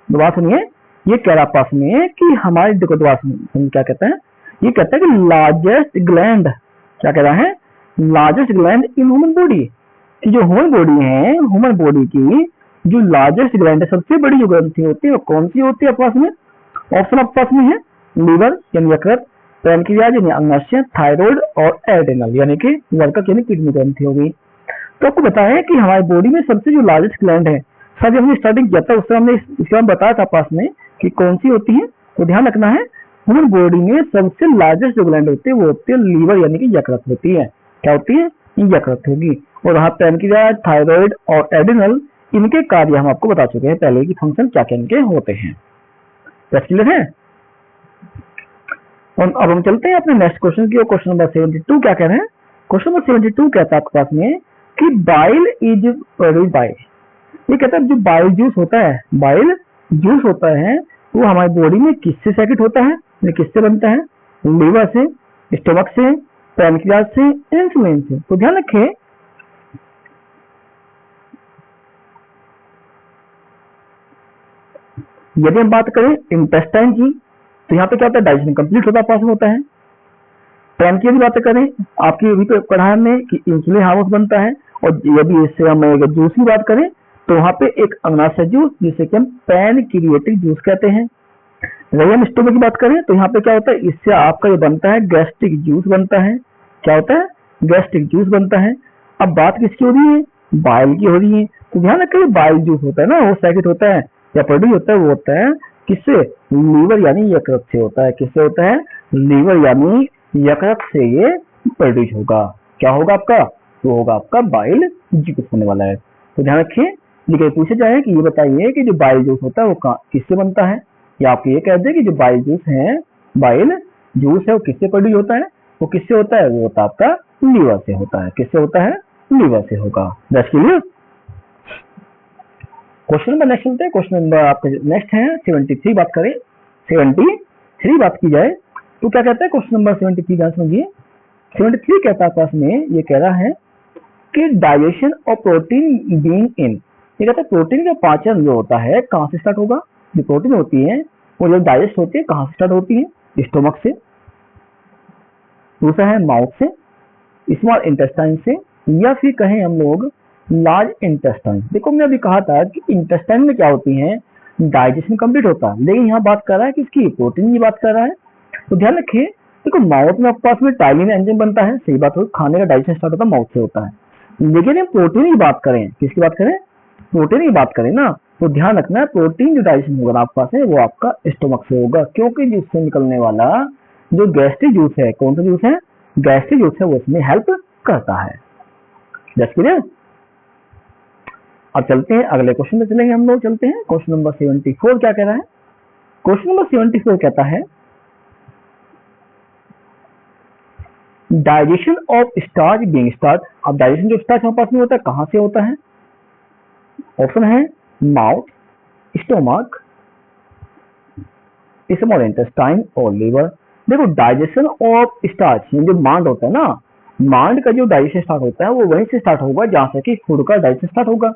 दोबारा सुनिए, ये कह रहा आपस में कि हमारे, देखो दोबारा सुनिए क्या कहता है, ये कहता है कि लार्जेस्ट ग्लैंड, क्या कह रहा है, largest gland in human body, कि जो ह्यूमन बॉडी है, ह्यूमन बॉडी की जो लार्जेस्ट ग्लैंड है, सबसे बड़ी जो ग्रंथि होती है वो कौन सी होती है आपके पास में? ऑप्शन आपके पास में है लीवर यानी यकृत, पैनक्रियाज यानी अंगाशय, थायराइड और एड्रेनल यानी कि वर्कक यानी किडनी ग्रंथि हो गई। तो आपको बताया कि हमारी बॉडी में सबसे जो लार्जेस्ट ग्लैंड है, सर जब हमने स्टार्टिंग किया था उससे हमने इसके बारे में बताया था पास में कि कौन सी होती है, तो ध्यान रखना है ह्यूमन बॉडी में सबसे लार्जेस्ट जो ग्लैंड होती है वो होती है लीवर यानी कि यकृत होती है। क्या होती है? यकृत होगी। और वहाँ पैनक्रियाज, थायराइड और एड्रिनल, इनके कार्य हम आपको बता चुके हैं पहले कि फंक्शन क्या क्या इनके होते हैं। क्लियर है? और अब हम चलते हैं अपने नेक्स्ट क्वेश्चन की, और क्वेश्चन नंबर 72 क्या कह रहे हैं? क्वेश्चन नंबर 72 कहता है आपके पास में कि बाइल इज प्रोड्यूस्ड बाय, ये कहता है जो बाइल जूस होता है, बाइल जूस होता है वो हमारी बॉडी में किससे सेक्रेट होता है, किससे बनता है? लीवर से, स्टमक से, पैनक्रियाज से, इंसुलिन से। तो ध्यान रखें, यदि हम बात करें इंटेस्टाइन की, तो यहाँ पे क्या होता है, डाइजेशन कंप्लीट होता पास में होता है। पैनक्रियाज की बात करें, आपकी अभी तो पढ़ा हमने कि इंसुलिन हार्मोन बनता है। और यदि इससे हम जूस की बात करें तो वहाँ पे एक अग्नाशय जूस जिसे कि हम पैनक्रिएटिक जूस कहते हैं। रही हम स्टोमक की बात करें तो यहाँ पे क्या होता है, इससे आपका ये बनता है गैस्ट्रिक जूस बनता है। क्या होता है? गैस्ट्रिक जूस बनता है। अब बात किसकी हो रही है? बाइल की हो रही है। तो ध्यान रखिए बाइल जूस होता है ना, वो सेक्रेट होता है या प्रोड्यूस होता है, वो होता है किससे? लीवर यानी यकृत से होता है। किससे होता है? लीवर यानी यकृत से ये प्रोड्यूस होगा। क्या होगा आपका? तो होगा आपका बाइल जूस होने वाला है। तो ध्यान रखिए, ये पूछा जाए कि ये बताइए कि जो बाइल जूस होता है वो किससे बनता है, या आपको ये कह दे कि जो बाइल जूस है, बाइल जूस है वो किससे प्रोड्यूस होता है? वो किससे होता है? वो होता है आपका लीवर से होता है। किससे होता है? लीवर से होगा। That's clear. Question number next चलते हैं। क्वेश्चन नंबर आपका नेक्स्ट है 73। बात करें 73 बात की जाए तो क्या कहता है क्वेश्चन नंबर 73? ध्यान समझिए, 73 कहता है पास में, ये कह रहा है कि digestion of protein being in, ये कहता है प्रोटीन का पाचन जो होता है कहाँ से स्टार्ट होगा? जो प्रोटीन होती है वो जब डाइजेस्ट होती है कहाँ से स्टार्ट होती है? स्टोमक से, दूसरा है माउथ से, स्मॉल इंटेस्टाइन से, या फिर कहें हम लोग लार्ज इंटेस्टाइन। देखो मैं अभी कहा था कि इंटेस्टाइन में क्या होती है, डाइजेशन कंप्लीट होता है, लेकिन यहाँ बात कर रहा है किसकी? प्रोटीन की बात कर रहा है। तो ध्यान रखिए, देखो माउथ में आपके पास में टाइलिन एंजाइम बनता है, सही बात हो, खाने का डाइजेशन स्टार्ट होता है माउथ से होता है। लेकिन प्रोटीन की बात करें, किसकी बात करें? प्रोटीन की बात करें ना, तो ध्यान रखना है प्रोटीन जो डाइजेशन होगा आपके पास है वो आपका स्टोमक से होगा, क्योंकि जिससे निकलने वाला जो गैस्ट्रिक जूस है, कौन सा जूस है? गैस्ट्रिक जूस है, वो उसमें हेल्प करता है। क्लियर। अब चलते हैं अगले क्वेश्चन पे, चलेंगे हम लोग, चलते हैं क्वेश्चन नंबर 74 क्या कह रहा है? क्वेश्चन नंबर 74 कहता है digestion of starch being start. अब डाइजेशन जो स्टार्च हमारे पास में होता है कहाँ से होता है? ऑप्शन है माउथ, स्टोमक, स्मॉल इंटेस्टाइन और लीवर। देखो डाइजेशन ऑफ स्टार्च जो मांड होता है ना, मांड का जो डाइजेशन स्टार्ट होता है वो वहीं से स्टार्ट होगा जहां से कि फूड का डाइजेशन स्टार्ट होगा।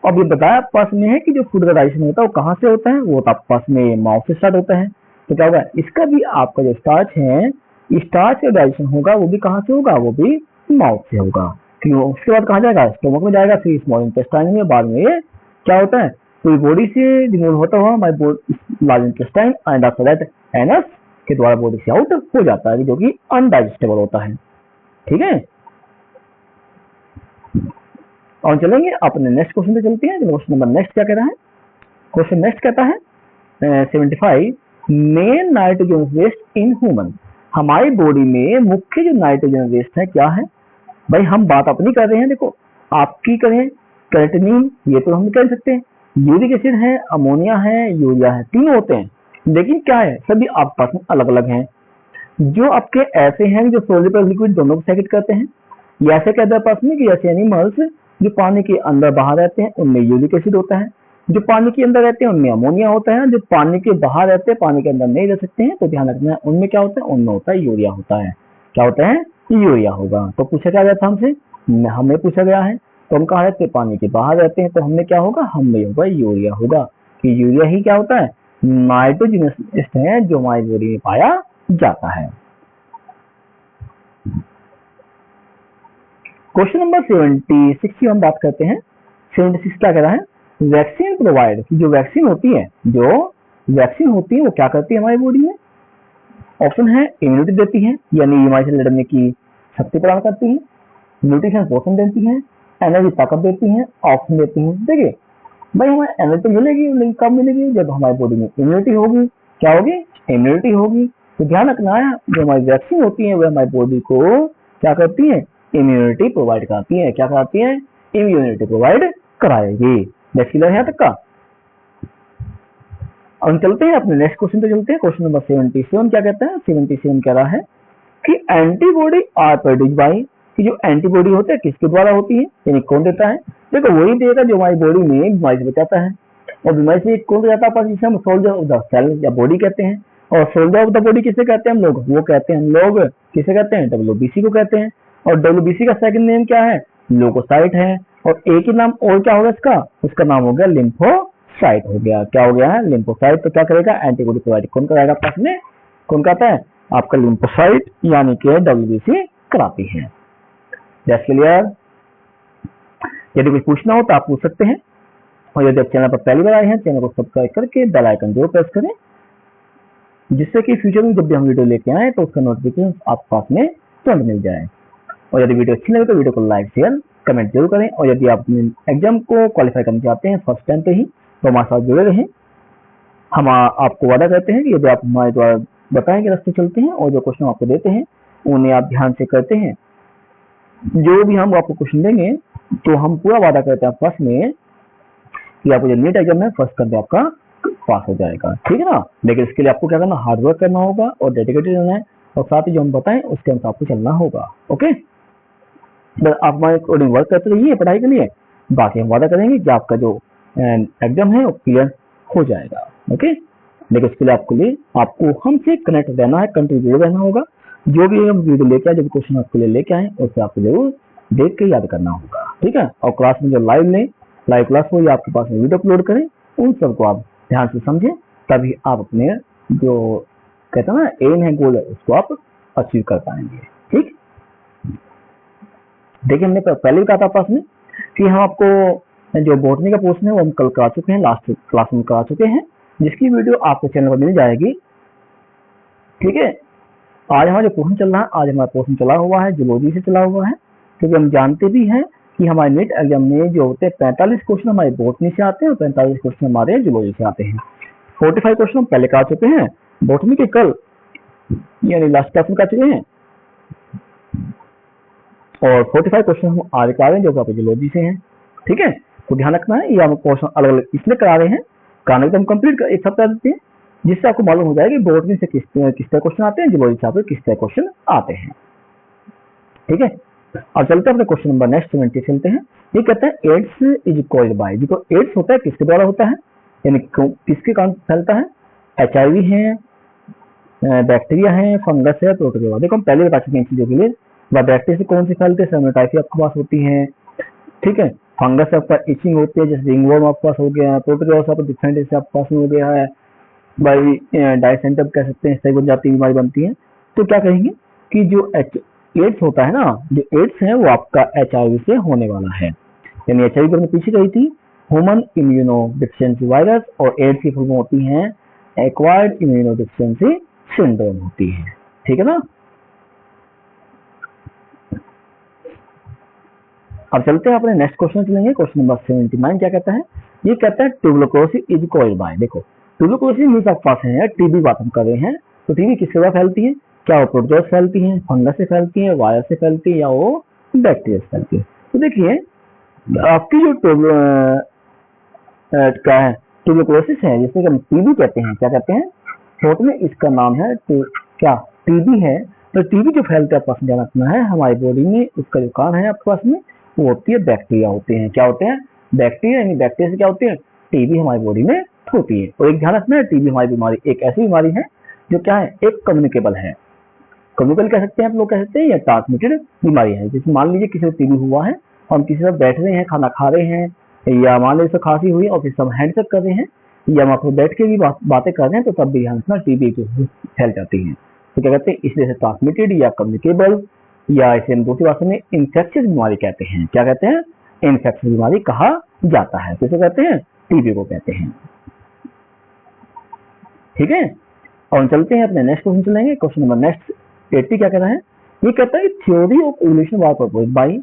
अब ये बताया आपके पास में है कि जो फूड का डाइजेशन होता है वो कहाँ से होता है? वो तो आपके पास में माउथ से स्टार्ट होता है। तो क्या होगा, इसका भी आपका जो स्टार्च है, स्टार्च का डाइजेशन होगा वो भी कहाँ से होगा? वो भी माउथ से होगा। फिर उसके बाद कहाँ जाएगा? स्टोमक में जाएगा, फिर स्मॉल इंटेस्टाइन में, बाद में ये क्या होता है, पूरी बॉडी से रिमूव होता हुआ my large intestine and after that anus के द्वारा बॉडी से आउट हो जाता है, जो कि अनडाइजेस्टेबल होता है। ठीक है। और चलेंगे अपने नेक्स्ट क्वेश्चन पे चलते हैं। क्वेश्चन नंबर नेक्स्ट क्या कह रहा है? क्वेश्चन नेक्स्ट कहता है 75 main nitrogen waste in human. हमारी बॉडी में मुख्य जो नाइट्रोजन वेस्ट है क्या है? भाई हम बात अपनी कर रहे हैं, देखो आपकी करें क्रेटिनिन, ये तो हम कह सकते हैं, यूरिक एसिड है, अमोनिया है, यूरिया है, तीन होते हैं, लेकिन क्या है सभी आपस में अलग अलग हैं। जो आपके ऐसे हैं जो सोलिड और लिक्विड दोनों को सेक्रेट करते हैं, ये ऐसे कहते हैं आपस में कि ऐसे एनिमल्स जो पानी के अंदर बाहर रहते हैं उनमें यूरिक एसिड होता है, जो पानी के अंदर रहते हैं उनमें अमोनिया होता है, जो पानी के बाहर रहते हैं, पानी के अंदर नहीं रह सकते हैं, तो ध्यान रखना है उनमें क्या होता है? उनमें होता है यूरिया होता है। क्या होता है? यूरिया होगा। तो पूछा क्या गया था हमसे? हमें पूछा गया है, तो हम कहाँ रहते हैं? पानी के बाहर रहते हैं, तो हमने क्या होगा? हममें होगा यूरिया होगा। कि यूरिया ही क्या होता है, नाइट्रोजनस एसिड है जो हमारी बॉडी में पाया जाता है। क्वेश्चन नंबर 76 की हम बात करते हैं। 76 क्या कह रहा है, वैक्सीन प्रोवाइड, की जो वैक्सीन होती है, वो क्या करती है हमारी बॉडी में। ऑप्शन है इम्यूनिटी देती है, यानी बीमारी से लड़ने की शक्ति प्रदान करती है, न्यूट्रिशन पोषण देती है, एनर्जी ताकत देती है, ऑप्शन देती है। देखिए भाई हमें एनर्जी मिलेगी, लेकिन कब मिलेगी, जब हमारी बॉडी में इम्यूनिटी होगी। क्या होगी, इम्यूनिटी होगी। तो ध्यान रखना है, जो हमारी वैक्सीन होती है वो हमारी बॉडी को क्या करती है, इम्यूनिटी प्रोवाइड कराती है। क्या कराती है, इम्यूनिटी प्रोवाइड कराएगी। नेक्स्ट क्लियर है यहाँ तक का। अब हम चलते हैं अपने नेक्स्ट क्वेश्चन पे चलते हैं। क्वेश्चन नंबर 77 क्या कहता है, 77 कह रहा है कि एंटीबॉडी आर प्रोड्यूस बाय, कि जो एंटीबॉडी होते हैं किसके द्वारा होती है, यानी कौन देता है। देखो वही देगा जो हमारी बॉडी में बीमारी से बचाता है, और बीमारी से कौन बचाता है, जिसे हम सोल्जर ऑफ द सेल या बॉडी कहते हैं। और सोल्जर ऑफ द बॉडी किसे कहते हैं हम लोग, वो कहते हैं हम लोग किसे कहते हैं, डब्ल्यूबीसी को कहते हैं। और डब्ल्यूबीसी का सेकंड नेम क्या है, ल्यूकोसाइट है। और एक ही नाम और क्या होगा इसका, उसका नाम हो गया लिम्फोसाइट हो गया। क्या हो गया है, लिम्फोसाइट। तो क्या करेगा, एंटीबॉडी प्रोवाइड कौन कराएगा पास में, कौन कहता है, आपका लिम्फोसाइट यानी कि डब्ल्यूबीसी कराती है। That's clear. यदि कुछ पूछना हो तो आप पूछ सकते हैं, और यदि आप चैनल पर पहली बार आए हैं, चैनल को सब्सक्राइब करके बेल आइकन जरूर प्रेस करें, जिससे कि फ्यूचर में जब भी हम वीडियो लेके आए तो उसका नोटिफिकेशन आपके पास में तुरंत मिल जाए। और यदि वीडियो अच्छी लगे तो वीडियो को लाइक शेयर कमेंट जरूर करें। और यदि आप एग्जाम को क्वालिफाई करना चाहते हैं फर्स्ट टाइम पे ही, तो हमारे साथ जुड़े रहें। हम आपको वादा करते हैं कि यदि आप हमारे द्वारा बताएं कि रास्ते चलते हैं, और जो क्वेश्चन आपको देते हैं उन्हें आप ध्यान से करते हैं, जो भी हम आपको क्वेश्चन देंगे तो हम पूरा वादा करते हैं फर्स्ट में कि आपको जो नीट एग्जाम है फर्स्ट करके आपका पास हो जाएगा, ठीक है ना। लेकिन इसके लिए आपको क्या करना, हार्ड वर्क करना होगा और डेडिकेटेड रहना है, और साथ ही जो हम बताएं उसके अनुसार आपको चलना होगा। ओके, बस आप हमारे अकॉर्डिंग वर्क करते रहिए पढ़ाई के लिए, बाकी हम वादा करेंगे कि आपका जो एग्जाम है वो क्लियर हो जाएगा। ओके, लेकिन इसके लिए आपको हमसे कनेक्ट रहना है, कंटिन्यू रहना होगा। जो भी हम वीडियो लेके आए, जो भी क्वेश्चन आपके लिए लेके आए, उससे आपको जरूर देख के याद करना होगा, ठीक है। और क्लास में जो लाइव क्लास हो या आपके पास में वीडियो अपलोड करें, उन सबको आप ध्यान से समझें, तभी आप अपने जो कहते हैं ना एम है, गोल है, उसको आप अचीव कर पाएंगे। ठीक, देखिए हमने पहले भी कहा था पास में कि हम आपको जो बॉटनी का पोर्शन है वो हम कल करा चुके हैं, लास्ट क्लास में करा चुके हैं, जिसकी वीडियो आपके चैनल पर मिल जाएगी। ठीक है, आज हमारा जो पोर्शन चल रहा है, आज हमारा पोर्शन चला हुआ है जूलॉजी से चला हुआ है, क्योंकि हम जानते भी हैं कि हमारे नीट एग्जाम में जो होते हैं 45 क्वेश्चन हमारे बॉटनी से आते हैं और 45 क्वेश्चन हमारे जूलॉजी से आते हैं। 45 क्वेश्चन हम पहले करा चुके हैं बॉटनी के कल, यानी लास्ट क्लास में कर चुके हैं, और 45 क्वेश्चन हम आज करा रहे हैं जो जूलॉजी से हैं। ठीक है, तो ध्यान रखना है, ये हम क्वेश्चन अलग अलग इसलिए करा रहे हैं, कराने तो हम कंप्लीट एक साथ कर देते हैं, जिससे आपको मालूम हो जाएगा कि बॉटनी से किस तरह क्वेश्चन आते हैं, जूलॉजी से आपको किस तरह क्वेश्चन आते हैं। ठीक है, अब चलते हैं अपने क्वेश्चन नंबर नेक्स्ट 70 चलते हैं। ये कहता है एड्स इज कॉल्ड बाय, जो एड्स होता है किसके द्वारा होता है, यानी किसके कारण फैलता है। HIV है, बैक्टीरिया है, फंगस है, प्रोटोजोआ। देखो हम पहले बता चुके हैं चीजों के लिए, बैक्टीरिया से कौन सी फैलती है, सेरोटाइफी आपके पास होती है। ठीक है, फंगस से आपका इचिंग होती है, जैसे रिंगवर्म आपके पास हो गया, प्रोटोजोआ से आपका डिफरेंट से आपके पास में हो गया है, भाई डायसेंटर कह सकते हैं, सही बन जाती बीमारी बनती है। तो क्या कहेंगे कि जो एड्स होता है ना, जो एड्स है वो आपका HIV से होने वाला है, यानी HIV पर पीछे गई थी, ह्यूमन इम्यूनो डिफिशियंसी वायरस, और एड्स की फुल होती है एक्वायर्ड इम्यूनो डिफिशियंसी सिंड्रोम होती है। ठीक है ना, अब चलते हैं अपने नेक्स्ट क्वेश्चन चलेंगे। क्वेश्चन नंबर 79 क्या कहता है, ये कहता है ट्यूबरकुलोसिस इज कॉल्ड बाय। देखो ट्यूबरकुलोसिस मींस आपके पास है टीबी, बात हम कर रहे हैं, तो टीबी किससे द्वारा फैलती है, क्या वो प्रोटोजोआ से फैलती है, फंगस से फैलती है, वायरस से फैलती है, या वो बैक्टीरिया से फैलती है। तो देखिए आपकी जो क्या है ट्यूबरकुलोसिस है, जिससे हम टीबी कहते हैं, क्या कहते हैं शॉर्ट में, इसका नाम है क्या टीबी है। तो टीबी जो फैलता है आपको ध्यान रखना है हमारी बॉडी में, उसका जो कारण है आपके पास में वो होती है बैक्टीरिया होते हैं। क्या होते हैं, बैक्टीरिया, यानी बैक्टीरिया से क्या होती है, टीबी हमारी बॉडी में होती है। और एक ध्यान रखना है, टीबी हमारी बीमारी एक ऐसी बीमारी है जो क्या है, एक कम्युनिकेबल है, कम्युनिकेबल कह सकते हैं आप लोग, कह सकते हैं, या ट्रांसमिटेड बीमारी है। जैसे मान लीजिए किसी को टीबी हुआ है और हम किसी से बैठ रहे हैं, खाना खा रहे हैं, या मान लीजिए खांसी हुई और फिर सब हैंडशेक कर रहे हैं, या हम आपको बैठ के भी बातें कर रहे हैं तो तब भी यहाँ से टीबी फैल जाती है। तो क्या कहते हैं, इसलिए से ट्रांसमिटेड या कम्युनिकेबल या इसे हम दूसरी भाषा में इन्फेक्शियस बीमारी कहते हैं। क्या कहते हैं, इन्फेक्शियस बीमारी कहा जाता है। किसे कहते हैं, टीबी को कहते हैं। ठीक है, और हम चलते हैं अपने नेक्स्ट क्वेश्चन चलेंगे। क्वेश्चन नंबर नेक्स्ट 80 क्या कह रहा है, ये कहता है theory of evolution was proposed by,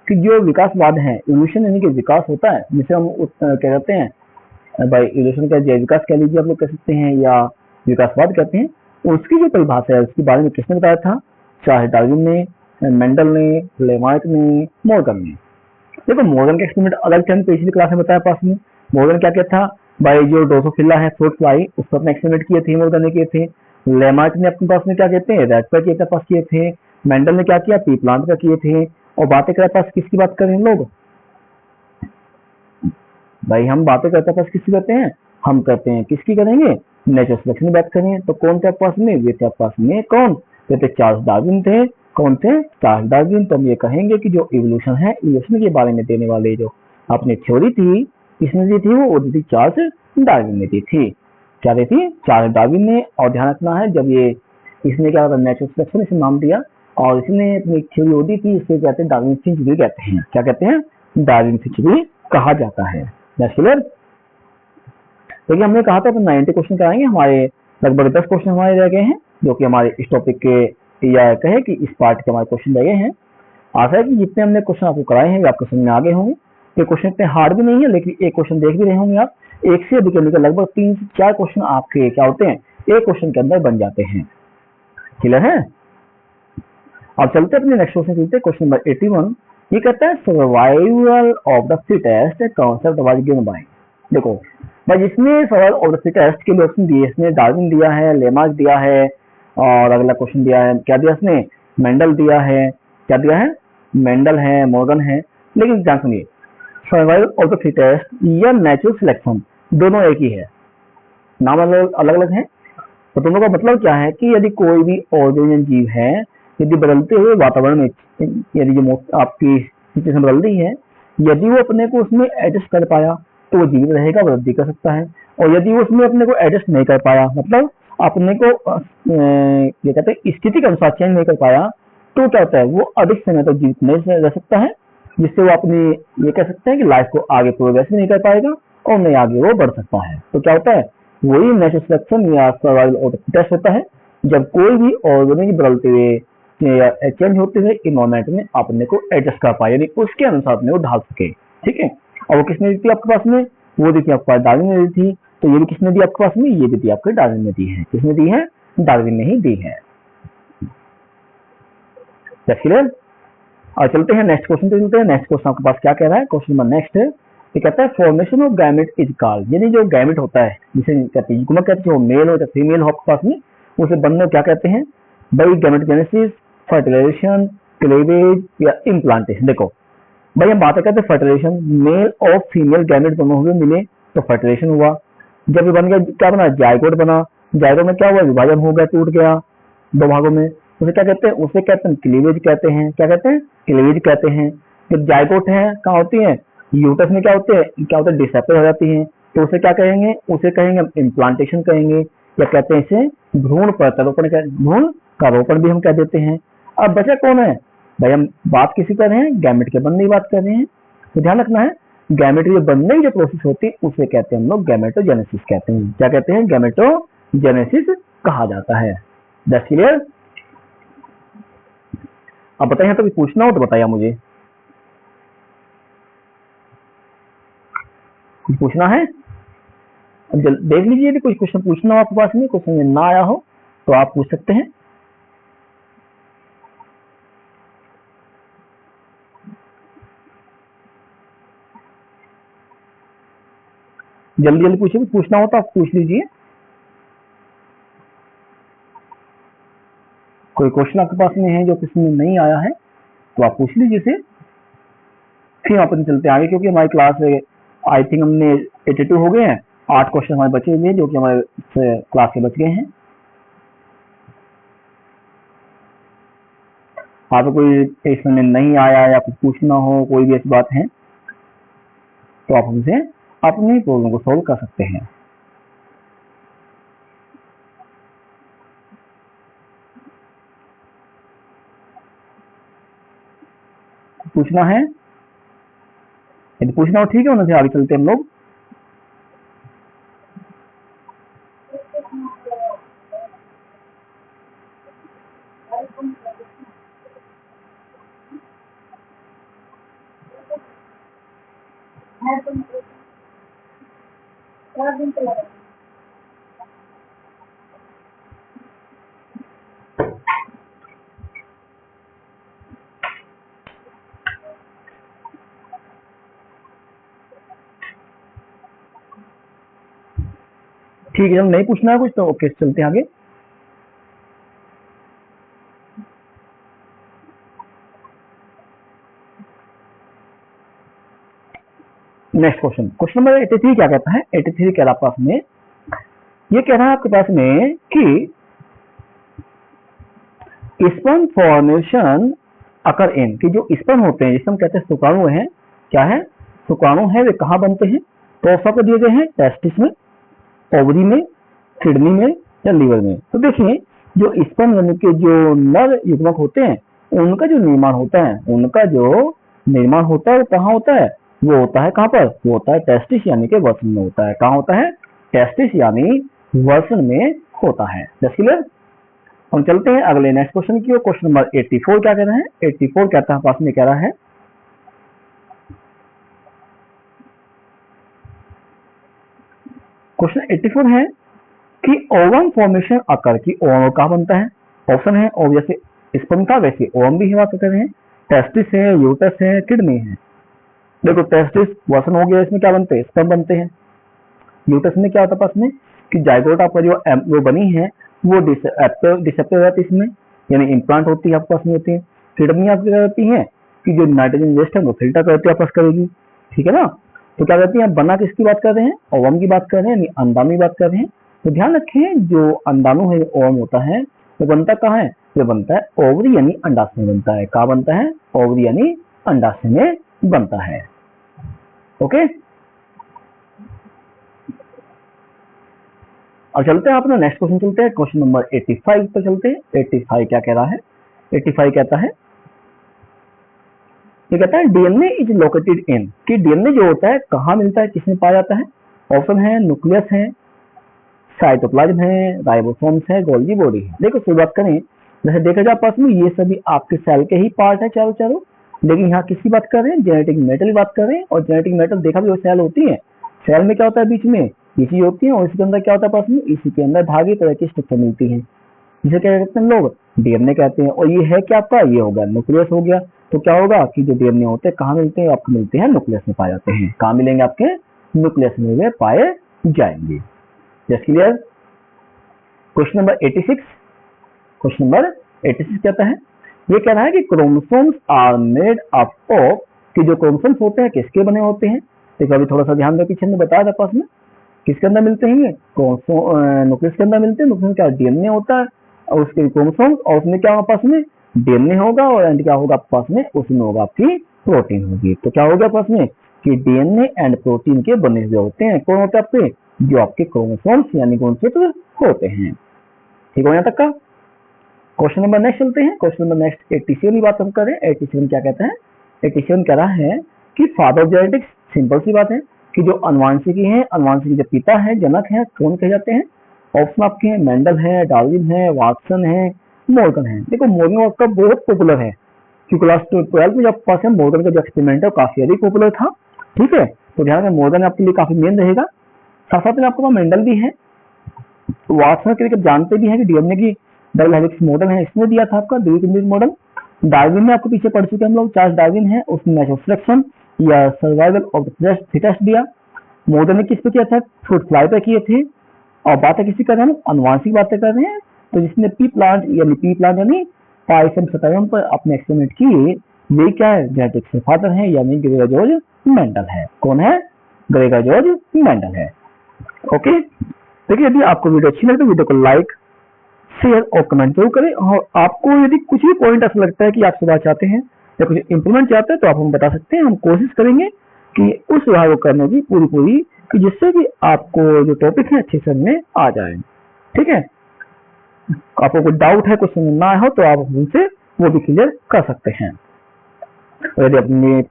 कि जो विकासवाद है, इवोल्यूशन यानी कि विकास होता है, जिसे हम क्या कहते हैं भाई, इवोल्यूशन का जैव विकास कह लीजिए आप लोग कह सकते हैं, या विकासवाद कहते हैं, उसकी जो परिभाषा है उसके बारे में किसने बताया था, चार्ल्स डार्विन ने, मेंडल ने, लेमार्क ने, मॉर्गन ने। देखो मॉर्गन का एक्सपेरिमेंट अलग से हम पिछली क्लास में बताया पास में। मॉर्गन क्या कहता था भाई, जो ड्रोसोफिला है फ्रूट फ्लाई, उस पर अपने एक्सपेरिमेंट किए थे, मॉर्गन ने किए थे। लेमार्क ने अपने पास में क्या कहते हैं, रैट पर किए पास किए थे। मेंडल ने क्या किया, पी प्लांट का किए थे। और बातें कर पास किसकी बात करें हम लोग भाई, हम बातें करते पास किसकी करते हैं, हम करते हैं किसकी करेंगे, नेचुरल सिलेक्शन की बात करें। तो कौन थे पास में, वे थे पास में कौन, कहते चार्ल्स डार्विन थे। कौन थे, चार्ल्स डार्विन। तो हम ये कहेंगे कि जो इवोल्यूशन है, इवोल्यूशन के बारे में देने वाले जो अपनी थ्योरी थी, किसने दी थी, वो दी थी चार्ल्स डार्विन ने दी थी। क्या दी थी, चार्ल्स डार्विन ने। और ध्यान रखना है, जब ये इसने क्या नेचुरल सिलेक्शन इसे नाम दिया और इसने अपनी थ्योरी दी थी, इसे कहते हैं डार्विन फिंच भी कहते हैं। क्या कहते हैं, डार्विन फिंच भी कहा जाता है। क्लियर। देखिए हमने कहा था तो 90 क्वेश्चन कराएंगे, हमारे लगभग 10 क्वेश्चन हमारे रह गए हैं, जो कि हमारे इस टॉपिक के या कहे कि इस पार्ट के हमारे क्वेश्चन रह गए हैं। आशा है कि जितने हमने क्वेश्चन आपको कराए हैं वे आपको समझ में आ गए होंगे। ये क्वेश्चन इतने हार्ड भी नहीं है, लेकिन एक क्वेश्चन देख भी रहे होंगे आप, एक से अधिक लगभग 3 से 4 क्वेश्चन आपके क्या होते हैं, एक क्वेश्चन के अंदर बन जाते हैं। क्लियर है। अब चलते अपने नेक्स्ट क्वेश्चन चलते, क्वेश्चन नंबर 81। ये कहता है survival of the fittest concept was given by. देखो भाई, जिसने सर्वाइवल ऑफ द फिटेस्ट के लिए ऑप्शन दिए, इसने डार्विन दिया है, लेमार्क दिया है, और अगला क्वेश्चन दिया है, क्या दिया इसने, मेंडल दिया है। क्या दिया है, मेंडल है, मॉर्गन है। लेकिन ध्यान सुनिए, सर्वाइवल ऑफ द फिटेस्ट या नेचुरल सिलेक्शन दोनों एक ही है, नाम अलग अलग है। तो दोनों का मतलब क्या है कि यदि कोई भी ऑर्गेनिक जीव है, यदि बदलते हुए वातावरण में यदि जो आपकी सिचुएशन बदल रही है, यदि वो अपने को उसमें एडजस्ट कर पाया तो वो जीवित रहेगा, वृद्धि कर सकता है। और यदि वो उसमें अपने को एडजस्ट नहीं कर पाया, मतलब अपने को ये कहते हैं स्थिति के अनुसार चेंज नहीं कर पाया, तो क्या होता है, वो अधिक समय तक जीवित नहीं रह सकता है, जिससे वो अपनी ये कह सकते हैं कि लाइफ को आगे प्रोग्रेस भी नहीं कर पाएगा और नहीं आगे वो बढ़ सकता है। तो क्या होता है, वही नेचुरल सिलेक्शन या सर्वाइवल ऑफ द फिटेस्ट होता है, जब कोई भी ऑर्गेनिक बदलते हुए या चेंज होते हुए इन्वायरमेंट में अपने को एडजस्ट कर पाए, यानी उसके अनुसार अपने को ढाल सके। ठीक है, और वो किसने दी थी आपके पास में, वो दी थी आपके पास डार्विन ने दी थी। तो ये भी किसने दी आपके पास में, ये भी दी आपके डार्विन ने दी है। किसने दी है, डार्विन ने ही दी है। क्लियर। और चलते हैं नेक्स्ट क्वेश्चन पे चलते हैं। नेक्स्ट क्वेश्चन आपके पास क्या कह रहा है, क्वेश्चन नंबर नेक्स्ट है, ये कहता है formation of gamete is called, यानी जो गैमेट होता है जिसे कहते हैं गुणक कहते हैं, जो मेल हो या फीमेल हो आपके पास में, उसे बनने क्या कहते हैं भाई, गैमेटोजेनेसिस, फर्टिलाइजेशन, क्लीवेज या इम्प्लांटेशन। देखो भाई, हम बात करते हैं फर्टिलाइजेशन, मेल और फीमेल गैमेट दोनों हुए मिले तो फर्टिलाइजेशन हुआ। जब ये बन गया, क्या बना, जायगोट बना। जायगोट में क्या हुआ, विभाजन हो गया, टूट गया दो भागों में, उसे क्या कहते हैं, उसे कहते हैं क्लीवेज कहते हैं। क्या कहते हैं, क्लीवेज कहते हैं। जब जायगोट है कहाँ होती है, यूटस में क्या होते हैं, क्या होता है, डिसेपल हो जाती है, तो उसे क्या कहेंगे, उसे कहेंगे हम इम्प्लांटेशन कहेंगे, या कहते हैं इसे भ्रूण प्रत्यारोपण, भ्रूण का रोपण भी हम कह देते हैं। अब बचा कौन है भाई, हम बात किसी कर रहे हैं, गैमेट के बनने की बात कर रहे हैं। तो ध्यान रखना है, गैमेट के बनने की जो प्रोसेस होती है उसे कहते हैं हम लोग गैमेटोजेनेसिस कहते हैं। क्या कहते हैं, गैमेटोजेनेसिस कहा जाता है। That's clear. अब बताइए, तो पूछना हो तो बताइए मुझे, कुछ पूछना है, अब देख लीजिए, यदि कुछ क्वेश्चन पूछना हो आपके पास में, कुछ समझ ना आया हो तो आप पूछ सकते हैं। जल्दी जल्दी पूछिए, पूछना हो तो आप पूछ लीजिए। कोई क्वेश्चन आपके पास में है जो किसी में नहीं आया है तो आप पूछ लीजिए इसे, फिर अपन चलते आगे, क्योंकि हमारी क्लास आई थिंक हमने 82 हो गए हैं, 8 क्वेश्चन हमारे बचे हुए हैं जो कि हमारे क्लास के बच गए हैं। आपको कोई इसमें नहीं आया या कुछ पूछना हो, कोई भी ऐसी बात है तो आप हमसे अपनी प्रॉब्लम को सॉल्व कर सकते हैं। पूछना है, यदि पूछना हो ठीक है, उनसे आगे चलते हैं हम लोग। ठीक है, जब नहीं पूछना है कुछ तो ओके, चलते हैं आगे। नेक्स्ट क्वेश्चन नंबर 83 क्या कहता है? 83 कह रहा पास में, ये कह रहा है आपके पास में कि स्पर्म फॉर्मेशन अकर इन, कि जो स्पर्म होते हैं जिसे हम कहते हैं शुक्राणु हैं, क्या है? शुक्राणु है, वे कहाँ बनते हैं? तो ऑप्शन को दिए गए हैं टेस्टिस में, ओवरी में, किडनी में या लीवर में। तो देखिए जो स्पर्म यानी कि जो नर युग्मक होते हैं उनका जो निर्माण होता है, वो कहाँ होता है? वो होता है कहाँ पर? वो होता है टेस्टिस यानी कि वसन में होता है। कहाँ होता है? टेस्टिस यानी वसन में होता है। Just clear. हम चलते हैं अगले नेक्स्ट क्वेश्चन की ओर। क्वेश्चन नंबर 84 क्या कह रहे हैं? 84 कहता है पास में, कह रहा है क्वेश्चन 84 है कि ओवम फॉर्मेशन अकर, की ओवम कहाँ बनता है? ऑप्शन है, और जैसे स्पर्म था वैसे ओवम भी है, बात कर रहे हैं। टेस्टिस है, यूटस है, किडनी है। देखो टेस्टिस वसन हो गया, इसमें क्या बनते हैं? स्पर्म बनते हैं। यूटस में क्या होता है पास में कि जाइगोट आपका जो बनी है वो डिसेप्टर हो जाती है इसमें, यानी इम्प्लांट होती है आपके पास में होती है। किडनी आपकी क्या होती है कि जो नाइट्रोजन वेस्ट है वो फिल्टर करती है आपस करेगी, ठीक है ना। तो क्या कहती है, बना किसकी बात कर रहे हैं? ओवम की बात कर रहे हैं, यानी अंडाणु की बात कर रहे हैं। तो ध्यान रखें जो अंडाणु है, ओवम होता है, वो बनता कहाँ है? वो बनता है ओवरी यानी अंडाशय में बनता है। कहाँ बनता है? ओवरी यानी अंडाशय में बनता है। ओके, और चलते हैं अपना नेक्स्ट क्वेश्चन, चलते हैं क्वेश्चन नंबर 85 पर चलते हैं। 85 क्या कह रहा है? 85 कहता है, ये कहता है डीएनए इज लोकेटेड इन, कि डीएनए जो होता है कहाँ मिलता है, किसमें पाया जाता है? ऑप्शन है न्यूक्लियस है, साइटोप्लाज्म है, राइबोसोम्स है, गोल्गी बॉडी है। देखो शुरुआत करें, जैसे देखा जाए आपस में ये सभी आपके सेल के ही पार्ट है चारों चारों, लेकिन यहाँ किसकी बात कर रहे हैं? जेनेटिक मेटल की बात कर रहे हैं। और जेनेटिक मेटल देखा भी वो सेल होती है, सेल में क्या होता है? बीच में ये चीज होती है, और इसके अंदर क्या होता है? पास में इसी के अंदर धागे तरह की स्ट्रक्चर मिलती है, जिसे क्या कहते हैं लोग? डीएनए कहते हैं। और ये है क्या आपका? ये होगा न्यूक्लियस हो गया। तो क्या होगा कि जो डीएनए होते हैं कहाँ मिलते हैं? आपको मिलते हैं न्यूक्लियस में पाए जाते हैं। कहाँ मिलेंगे? आपके न्यूक्लियस में वे पाए जाएंगे। Just clear. Question number 86, question number 86 कहता है, ये कह रहा है कि chromosomes are made up of, कि जो क्रोमोसोम्स होते हैं किसके बने होते हैं? देखो अभी थोड़ा सा ध्यान दे, पीछे में बताया था पास में, किसके अंदर मिलते हैं? ये न्यूक्लियस के अंदर मिलते हैं। न्यूक्लियस क्या? डीएनए होता है, और उसके क्रोमोसोम्स, और उसमें क्या होगा पास में? डीएनए होगा, और एंड क्या होगा पास में? उसमें होगा आपकी प्रोटीन होगी। तो क्या होगा पास में कि डीएनए एंड प्रोटीन के बने हुए होते हैं। कौन होते हैं आपके? जो आपके क्रोमोसोम्स यानी गुणसूत्र होते हैं। ठीक हो यहाँ तक का? क्वेश्चन नंबर नेक्स्ट चलते हैं। क्वेश्चन नंबर नेक्स्ट 87 की बात हम करें। 87 क्या कहता है? 87 कह रहा है कि फादर जेनेटिक्स, सिंपल सी बात है कि जो अनुवांशिकी है, अनुवांशिकी जो पिता है, जनक है, कौन कहे जाते हैं? ऑप्शन आपके हैं मेंडल है, डार्विन है, वाटसन है, मॉर्गन है। देखो मॉर्गन आपका बहुत पॉपुलर है, क्योंकि क्लास 12 में जब पास है मॉर्गन का जो एक्सपेरिमेंट है काफी अधिक पॉपुलर था। ठीक है, तो ध्यान में मॉर्गन आपके लिए काफी मेन रहेगा। साथ साथ में आपके पास मेंडल भी है, वाटसन के लिए जानते भी हैं कि डीएनए की डबल हेलिक्स मॉडल है, इसने दिया था आपका द्विकेंद्रित मॉडल। डार्विन में आपको पीछे पढ़ चुके हम लोग, चार्ल्स डार्विन है, उसने नेचुरल सिलेक्शन या सर्वाइवल ऑफ द फिटेस्ट दिया। मॉडल ने किस पे किया था? फ्रूट फ्लाई पे किए थे। और बातें किसी कर रहे हैं? अनुवांशिक बातें कर रहे हैं। तो जिसने पी प्लांट यानी पाइसम सताइवम पर अपने एक्सपेरिमेंट किए, वे क्या है? जेनेटिक्स के फादर है, यानी ग्रेगर जॉर्ज मेंडल है। कौन है? ग्रेगर जॉर्ज मेंडल है। ओके, देखिए यदि आपको वीडियो अच्छी लगे तो वीडियो को लाइक, शेयर और कमेंट जरूर करें। और आपको यदि कुछ भी पॉइंट ऐसा लगता है कि आप सुधार चाहते हैं या कुछ इंप्रूवमेंट चाहते हैं तो आप हमें बता सकते हैं। हम कोशिश करेंगे कि उस सुधार को करने की पूरी कि जिससे कि आपको जो टॉपिक है अच्छे से समझ आ जाए। ठीक है, आपको कोई डाउट है, कुछ समझ ना आया हो तो आप हमसे वो भी क्लियर कर सकते हैं। और यदि अपनी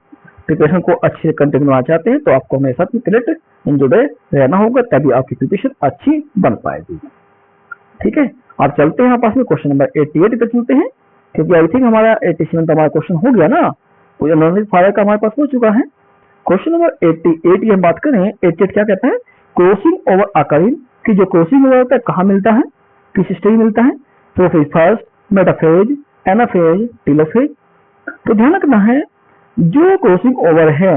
प्रिपरेशन को अच्छे कंटेंट बनाना चाहते हैं तो आपको हमेशा कनेक्ट जुड़े रहना होगा, तभी आपकी प्रिपरेशन अच्छी बन पाएगी। ठीक है, आप चलते हैं आपस में क्वेश्चन नंबर 88 पर चलते हैं, क्योंकि आई थिंक हमारा 87 तो हमारा क्वेश्चन हो गया ना, तो एनालिसिस फायर का हमारे पास हो चुका है। क्वेश्चन नंबर 88 की हम बात करें, 88 क्या कहता है, क्रॉसिंग ओवर अकरिंग, कि जो क्रॉसिंग ओवर होता है कहाँ मिलता है, किस स्टेज मिलता है, prophase first, metaphase, anaphase, telophase. तो ध्यान रखना है, जो क्रॉसिंग ओवर है,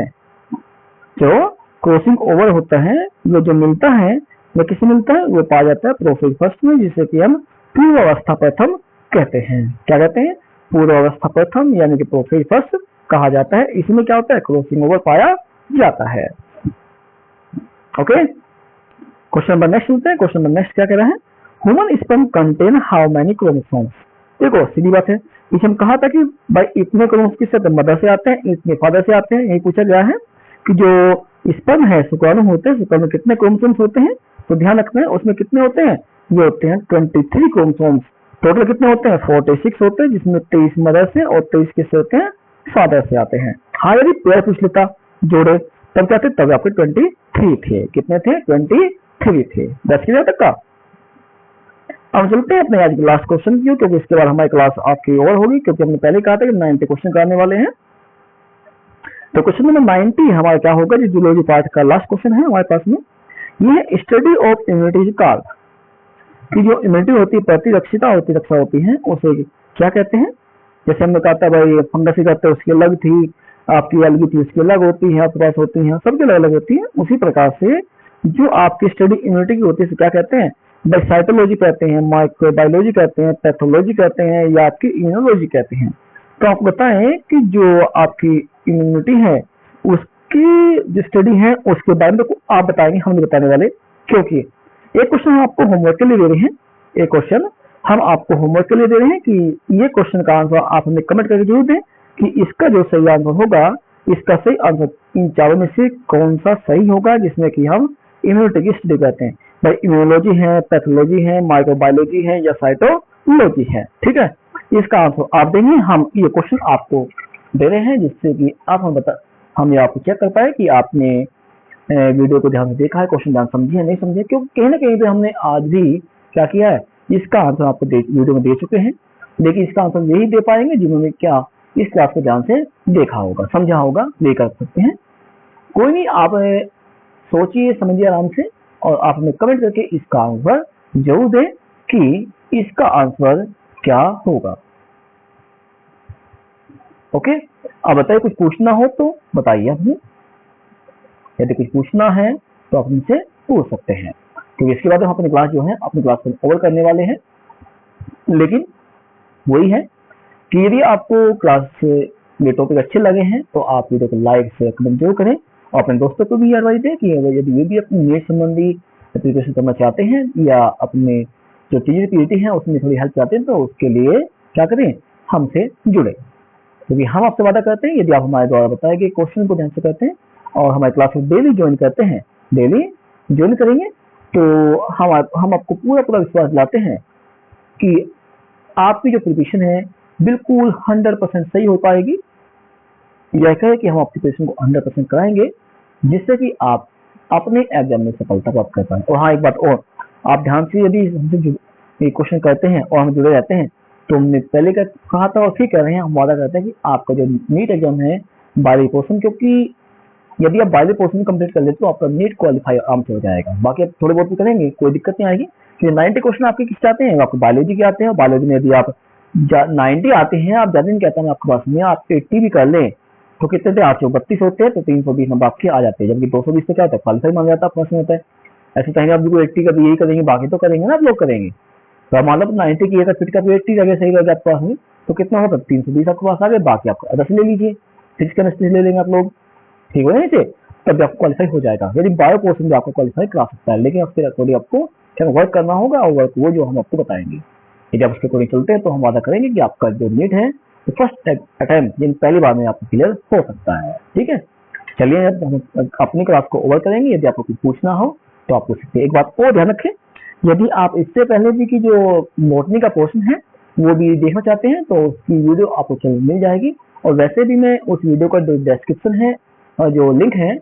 जो क्रॉसिंग ओवर होता है, वो जो मिलता है वो किसे मिलता है, वो पाया जाता है प्रोफेज फर्स्ट में, जिसे कि हम पूर्व अवस्था प्रथम कहते हैं। क्या कहते हैं, पूर्व अवस्था प्रथम, यानी कि प्रोफेज फर्स्ट कहा जाता है। इसमें क्या होता है, क्रॉसिंग ओवर पाया जाता है। ओके, क्वेश्चन नंबर नेक्स्ट सुनते हैं। क्वेश्चन नंबर नेक्स्ट क्या कह रहा है, human sperm contain how many chromosomes. देखो सीधी बात है, इसे हम कहा था कि भाई इतने क्रोमोसोम्स किससे, मदर से आते हैं, इतने फादर से आते हैं। यही पूछा गया है कि जो स्पर्म है, शुक्राणु होते हैं, शुक्राणु में कितने क्रोमोसोम्स होते हैं। तो ध्यान रखना है, उसमें कितने होते हैं, ये होते हैं 23 क्रोमोसोम्स। टोटल कितने होते हैं, 46 होते हैं, जिसमें 23 मदर से और 23 किससे होते हैं, फादर से आते हैं। हाँ, यदि पेयर पूछ लेता जोड़े, तब क्या थे, तब आपके 23 थे। कितने थे, 23 थे। 10 क्लियर तक का। अब चलते हैं अपने आज के लास्ट क्वेश्चन की, क्योंकि इसके बाद हमारी क्लास आपकी ओवर होगी, क्योंकि हमने पहले कहा था कि 90 क्वेश्चन कराने वाले हैं। तो क्वेश्चन नंबर 90 हमारा क्या होगा, जो जूलॉजी पार्ट का लास्ट क्वेश्चन है हमारे पास में, ये है स्टडी ऑफ इम्यूनिटी कार्ड, कि जो इम्यूनिटी होती है, प्रतिरक्षिता होती रक्षा होती है, उसे क्या कहते हैं। जैसे हमने कहा था भाई फंगस की कहते हैं, उसकी अलग थी, आपकी एलगी थी उसकी अलग होती है, आपके पास होती है, सबकी अलग अलग होती है। उसी प्रकार से जो आपकी स्टडी इम्यूनिटी की होती है, क्या कहते हैं, साइटोलॉजी कहते हैं, माइक्रोबायोलॉजी कहते हैं, पैथोलॉजी कहते हैं, या आपकी इम्यूनोलॉजी कहते हैं। तो आप बताएं कि जो आपकी इम्यूनिटी है उसकी जो स्टडी है उसके बारे में आप बताएंगे, हम नहीं बताने वाले। क्योंकि एक क्वेश्चन हम आपको होमवर्क के लिए दे रहे हैं, एक क्वेश्चन हम आपको होमवर्क के लिए दे रहे हैं कि ये क्वेश्चन का आंसर आप हमें कमेंट करके जरूर दें कि इसका जो सही आंसर होगा, इसका सही आंसर इन चारों में से कौन सा सही होगा, जिसमें कि हम इम्यूनिटी की स्टडी करते हैं। भाई इम्यूनोलॉजी है, पैथोलॉजी है, माइक्रोबायोलॉजी है, या साइटोलॉजी है। ठीक है, इसका आंसर आप देंगे, हम ये क्वेश्चन आपको दे रहे हैं, जिससे कि आप हम ये आपको चेक कर पाए कि आपने वीडियो को ध्यान से देखा है, क्वेश्चन ध्यान समझे है नहीं समझे। क्योंकि कहीं ना कहीं पे हमने आज भी क्या किया है, इसका आंसर आपको वीडियो में दे चुके हैं, लेकिन इसका आंसर यही दे पाएंगे जिन्होंने क्या इस क्लास को ध्यान से देखा होगा, समझा होगा, नहीं कर सकते हैं। कोई नहीं, आप सोचिए समझिए आराम से, और आप हमें कमेंट करके इसका आंसर जरूर दें कि इसका आंसर क्या होगा। ओके, अब बताइए, कुछ पूछना हो तो बताइए हमें, यदि कुछ पूछना है तो आप हमसे पूछ सकते हैं, क्योंकि इसके बाद हम अपनी क्लास जो है अपनी क्लास को ओवर करने वाले हैं। लेकिन वही है कि यदि आपको क्लास से ये टॉपिक अच्छे लगे हैं तो आप वीडियो को लाइक से कमेंट जरूर करें, और अपने दोस्तों को भी एडवाइस दें कि यदि ये भी अपनी नीट संबंधी एप्लीकेशन करना चाहते हैं, या अपने जो टीजीटी है उसमें थोड़ी हेल्प चाहते हैं, तो उसके लिए क्या करें, हमसे जुड़े। क्योंकि हम आपसे वादा करते हैं, यदि आप हमारे द्वारा बताए गए क्वेश्चन को ध्यान से करते हैं और हमारे क्लास में डेली ज्वाइन करते हैं, डेली ज्वाइन करेंगे, तो हम आपको पूरा पूरा विश्वास दिलाते हैं कि आपकी जो प्रिपरेशन है बिल्कुल 100% सही हो पाएगी। यह कहे कि हम आपकी प्रिपरेशन को 100% कराएंगे, जिससे कि आप अपने एग्जाम में सफलता प्राप्त कर पाए। और हाँ, एक बात और, आप ध्यान से यदि हमसे क्वेश्चन करते हैं और हम जुड़े रहते हैं, तो हमने पहले कहा था और फिर कह रहे हैं, हम वादा करते हैं कि आपका जो नीट एग्जाम है बायोलॉजी पोर्शन, क्योंकि यदि आप बायोलॉजी पोर्शन कंप्लीट कर लेते तो आपका नीट क्वालिफाई आराम से हो जाएगा। बाकी आप थोड़े बहुत भी करेंगे, कोई दिक्कत नहीं आएगी। क्योंकि 90 क्वेश्चन आपके किससे आते हैं, आपको बायोलॉजी के आते हैं। बायोलॉजी में यदि आप 90 आते हैं, आप ज्यादा नहीं कहता मैं आपके पास में, आप 80 भी कर लें तो कितने थे, 832 होते हैं, तो 320 नंबर आपके आ जाते हैं। जबकि 220 से क्या होता है, क्वालिफाई मांगा जाता है, प्रश्न होता है। ऐसे कहेंगे आप बिल्कुल 80 का भी यही करेंगे, बाकी तो करेंगे ना, आप लोग करेंगे। तो आप मान लो 90 की अगर फिट का 80 जगह सही रह गया आपके पास में, तो कितना होगा, 320 आपके पास आ गए, बाकी आपको 10 ले लीजिए, फिजिक्स केमिस्ट्री ले लेंगे आप लोग, ठीक हो जाए, तब आपको क्वालिफाई हो जाएगा। यदि बायो पोर्शन भी आपको क्वालिफाई करा सकता है, लेकिन उसके अकॉर्डिंग आपको क्या वर्क करना होगा, और वर्क वो जो हम आपको बताएंगे। यदि आप उसके अकॉर्डिंग चलते हैं तो हम वादा करेंगे कि आपका जो नीट है तो फर्स्ट अटेम्प्ट यानी पहली बार में आपको क्लियर हो सकता है। ठीक है, चलिए अब हम अपनी क्लास को ओवर करेंगे। यदि आपको कुछ पूछना हो तो आप पूछ सकते हैं। एक बात और ध्यान रखें, यदि आप इससे पहले भी की जो बॉटनी का पोर्शन है वो भी देखना चाहते हैं, तो उसकी वीडियो आपको चैनल मिल जाएगी, और वैसे भी मैं उस वीडियो का जो डिस्क्रिप्शन है और जो लिंक है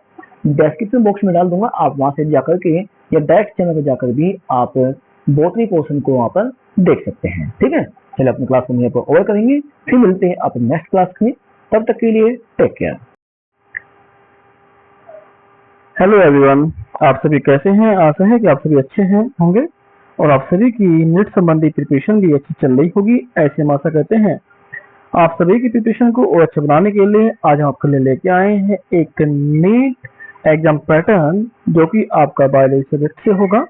डिस्क्रिप्शन बॉक्स में डाल दूंगा, आप वहां से जाकर के या डायरेक्ट चैनल पर जाकर भी आप बॉटनी पोर्शन को वहां पर देख सकते हैं। ठीक है, चलिए अपनी क्लास को यहीं पर ओवर करेंगे, फिर मिलते हैं अपने नेक्स्ट क्लास में। तब तक के लिए टेक केयर। हेलो एवरीवन, आप सभी कैसे हैं? आशा है कि आप सभी अच्छे हैं होंगे और आप सभी की नीट संबंधी प्रिपरेशन भी अच्छी चल रही होगी, ऐसे हम आशा करते हैं। आप सभी की प्रिपरेशन को और अच्छा बनाने के लिए आज हम आपके लिए लेके आए हैं एक नीट एग्जाम पैटर्न जो कि आपका बायोलॉजी सब्जेक्ट से होगा,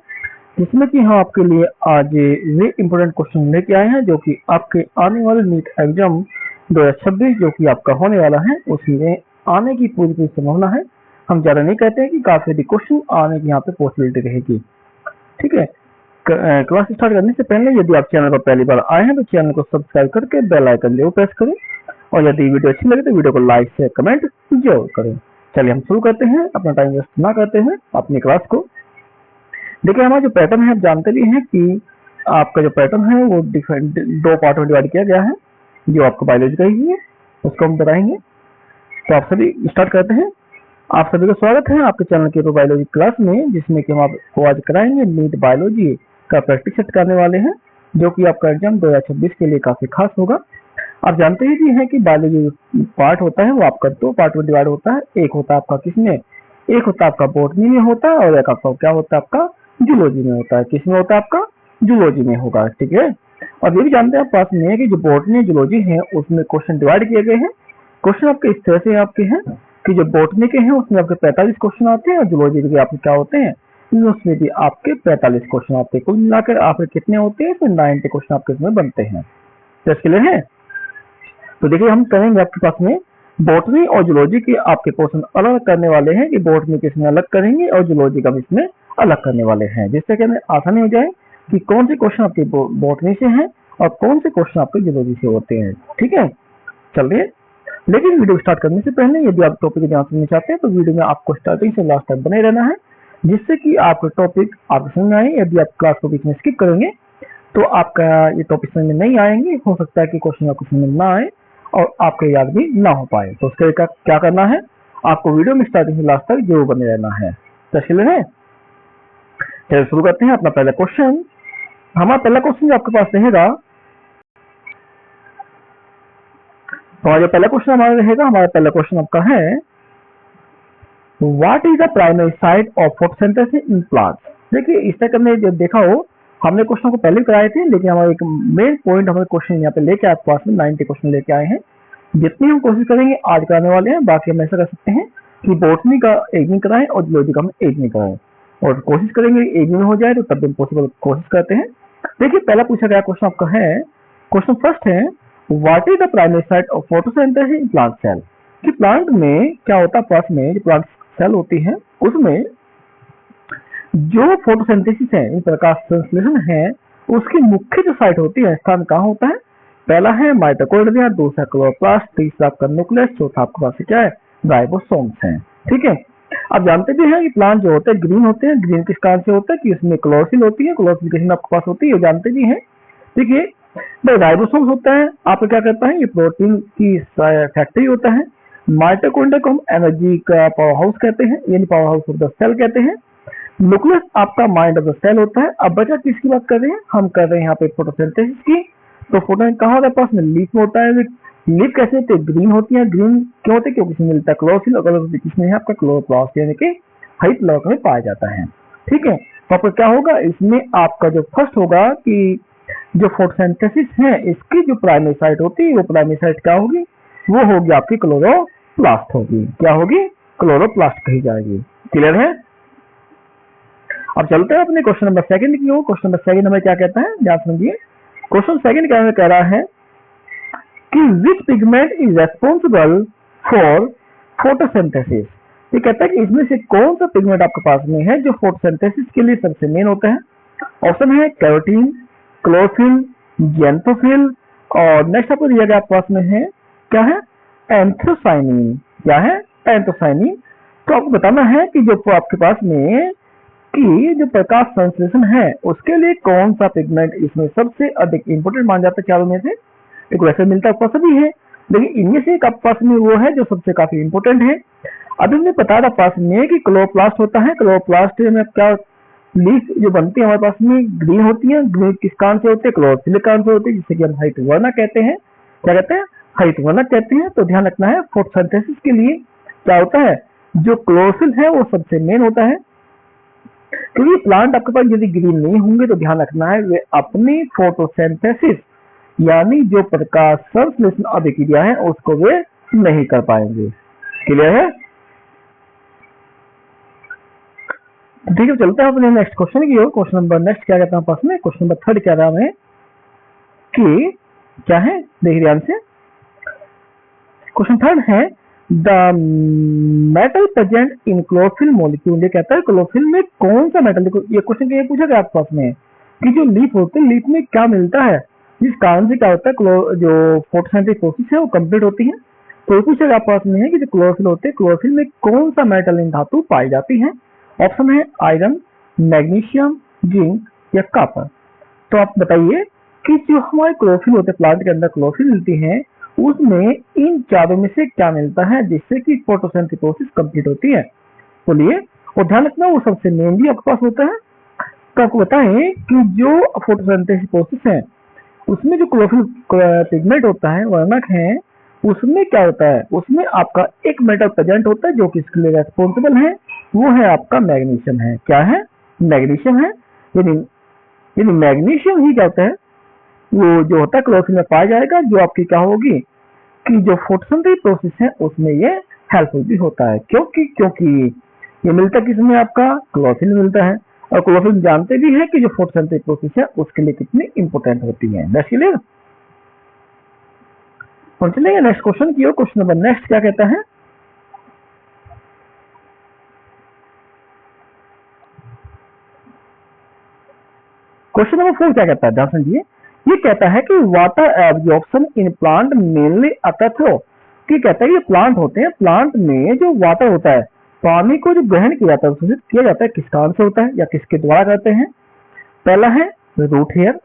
जिसमें कि हम आपके लिए आज वे इम्पोर्टेंट क्वेश्चन लेके आए हैं जो कि आपके आने वाले नीट एग्जाम 2026 जो कि आपका होने वाला है उसमें आने की पूरी संभावना है। हम ज्यादा नहीं कहते हैं कि काफी अधिक क्वेश्चन आने की यहाँ पे पॉसिबिलिटी रहेगी। ठीक है, क्लास स्टार्ट करने से पहले यदि आप चैनल पर पहली बार आए हैं तो चैनल को सब्सक्राइब करके बेल आइकन जरूर प्रेस करें और यदि वीडियो अच्छी लगे तो वीडियो को लाइक शेयर कमेंट जरूर करें। चलिए हम शुरू करते हैं अपना टाइम वेस्ट ना करते हुए अपनी क्लास को। देखिए हमारा जो पैटर्न है आप जानते भी हैं कि आपका जो पैटर्न है वो डिफरेंट 2 पार्ट में डिवाइड किया गया है। जो आपको बायोलॉजी का ही है उसको हम बताएंगे। तो आप सभी स्टार्ट करते हैं। आप सभी का स्वागत है आपके चैनल की बायोलॉजी क्लास में, जिसमें कि हम आपको आज कराएंगे नीट बायोलॉजी का प्रैक्टिस सेट करने वाले हैं जो कि आपका एग्जाम 2026 के लिए काफी खास होगा। आप जानते ही भी हैं कि बायोलॉजी पार्ट होता है वो आपका 2 पार्ट में डिवाइड होता है। एक होता है आपका किसमें, एक होता है आपका बॉटनी में होता है और एक आपका क्या होता है आपका जूलॉजी में होता है। किसमें होता है आपका जूलॉजी में होगा। ठीक है, और ये भी जानते हैं आप पास में कि जो बॉटनी जूलॉजी है उसमें क्वेश्चन डिवाइड किए गए हैं। क्वेश्चन आपके इस तरह से आपके हैं कि जो बॉटनी के हैं उसमें आपके 45 क्वेश्चन आते हैं और जूलॉजी के आपके क्या होते हैं उसमें भी आपके 45 क्वेश्चन आते हैं। कुल मिलाकर आपके कितने होते हैं? तो 90 क्वेश्चन आपके इसमें बनते हैं। तो क्लियर है? तो देखिए हम करेंगे आपके पास में बॉटनी और जूलॉजी के आपके क्वेश्चन अलग करने वाले हैं कि बॉटनी के इसमें अलग करेंगे और जूलॉजी का भी इसमें अलग करने वाले हैं, जिससे कि हमें आसानी हो जाए कि कौन से क्वेश्चन आपके बॉटनी से हैं और कौन से क्वेश्चन आपके जूलॉजी से होते हैं। ठीक है, चलिए। लेकिन वीडियो स्टार्ट करने से पहले यदि आप टॉपिक ध्यान सुनना चाहते हैं तो वीडियो में आपको स्टार्टिंग से लास्ट तक बने रहना है, जिससे कि आपका टॉपिक आपको समझ में आए। यदि आप क्लास को बीच में स्किप करेंगे तो आपका ये टॉपिक समझ में नहीं आएंगे, हो सकता है कि क्वेश्चन आपको समझ में ना आए और आपके याद भी ना हो पाए। तो उसके लिए क्या करना है, आपको वीडियो में स्टार्टिंग से लास्ट तक जरूर बने रहना है। तो क्लियर है? चलिए शुरू करते हैं अपना पहला क्वेश्चन। हमारा पहला क्वेश्चन आपके पास रहेगा, हमारा जो पहला क्वेश्चन हमारा रहेगा, हमारा पहला क्वेश्चन आपका है what is the primary site of photosynthesis in plants. देखिए इस तरह हमने जो देखा हो, हमने क्वेश्चन को पहले कराए थे, लेकिन हमारा एक मेन पॉइंट हमारे क्वेश्चन यहाँ पे लेके आपके पास में 90 क्वेश्चन लेके आए हैं। जितनी हम कोशिश करेंगे आज कराने वाले हैं, बाकी हम ऐसा कर सकते हैं कि बॉटनी का एक दिन कराएं और जूलॉजी का हम एक दिन कराएं, और कोशिश करेंगे एक दिन में हो जाए तो तब भी पॉसिबल कोशिश करते हैं। देखिए पहला पूछा गया क्वेश्चन आपका है, क्वेश्चन फर्स्ट है what is the primary site of photosynthesis in plant cell. कि प्लांट में क्या होता है, पास में जो प्लांट सेल होती है उसमें जो फोटोसिंथेसिस है, इन प्रकाश संश्लेषण है, उसकी मुख्य जो साइट होती है स्थान कहाँ होता है? पहला है माइटोकॉन्ड्रिया, दूसरा क्लोरोप्लास्ट, तीसरा आपका न्यूक्लियस, चौथा आपके पास क्या है? राइबोसोम्स हैं। ठीक है, आप जानते भी हैं कि प्लांट जो होते हैं ग्रीन होते हैं। ग्रीन किस कारण से होता है कि इसमें क्लोरोफिल होती है, क्लोरोफिल किसी में आपके पास होती है, जानते भी हैं। देखिए राइबोसोम्स होता है, आपको क्या करता है, ये प्रोटीन की फैक्ट्री होता है। माइटोकॉन्ड्रिया को हम एनर्जी का पावर हाउस कहते हैं, यानी power house of the cell कहते हैं। न्यूक्लियस आपका माइंड ऑफ द सेल होता है। अब बचा किसकी बात कर रहे हैं? हम कर रहे हैं यहाँ पे फोटोसिंथेसिस की। तो फोटो कहाँ होता है? पास में लीफ में होता है। लीफ कैसे होती है? ग्रीन होती है। ग्रीन क्यों होती है? क्योंकि इसमें मिलता है क्लोरोफिल, और क्लोरोफिल किसमें है? आपका क्लोरोप्लास्ट यानी कि हरित लवक में पाया जाता है। ठीक है, तो आपका क्या होगा इसमें, आपका जो फर्स्ट होगा कि जो फोटोसिंथेसिस है इसकी जो प्राइमरी साइट होती है वो प्राइमरी साइट क्या होगी? वो होगी आपकी क्लोरोप्लास्ट होगी। क्या होगी? क्लोरोप्लास्ट कही जाएगी। क्लियर है? अब चलते हैं अपने क्वेश्चन नंबर सेकंड की ओर। क्वेश्चन नंबर सेकंड हमें क्या कहता है, ध्यान समझिए। क्वेश्चन सेकंड क्या हमें कह रहा है कि which pigment is responsible for photosynthesis. ये कहता है कि इसमें से कौन सा पिगमेंट आपके पास में है जो फोटोसिंथेसिस के लिए सबसे मेन होता है। ऑप्शन है कैरोटीन, क्लोरोफिल, ज़ैंथोफिल, और नेक्स्ट आपको दिया गया आपके पास में है क्या है? एंथोसाइनिन। क्या है? एंथोसाइनिन। तो आपको बताना है कि जो आपके पास में कि जो प्रकाश संश्लेषण है उसके लिए कौन सा पिगमेंट इसमें सबसे अधिक इंपोर्टेंट माना जाता है चारों में से। एक वैसे मिलता है सभी है, देखिए इनमें से एक आपके पास में वो है जो सबसे काफी इंपॉर्टेंट है। अभी हमने बताया था पास में कि क्लोरोप्लास्ट होता है। क्लोरोप्लास्ट में क्या लीफ जो बनती है हमारे पास में ग्रीन होती है। ग्रीन किस कारण से होते हैं? क्लोरोफिल कारण से होते हैं, जिसे कि हम हरित वर्णक कहते हैं। क्या कहते हैं? हरित वर्णक कहते हैं। तो ध्यान रखना है फोटोसिंथेसिस के लिए क्या होता है, जो क्लोरोफिल है वो सबसे मेन होता है। क्योंकि प्लांट आपके पास यदि ग्रीन नहीं होंगे तो ध्यान रखना है वे अपनी फोटोसिंथेसिस यानी जो प्रकाश संश्लेषण अभिक्रिया है उसको वे नहीं कर पाएंगे। क्लियर है? ठीक है, चलते हैं अपने नेक्स्ट क्वेश्चन की ओर। क्वेश्चन नंबर नेक्स्ट क्या कहता है पास में? क्वेश्चन नंबर 3 क्या रहा है कि क्या है, देखिए ध्यान से। क्वेश्चन 3 है the metal present in chlorophyll molecule. ये कहता है क्लोरोफिल में कौन सा मेटल, देखो ये क्वेश्चन ये पूछा गया आपके पास में कि जो लीफ होते हैं लीफ में क्या मिलता है जिस कारण से क्या होता है जो फोटोसिंथेसिस प्रोसेस है वो कंप्लीट होती है। तो ये पूछा गया आपके पास में है कि जो क्लोरोफिल होते हैं क्लोरोफिल में कौन सा मेटल इन धातु पाई जाती है। ऑप्शन है आयरन, मैग्नीशियम, जिंक या कॉपर। तो आप बताइए कि जो हमारे क्लोरोफिल होते हैं प्लांट के अंदर क्लोरोफिल मिलती है उसमें इन चारों में से क्या मिलता है जिससे कि फोटोसिंथेसिस प्रोसेस कंप्लीट होती है। बोलिए, और ध्यान रखना वो सबसे मेन भी आपके पास होता है। तो आपको बताएं कि जो फोटोसिंथेसिस प्रोसेस है उसमें जो क्लोरोफिल पिगमेंट होता है वर्णक है उसमें क्या होता है, उसमें आपका एक मेटल प्रेजेंट होता है जो कि इसके लिए रेस्पॉन्सिबल है, वो है आपका मैग्नीशियम है। क्या है? मैग्नीशियम है। यानी मैग्नीशियम ही क्या होता है, वो जो होता है क्लोरोफिल में पाया जाएगा जो आपकी क्या होगी कि जो फोटोसिंथेसिस प्रोसेस है उसमें ये हेल्पफुल भी होता है। क्योंकि ये मिलता किसमें? आपका क्लोरोफिल मिलता है। और क्लोरोफिल जानते भी हैं कि जो फोटोसिंथेसिस प्रोसेस है उसके लिए कितनी इंपॉर्टेंट होती है। That's clear. हम चलेंगे नेक्स्ट क्वेश्चन की ओर। क्वेश्चन नंबर नेक्स्ट क्या कहता है? क्वेश्चन नंबर 4 क्या कहता है, ध्यान समझिए। ये कहता है कि water absorption in plant mainly occur through. ये कहता है कि प्लांट होते हैं, प्लांट में जो वाटर होता है पानी को जो ग्रहण किया जाता है शोषित किया जाता है किस कारण से होता है या किसके द्वारा करते हैं? पहला है रूट हेयर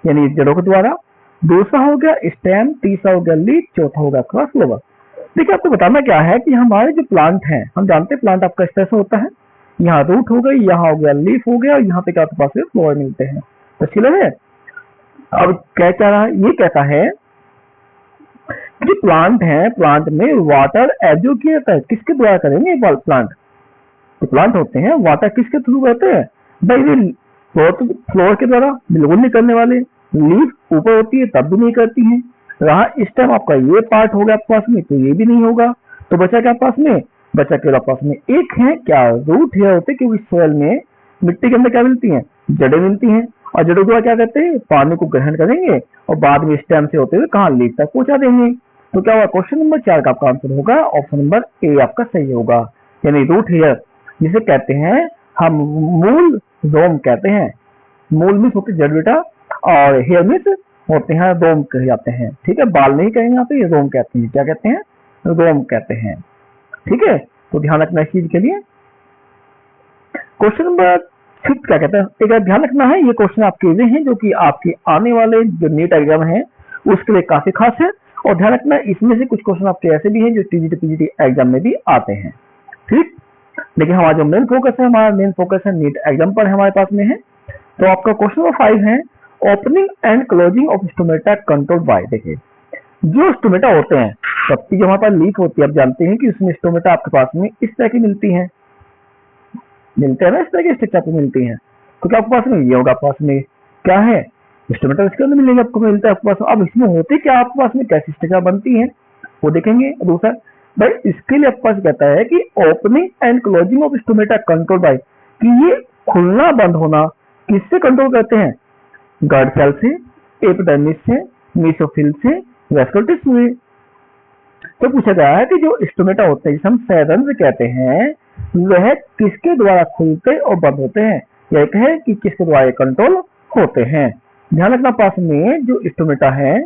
यानी जड़ों के द्वारा, दूसरा हो गया स्टेम, तीसरा हो गया लीफ, चौथा हो गया क्रॉस फ्लोवर। देखिए आपको बताना क्या है कि हमारे जो प्लांट हैं हम जानते हैं प्लांट आपका इस तरह से होता है, यहाँ रूट हो गई, यहाँ हो गया लीफ हो गया और यहाँ पे क्या आपके पास फ्लोवर मिलते हैं। तो क्लियर है? अब क्या कह रहा है, ये कहता है जो प्लांट है प्लांट में वाटर एब्जॉर्ब किया जाता है किसके द्वारा करेंगे प्लांट? जो प्लांट होते हैं वाटर किसके थ्रू करते हैं भाई? फ्लोर के द्वारा बिल्कुल नहीं करने वाले। लीफ ऊपर होती है तब भी नहीं करती है। रहा स्टेम आपका ये पार्ट हो गया आपके पास में तो ये भी नहीं होगा। तो बचा क्या पास में? बचा के पास में एक है क्या रूट हेयर होते, क्योंकि सोयल में मिट्टी के अंदर क्या मिलती है? जड़ें मिलती हैं। और जड़ों द्वारा क्या करते हैं? पानी को ग्रहण करेंगे और बाद में स्टेम से होते हुए कहाँ लीफ तक पहुंचा देंगे। तो क्या हुआ? क्वेश्चन नंबर 4 का आपका आंसर होगा ऑप्शन नंबर ए आपका सही होगा। यानी रूट हेयर जिसे कहते हैं हम मूल रोम कहते हैं। मूल मीन्स होते जड़ बेटा और हेयर मीन्स होते हैं रोम कहे जाते हैं। ठीक है, बाल नहीं कहेंगे यहाँ पे, ये रोम कहते हैं। क्या कहते हैं? रोम कहते हैं। ठीक है, तो ध्यान रखना इस चीज के लिए। क्वेश्चन नंबर 6 क्या कहता है? एक बार ध्यान रखना है, ये क्वेश्चन आपके वे हैं जो कि आपके आने वाले जो नीट एग्जाम है उसके लिए काफी खास है। और ध्यान रखना इसमें से कुछ क्वेश्चन आपके ऐसे भी हैं जो टीजीटी पीजीटी एग्जाम में भी आते हैं। ठीक, लेकिन हमारा जो मेन फोकस है हमारा मेन फोकस है नीट एग्जाम पर हमारे पास में है। तो आपका क्वेश्चन नंबर 5 है opening and closing of stomata control by. देखिए जो स्टोमेटा होते हैं सबकी जो हमारे पास लीफ होती है आप जानते हैं कि उसमें स्टोमेटा आपके पास में इस तरह की मिलती है, मिलते हैं ना, इस तरह की स्ट्रक्चर पे मिलती है। तो क्या आपके पास में ये होगा आपके पास में क्या है स्टोमेटा इसके अंदर मिलेंगे आपको, मिलता है आपके पास। अब इसमें होते क्या आपके पास में कैसी स्ट्रक्चर बनती है वो देखेंगे। दूसरा भाई इसके लिए आपके पास कहता है कि opening and closing of stomata control by, कि ये खुलना बंद होना किससे कंट्रोल करते हैं? गार्ड सेल से, एपिडर्मिस से, मेसोफिल से, वेस्कुलर टिश्यू से। तो पूछा गया है कि जो स्टोमेटा होते हैं जिसे हम सेरेंज कहते हैं वह किसके द्वारा खुलते और बंद होते हैं, या एक है कि किसके द्वारा कंट्रोल होते हैं। ध्यान रखना पास में जो स्टोमेटा है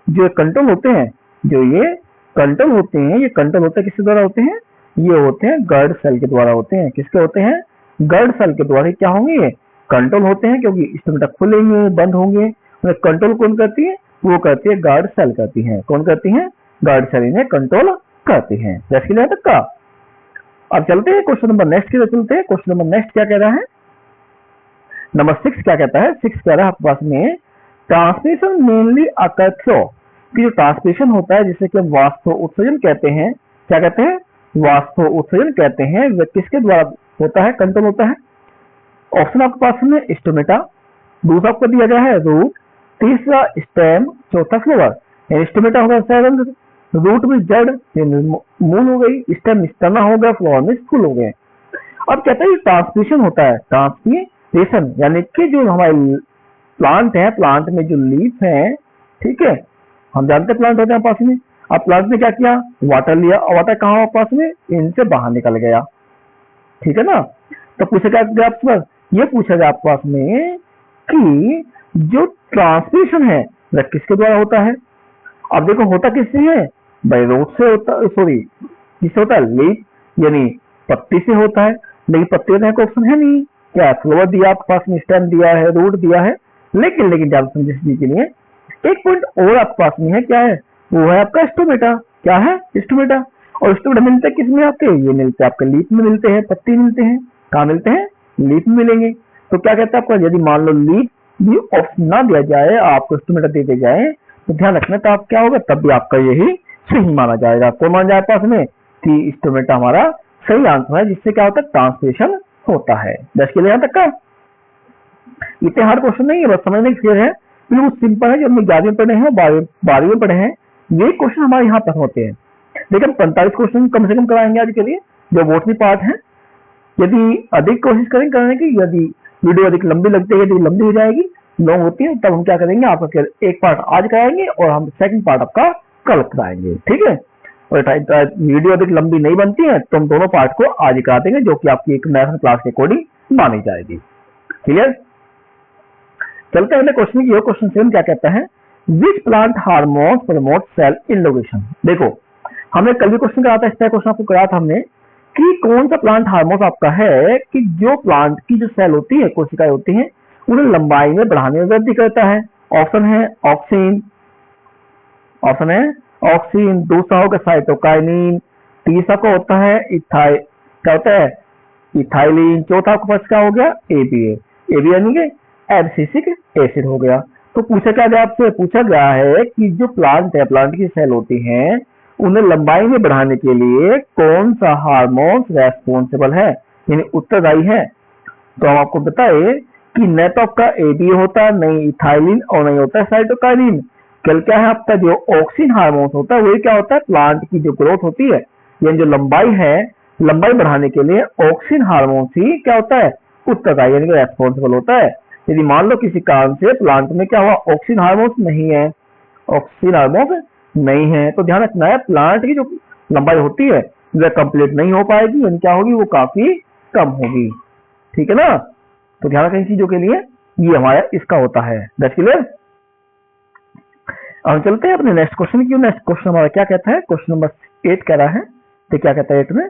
जो कंट्रोल होते हैं, जो ये कंट्रोल होते हैं ये कंट्रोल होते हैं किसके द्वारा होते हैं? ये होते हैं गार्ड सेल के द्वारा होते हैं। किसके होते हैं? गार्ड सेल के द्वारा क्या होंगे? ये कंट्रोल होते हैं, क्योंकि स्टोमेटा खुलेंगे बंद होंगे। कंट्रोल कौन करती है? वो करती है गार्ड सेल करती है। कौन करती है? गार्ड सेल इन्हें कंट्रोल करती हैं। जैसे कि तक का। अब चलते हैं क्वेश्चन नंबर नेक्स्ट की तरफ चलते हैं। क्वेश्चन नंबर नेक्स्ट क्या कह रहा है, नंबर 6 क्या कहता है, 6 कह रहा है आपके पास में ट्रांसमिशन मेनली अकर थ्रू, कि जो ट्रांसमिशन होता है जिसे कि वाष्प उत्सर्जन कहते हैं, क्या कहते हैं, वाष्प उत्सर्जन कहते हैं, वह किसके द्वारा होता है, कंट्रोल होता है। ऑप्शन आपके पास में स्टोमेटा, दूसरा आपको दिया गया है रूट, तीसरा स्टेम, चौथा फ्लोवर। स्टोमेटा होगा सेवन, रूट में जड़ मूल हो गई, स्टेम तना हो गया, फ्लोवर में फूल हो गए। अब कहता है ट्रांसमिशन होता है, ट्रांसमिशन यानी कि जो हमारे प्लांट है, प्लांट में जो लीफ है, ठीक है, हम जानते हैं प्लांट होते हैं पास में। अब प्लांट ने क्या किया, वाटर लिया, और वाटर कहाँ पास में, इनसे बाहर निकल गया, ठीक है ना। तो पूछेगा आपके पास, ये पूछेगा आपके पास में कि जो ट्रांसमिशन है वह किसके द्वारा होता है। अब देखो होता किससे है भाई, रूट से होता, सॉरी किससे होता है, लीफ यानी पत्ती से होता है, लेकिन पत्ती का ऑप्शन है नहीं, क्या फ्लोवर दिया आपके पास में, स्टेम दिया है, रूट दिया है, लेकिन ध्यान समझने के लिए एक पॉइंट और आपके पास में है, क्या है, वो है आपका स्टोमेटा। क्या है, स्टोमेटा। और स्टोमेटा मिलते हैं किसमें आपके, ये मिलते हैं आपके लीफ में मिलते हैं, पत्ती मिलते हैं, कहाँ मिलते हैं, लीफ में मिलेंगे। तो क्या कहता है आपका, यदि मान लो लीफ भी ऑप्शन ना दिया जाए, आपको स्टोमेटा दे दिया जाए, तो ध्यान रखना तो आप क्या होगा, तब भी आपका यही सही माना जाएगा। कौन माना जाए पास में कि स्टोमेटा हमारा सही आंसर है, जिससे क्या होता है, ट्रांसलेशन होता है। 10 के लिए यहाँ तक का इतने हार्ड क्वेश्चन नहीं है, बस समझने के लिए है, बिल्कुल सिंपल है। जो हमने 11वीं में पढ़े हैं, 12वीं में पढ़े हैं, ये क्वेश्चन हमारे यहाँ पर होते हैं। लेकिन 45 क्वेश्चन कम से कम कराएंगे आज के लिए, जो बोटनी पार्ट है। यदि अधिक कोशिश करें करने की, यदि वीडियो अधिक लंबी लगती है, यदि लंबी हो जाएगी, लॉन्ग होती है, तब हम क्या करेंगे, आपका एक पार्ट आज कराएंगे और हम सेकंड पार्ट आपका कल कराएंगे, ठीक है। और वीडियो अधिक लंबी नहीं बनती है तो हम दोनों पार्ट को आज करा देंगे, जो कि आपकी एक नेशनल क्लास के अकॉर्डिंग मानी जाएगी। क्लियर। चलते हैं क्वेश्चन की, क्वेश्चन 7 क्या कहता है, which plant hormone promote cell innovation. देखो हमने कल भी क्वेश्चन कराया था, इस क्वेश्चन आपको कराया था हमने कि कौन सा प्लांट हार्मोन आपका है कि जो प्लांट की जो सेल होती है, कोशिकाएं होती हैं, उन्हें लंबाई में बढ़ाने में वृद्धि करता है। ऑप्शन है ऑक्सीन, ऑप्शन है ऑक्सीन, दूसरा होगा साइटोकाइनिन, तीसरा को होता है क्या होता है, इथाइलिन, चौथा आपके पास क्या हो गया, एबीए, एबीए यानी कि एब्सिसिक एसिड हो गया। तो पूछा क्या गया आपसे, पूछा गया है कि जो प्लांट है, प्लांट की सेल होती हैं, उन्हें लंबाई में बढ़ाने के लिए कौन सा हार्मोन रेस्पॉन्सिबल है, यानी उत्तरदायी है। तो हम आपको बताए कि न तो आपका एबीए होता है, नहीं इथाइलिन, और नहीं होता है साइटोकाइनिन। कल क्या है आपका जो ऑक्सीन हार्मोन होता है, वही क्या होता है, प्लांट की जो ग्रोथ होती है, यानी जो लंबाई है, लंबाई बढ़ाने के लिए ऑक्सीन हार्मोन ही क्या होता है, उत्तरदायी यानी कि रेस्पॉन्सिबल होता है। यदि मान लो किसी कारण से प्लांट में क्या हुआ, ऑक्सीन हार्मोन नहीं है, ऑक्सीन हार्मोन नहीं है, तो ध्यान रखना है प्लांट की जो लंबाई होती है वह कंप्लीट नहीं हो पाएगी, यानी क्या होगी, वो काफी कम होगी, ठीक है ना। तो ध्यान रखें इन चीजों के लिए, ये हमारा इसका होता है। That's clear. अब चलते हैं अपने नेक्स्ट क्वेश्चन की। नेक्स्ट क्वेश्चन हमारा क्या कहता है, क्वेश्चन नंबर 8 कह रहा है, तो क्या कहता है 8 में,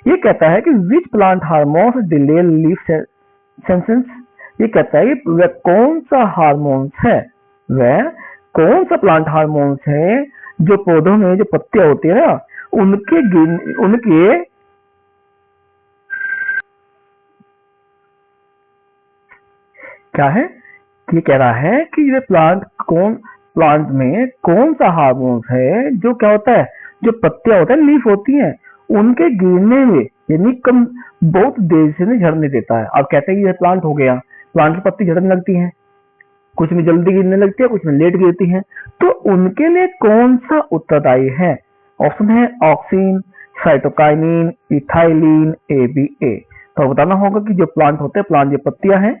ये कहता है कि which plant hormones delay leaf senses. ये कहता है कि वह कौन सा हार्मोन्स है, वह कौन सा प्लांट हार्मोन्स है जो पौधों में जो पत्तियां होती है ना, उनके क्या है, ये कह रहा है कि ये प्लांट में कौन सा हार्मोन है जो क्या होता है, जो पत्तियां होता है, लीफ होती हैं, उनके गिरने में यानी कम बहुत देर से नहीं झड़ने देता है। अब कहते हैं कि ये प्लांट हो गया, प्लांट की पत्ती झड़ने लगती है, कुछ में जल्दी गिरने लगती है, कुछ में लेट गिरती है, तो उनके लिए कौन सा उत्तरदायी है। ऑप्शन है ऑक्सीन, साइटोकाइनिन, इथाइलिन, एबीए। तो बताना होगा कि जो प्लांट होते हैं, प्लांट जो पत्तियां हैं,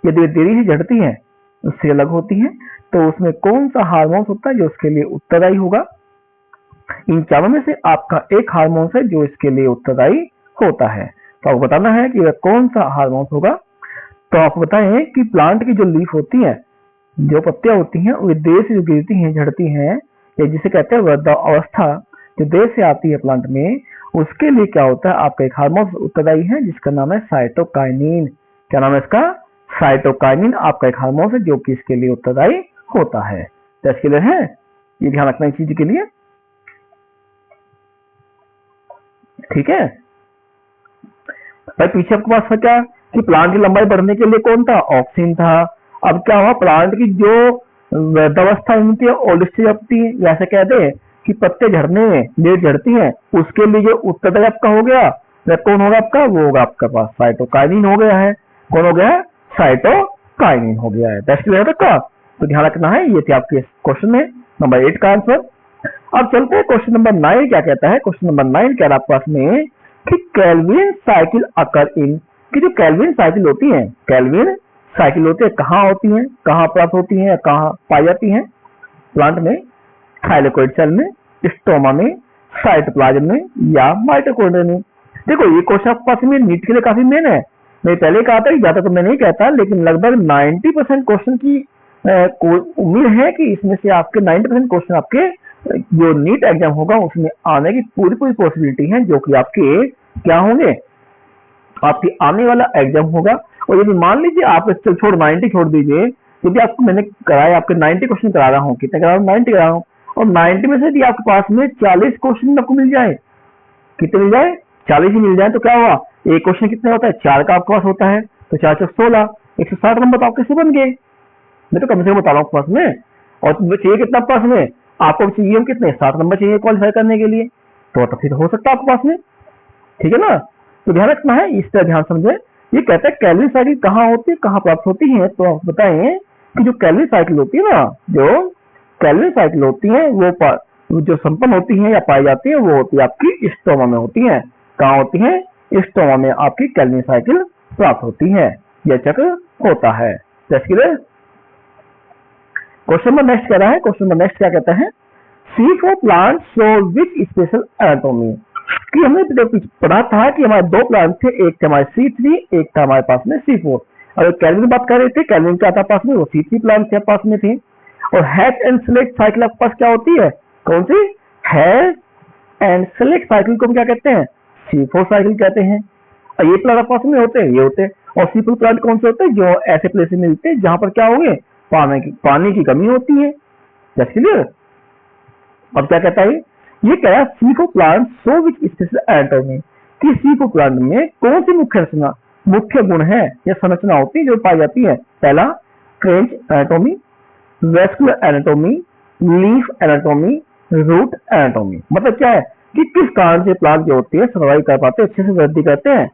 यदि देरी से झड़ती हैं, उससे अलग होती हैं, तो उसमें कौन सा हार्मोन होता है जो उसके लिए उत्तरदायी होगा। इन चारों में से आपका एक हार्मोन है जो इसके लिए उत्तरदायी होता है। तो आपको बताना है कि वह कौन सा हार्मोन होगा। तो आपको बताएं कि प्लांट की जो लीफ होती है, जो पत्तियां होती हैं, वे देर से जो गिरती हैं, झड़ती हैं, या जिसे कहते हैं वृद्धावस्था, जो देर से आती है प्लांट में, उसके लिए क्या होता है, आपका एक हार्मोन उत्तरदायी है जिसका नाम है साइटोकाइनिन। क्या नाम है इसका, साइटोकाइनिन आपका एक हार्मोन है जो कि इसके लिए उत्तरदायी होता है। तो इसके लिए है, ये ध्यान रखना इस चीज के लिए। ठीक है भाई। पीछे आपके पास था क्या कि प्लांट की लंबाई बढ़ने के लिए कौन था, ऑक्सीन था। अब क्या हुआ, प्लांट की जो वृद्धावस्था होती है ओल्ड स्टेज होती है, जैसे कहते हैं कि पत्ते झड़ने में लेट झड़ती हैं, उसके लिए जो उत्तरदायी आपका हो गया वह कौन होगा आपका, वो होगा आपके पास साइटोकाइनिन हो गया है। कौन हो गया है, साइटोकाइनिन हो गया है। टेस्ट क्लियर है का, तो ध्यान रखना है। ये थे आपके क्वेश्चन में नंबर 8 का आंसर। अब चलते हैं क्वेश्चन नंबर 9 क्या कहता है। क्वेश्चन नंबर 9 कह रहा है आपके पास में कि केल्विन साइकिल अकर इन, कि जो केल्विन साइकिल होती है, केल्विन साइकिल होती है कहाँ होती है, कहाँ प्राप्त होती है, कहाँ पाई जाती है, प्लांट में, थाइलेकोइड सेल में, स्टोमा में, साइटोप्लाज्म में या माइटोकॉन्ड्रिया में। देखो ये क्वेश्चन आपके पास में नीट के लिए काफी मेन है। मैं पहले कहा था कि ज्यादा तो मैं नहीं कहता, लेकिन लगभग 90% क्वेश्चन की उम्मीद है कि इसमें से आपके 90% क्वेश्चन आपके जो नीट एग्जाम होगा उसमें आने की पूरी पूरी पॉसिबिलिटी है, जो कि आपके क्या होंगे, आपकी आने वाला एग्जाम होगा। और यदि मान लीजिए आप इससे छोड़ 90 छोड़ दीजिए, यदि आपको मैंने कराया आपके 90 क्वेश्चन करा रहा हूँ, कितने करा रहा हूँ, 90 करा रहा हूँ, और 90 में से यदि आपके पास में 40 क्वेश्चन आपको मिल जाए, कितने मिल जाए, 40 ही मिल जाए, तो क्या हुआ, एक क्वेश्चन कितने होता है, 4 का आपके पास होता है, तो 4 से 16, 160 नंबर तो आपके से बन गए। मैं तो कम से कम बता रहा हूँ पास में। और चाहिए कितना पास में, आपको चाहिए हम कितने, 7 नंबर चाहिए क्वालिफाई करने के लिए, तो फिर हो सकता है आपके पास में। ठीक है ना, तो ध्यान रखना है, इस तरह ध्यान समझे। ये कहता है कैलोरी साइकिल कहाँ होती है, कहाँ प्राप्त होती है, तो आप बताएं कि जो कैलोरी साइकिल होती है ना, जो कैलोरी साइकिल होती है वो जो संपन्न होती है या पाई जाती है, वो होती है आपकी स्टोमा में होती है। कहाँ होती है, स्टोमा में आपकी कैलोरी साइकिल प्राप्त होती है, यह चक्र होता है। क्वेश्चन नंबर नेक्स्ट कह रहा है, क्वेश्चन नंबर नेक्स्ट क्या कहता है, C4 plant show which special anatomy, कि हमने पढ़ा था कि हमारे दो प्लांट थे, एक थे हमारे C3, एक था हमारे पास में C4। और कैल्विन बात कर रहे थे, कैल्विन क्या था पास में, वो C3 प्लांट के पास में थे। और हैच एंड सेलेक्ट साइकिल आपके पास क्या होती है, कौन सी, हैच एंड सेलेक्ट साइकिल को हम क्या कहते हैं, C4 साइकिल कहते हैं। और ये प्लांट आपके पास में होते हैं, ये होते हैं। और C4 प्लांट कौन से होते हैं, जो ऐसे प्लेस में मिलते हैं जहां पर क्या होंगे, पानी की कमी होती है। क्लियर। अब क्या कहता है, ये कह रहा है C4 plant show which special anatomy, कि C4 प्लांट में कौन सी मुख्य गुण है या संरचना होती है जो पाई जाती है। पहला, Kranz anatomy, vascular anatomy, leaf anatomy, root anatomy. मतलब क्या है कि किस कारण से प्लांट जो होती है सर्वाइव कर पाते हैं, अच्छे से वृद्धि करते हैं।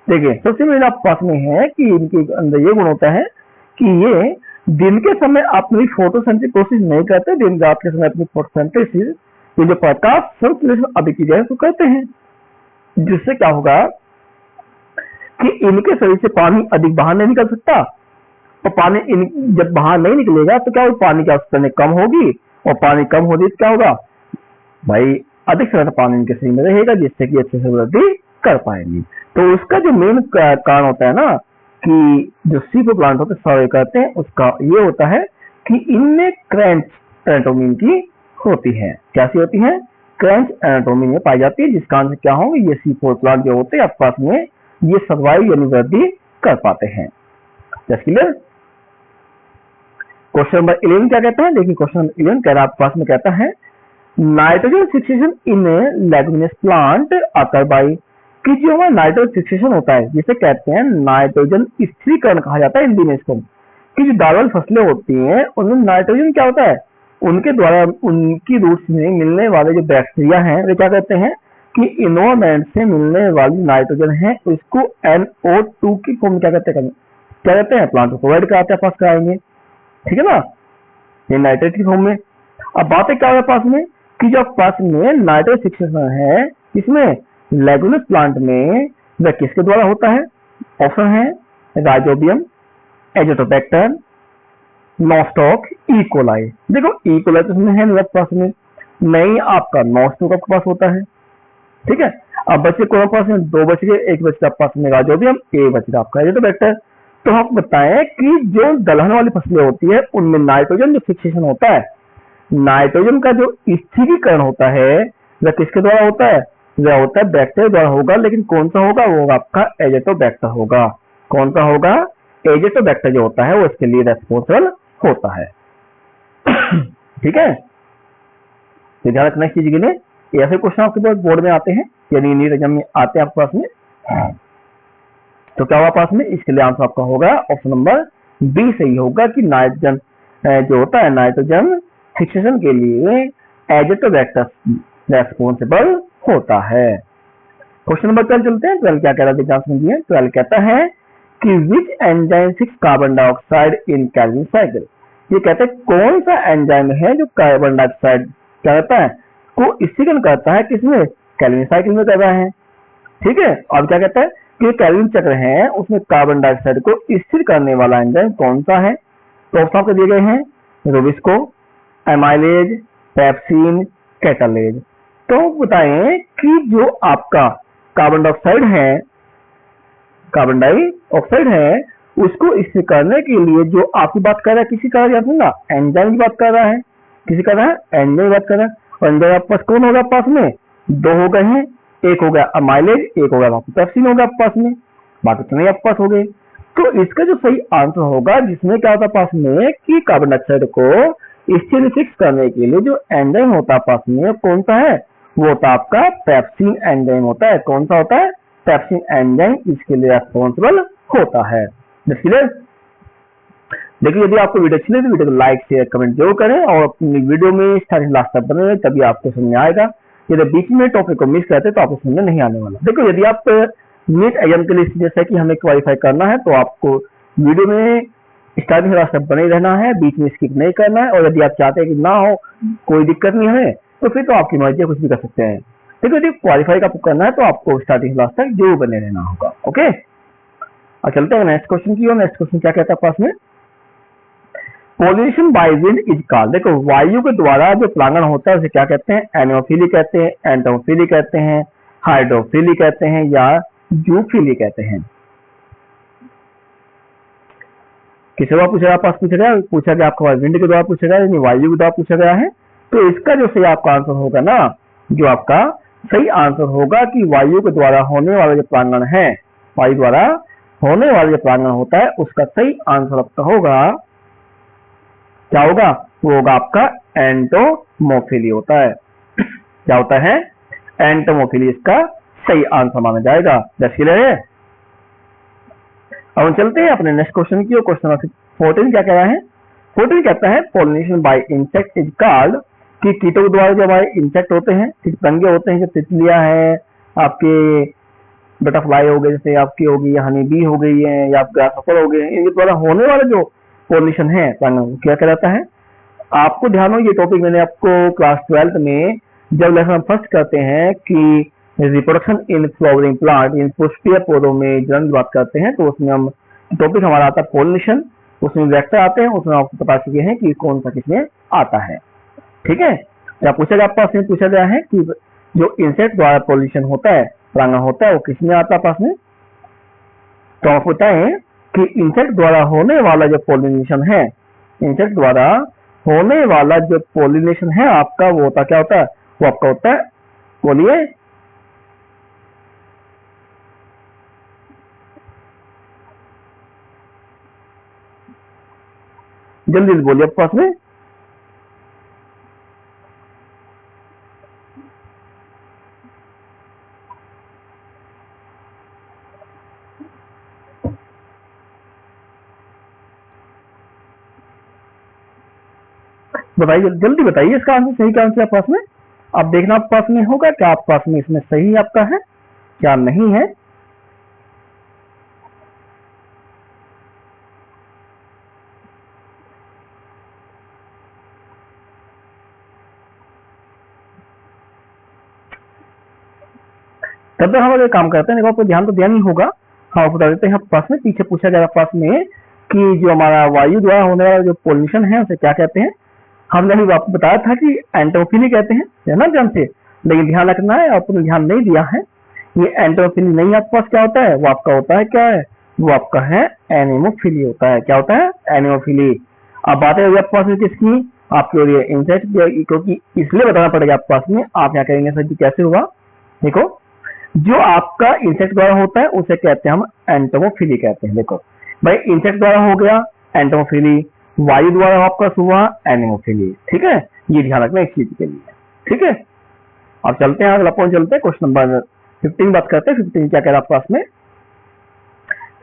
देखिए सबसे मेरे पास में है कि इनके अंदर ये गुण होता है कि ये दिन के समय अपनी फोटोसिंथेसिस कोशिश नहीं करते, दिन रात के समय अपनी फोटोसिंथेसिस, ये जो प्रकाश संश्लेषण अधिक की जाए तो करते हैं, जिससे क्या होगा कि इनके शरीर से पानी अधिक बाहर नहीं निकल सकता। और पानी जब बाहर नहीं निकलेगा तो क्या होगा, पानी की आवश्यकता कम होगी, और पानी कम होगी तो क्या होगा भाई, अधिक से ज्यादा पानी इनके शरीर में रहेगा, जिससे कि अच्छे से वृद्धि कर पाएंगी। तो उसका जो मेन कारण होता है ना कि जो C4 प्लांट होते हैं सर्वे करते हैं, उसका ये होता है कि इनमें क्रैंच एनाटॉमी की होती है। कैसी होती है, क्रैंच एनाटॉमी में पाई जाती है, जिस कारण से क्या होंगे, ये C4 प्लांट जो होते हैं आसपास में ये सर्वाइव यानी वृद्धि कर पाते हैं। क्लियर। क्वेश्चन नंबर 11 क्या कहता है, देखिए क्वेश्चन नंबर 11 कह रहा है आपके पास में कहता है, नाइट्रोजन फिक्सेशन इन लेगुमिनस प्लांट आकर बाई, कि जो हमारा नाइट्रोजन फिक्सेशन होता है जिसे कहते हैं नाइट्रोजन स्थिरीकरण कहा जाता है हिंदी में इसको, कि जो दाल वाली फसलें होती हैं उनमें नाइट्रोजन क्या होता है, उनके द्वारा उनकी रूट्स में मिलने वाले जो बैक्टीरिया हैं वे क्या कहते हैं कि इन्वायरमेंट से मिलने वाली नाइट्रोजन है उसको NO2 की फॉर्म क्या कहते हैं प्लांट को प्रोवाइड कराते हैं, पास कराएंगे। ठीक है ना, ये नाइट्रेट की फॉर्म में। अब बातें क्या है पास में कि जो पास में नाइट्रोजन फिक्सेशन है इसमें लेगुमिनस प्लांट में वह किसके द्वारा होता है, ऑप्शन है राइजोबियम, एजोटोबैक्टर, नॉस्टॉक, इकोलाई। देखो इकोलाई तो इसमें है नहीं पास में, नहीं आपका नॉस्टॉक आपके पास होता है। ठीक है, अब बच्चे को पास में दो बच गए, एक बचता पास में राइजोबियम, एक बचता आपका एजोटोबैक्टर। तो आप बताएं कि जो दलहन वाली फसलें होती है उनमें नाइट्रोजन जो फिक्सेशन होता है, नाइट्रोजन का जो स्थिरीकरण होता है वह किसके द्वारा होता है, वह होता है बैक्टीरिया द्वारा होगा। लेकिन कौन सा होगा, वो होगा आपका एजेटोबैक्टर होगा। कौन सा होगा, एजेटोबैक्टर जो होता है वो इसके लिए रेस्पॉन्सिबल होता है। ठीक है, ध्यान रखना इस चीज के लिए। ऐसे क्वेश्चन आपके पास बोर्ड में आते हैं, यानी नीट एग्जाम में आते हैं आपके पास में। तो क्या होगा पास में, इसके लिए आंसर आपका होगा ऑप्शन नंबर बी सही होगा कि नाइट्रोजन जो होता है नाइट्रोजन फिक्सेशन के लिए एजेटोबैक्टर रेस्पॉन्सिबल होता है। क्वेश्चन नंबर 12 चलते हैं। 12 क्या कह रहा है, ध्यान सुनिए। 12 कहता है कि which enzyme fix carbon dioxide in Calvin cycle. ये कहते हैं कौन सा एंजाइम है जो कार्बन डाइऑक्साइड क्या करता है को स्थिरीकरण करता है, किसमें, कैल्विन साइकिल में कर रहा है। ठीक है, अब क्या कहता है कि कैल्विन चक्र है उसमें कार्बन डाइऑक्साइड को स्थिर करने वाला एंजाइम कौन सा है। तो ऑप्शन आपको दिए गए हैं रोबिस्को, एमाइलेज, पेप्सिन, कैटालेज। तो बताएं कि जो आपका कार्बन डाइऑक्साइड है उसको स्थिर करने के लिए जो आपकी बात कर रहा है, किसी का ना एंजाइम की बात कर रहा है, किसी का एंजाइम की बात कर रहा है। और एंजाइम आपके पास कौन होगा पास में, दो हो गए हैं, एक हो गया अमाइलेज, एक हो गया पेप्सिन होगा आपके पास में, बाकी तो नहीं आपके पास हो गए। तो इसका जो सही आंसर होगा जिसमें क्या होता है पास में कि कार्बन डाइऑक्साइड को स्थिर फिक्स करने के लिए जो एंजाइम होता है पास में कौन सा है, वो होता है आपका पेप्सिन एंजाइम होता है। कौन सा होता है, पेप्सिन एंजाइम इसके लिए रेस्पॉन्सिबल होता है। देखिए यदि आपको वीडियो अच्छी लगे तो वीडियो को लाइक शेयर कमेंट जरूर करें और अपनी वीडियो में स्टार्टिंग लास्ट तक बने रहे, तभी आपको समझ में आएगा। यदि बीच में टॉपिक को मिस करते तो आपको समझ में नहीं आने वाला। देखो यदि आप नीट एग्जाम के लिए जैसे कि हमें क्वालिफाई करना है तो आपको वीडियो में स्टार्टिंग लास्ट तक बने रहना है, बीच में स्किप नहीं करना है। और यदि आप चाहते हैं कि ना हो कोई दिक्कत नहीं हमें, तो फिर तो आपकी मर्जी, कुछ भी कर सकते हैं। देखो यदि क्वालिफाई का करना है तो आपको स्टार्टिंग लास्ट तक जरूर बने रहना होगा। ओके, और चलते हैं नेक्स्ट क्वेश्चन की ओर। नेक्स्ट क्वेश्चन क्या कहता है पास में, pollination by wind is called. देखो वायु के द्वारा जो परागण होता है उसे क्या कहते हैं, एनोफिली कहते हैं, एंटोफिली कहते हैं, हाइड्रोफिली कहते हैं या जूफिली कहते हैं। किसी बार पूछा गया आपका विंड के द्वारा पूछा गया यानी वायु के द्वारा पूछा गया है। तो इसका जो सही आपका आंसर होगा ना, जो आपका सही आंसर होगा कि वायु के द्वारा होने वाला जो परागण है, वायु द्वारा होने वाला जो परागण होता है उसका सही आंसर आपका होगा, क्या होगा, वो होगा आपका एंटोमोफिली होता है। क्या होता है, एंटोमोफिली इसका सही आंसर माना जाएगा। दस क्लियर है। अब हम चलते हैं अपने नेक्स्ट क्वेश्चन की। क्वेश्चन नंबर 14 क्या कह रहा है, 14 कहता है pollination bye insect is called कि कीटों के द्वारा जो हमारे इंसेक्ट होते हैं, पतंगे होते हैं, जो तितलियां हैं, आपके बटरफ्लाई हो गए, जैसे आपकी होगी हनी बी हो गई है या ग्रासहॉपर हो गए, इनके द्वारा होने वाला जो पोलिनेशन है क्या कहलाता है। आपको ध्यान हो ये टॉपिक मैंने आपको क्लास 12th में जब लेसन फर्स्ट करते हैं कि रिप्रोडक्शन इन फ्लावरिंग प्लांट, इन पुष्पीय पौधों में जन्म बात करते हैं, तो उसमें हम टॉपिक हमारा आता है पोलिनेशन, उसमें वेक्टर आते हैं, उसमें आपको बता चुके हैं कि कौन सा किसमें आता है। ठीक है, क्या पूछा गया पास में, पूछा गया है कि जो इंसेक्ट द्वारा पोलिनेशन होता है, परागण होता है, वो किसमें आता है पास में। तो आप बताएं कि इंसेक्ट द्वारा होने वाला जो पोलिनेशन है, इंसेक्ट द्वारा होने वाला जो पोलिनेशन है आपका, वो होता क्या होता है, वो आपका होता है, बोलिए जल्दी बोलिए पास में। बताइए जल्दी बताइए इसका आंसर सही क्या आंसर पास में। आप देखना आप पास में होगा क्या, आप पास में इसमें सही आपका है क्या नहीं है। तब तक हम अगर काम करते हैं, देखो आपको ध्यान तो दिया नहीं होगा, हाँ बता देते हैं पास में। पीछे पूछा गया पास में कि जो हमारा वायु द्वारा होने वाला जो पोल्यूशन है उसे क्या कहते हैं। हमने अभी आपको बताया था कि एंटोफिली कहते हैं, है ना ध्यान से, लेकिन ध्यान रखना है आपने ध्यान नहीं दिया है, ये एंटोफिली नहीं आपके पास क्या होता है, वो आपका होता है क्या है, वो आपका है एनिमोफिली होता है। क्या होता है, एनिमोफिली। अब बातें होगी आपके पास में किसकी, आपकी हो रही है इंसेक्ट, क्योंकि इसलिए बताना पड़ेगा आपके पास में। आप क्या करेंगे सर जी कैसे हुआ, देखो जो आपका इंसेक्ट द्वारा होता है उसे कहते हैं हम एंटोमोफिली कहते हैं। देखो भाई इंसेक्ट द्वारा हो गया एंटोमोफिली, वायु द्वारा आपका हुआ एनिमोफिली। ठीक है, ये ध्यान रखना इस चीज के लिए। ठीक है, अब चलते हैं अगला पॉइंट, चलते हैं क्वेश्चन नंबर 15 बात करते हैं। 15 क्या कह रहा है आपके पास में?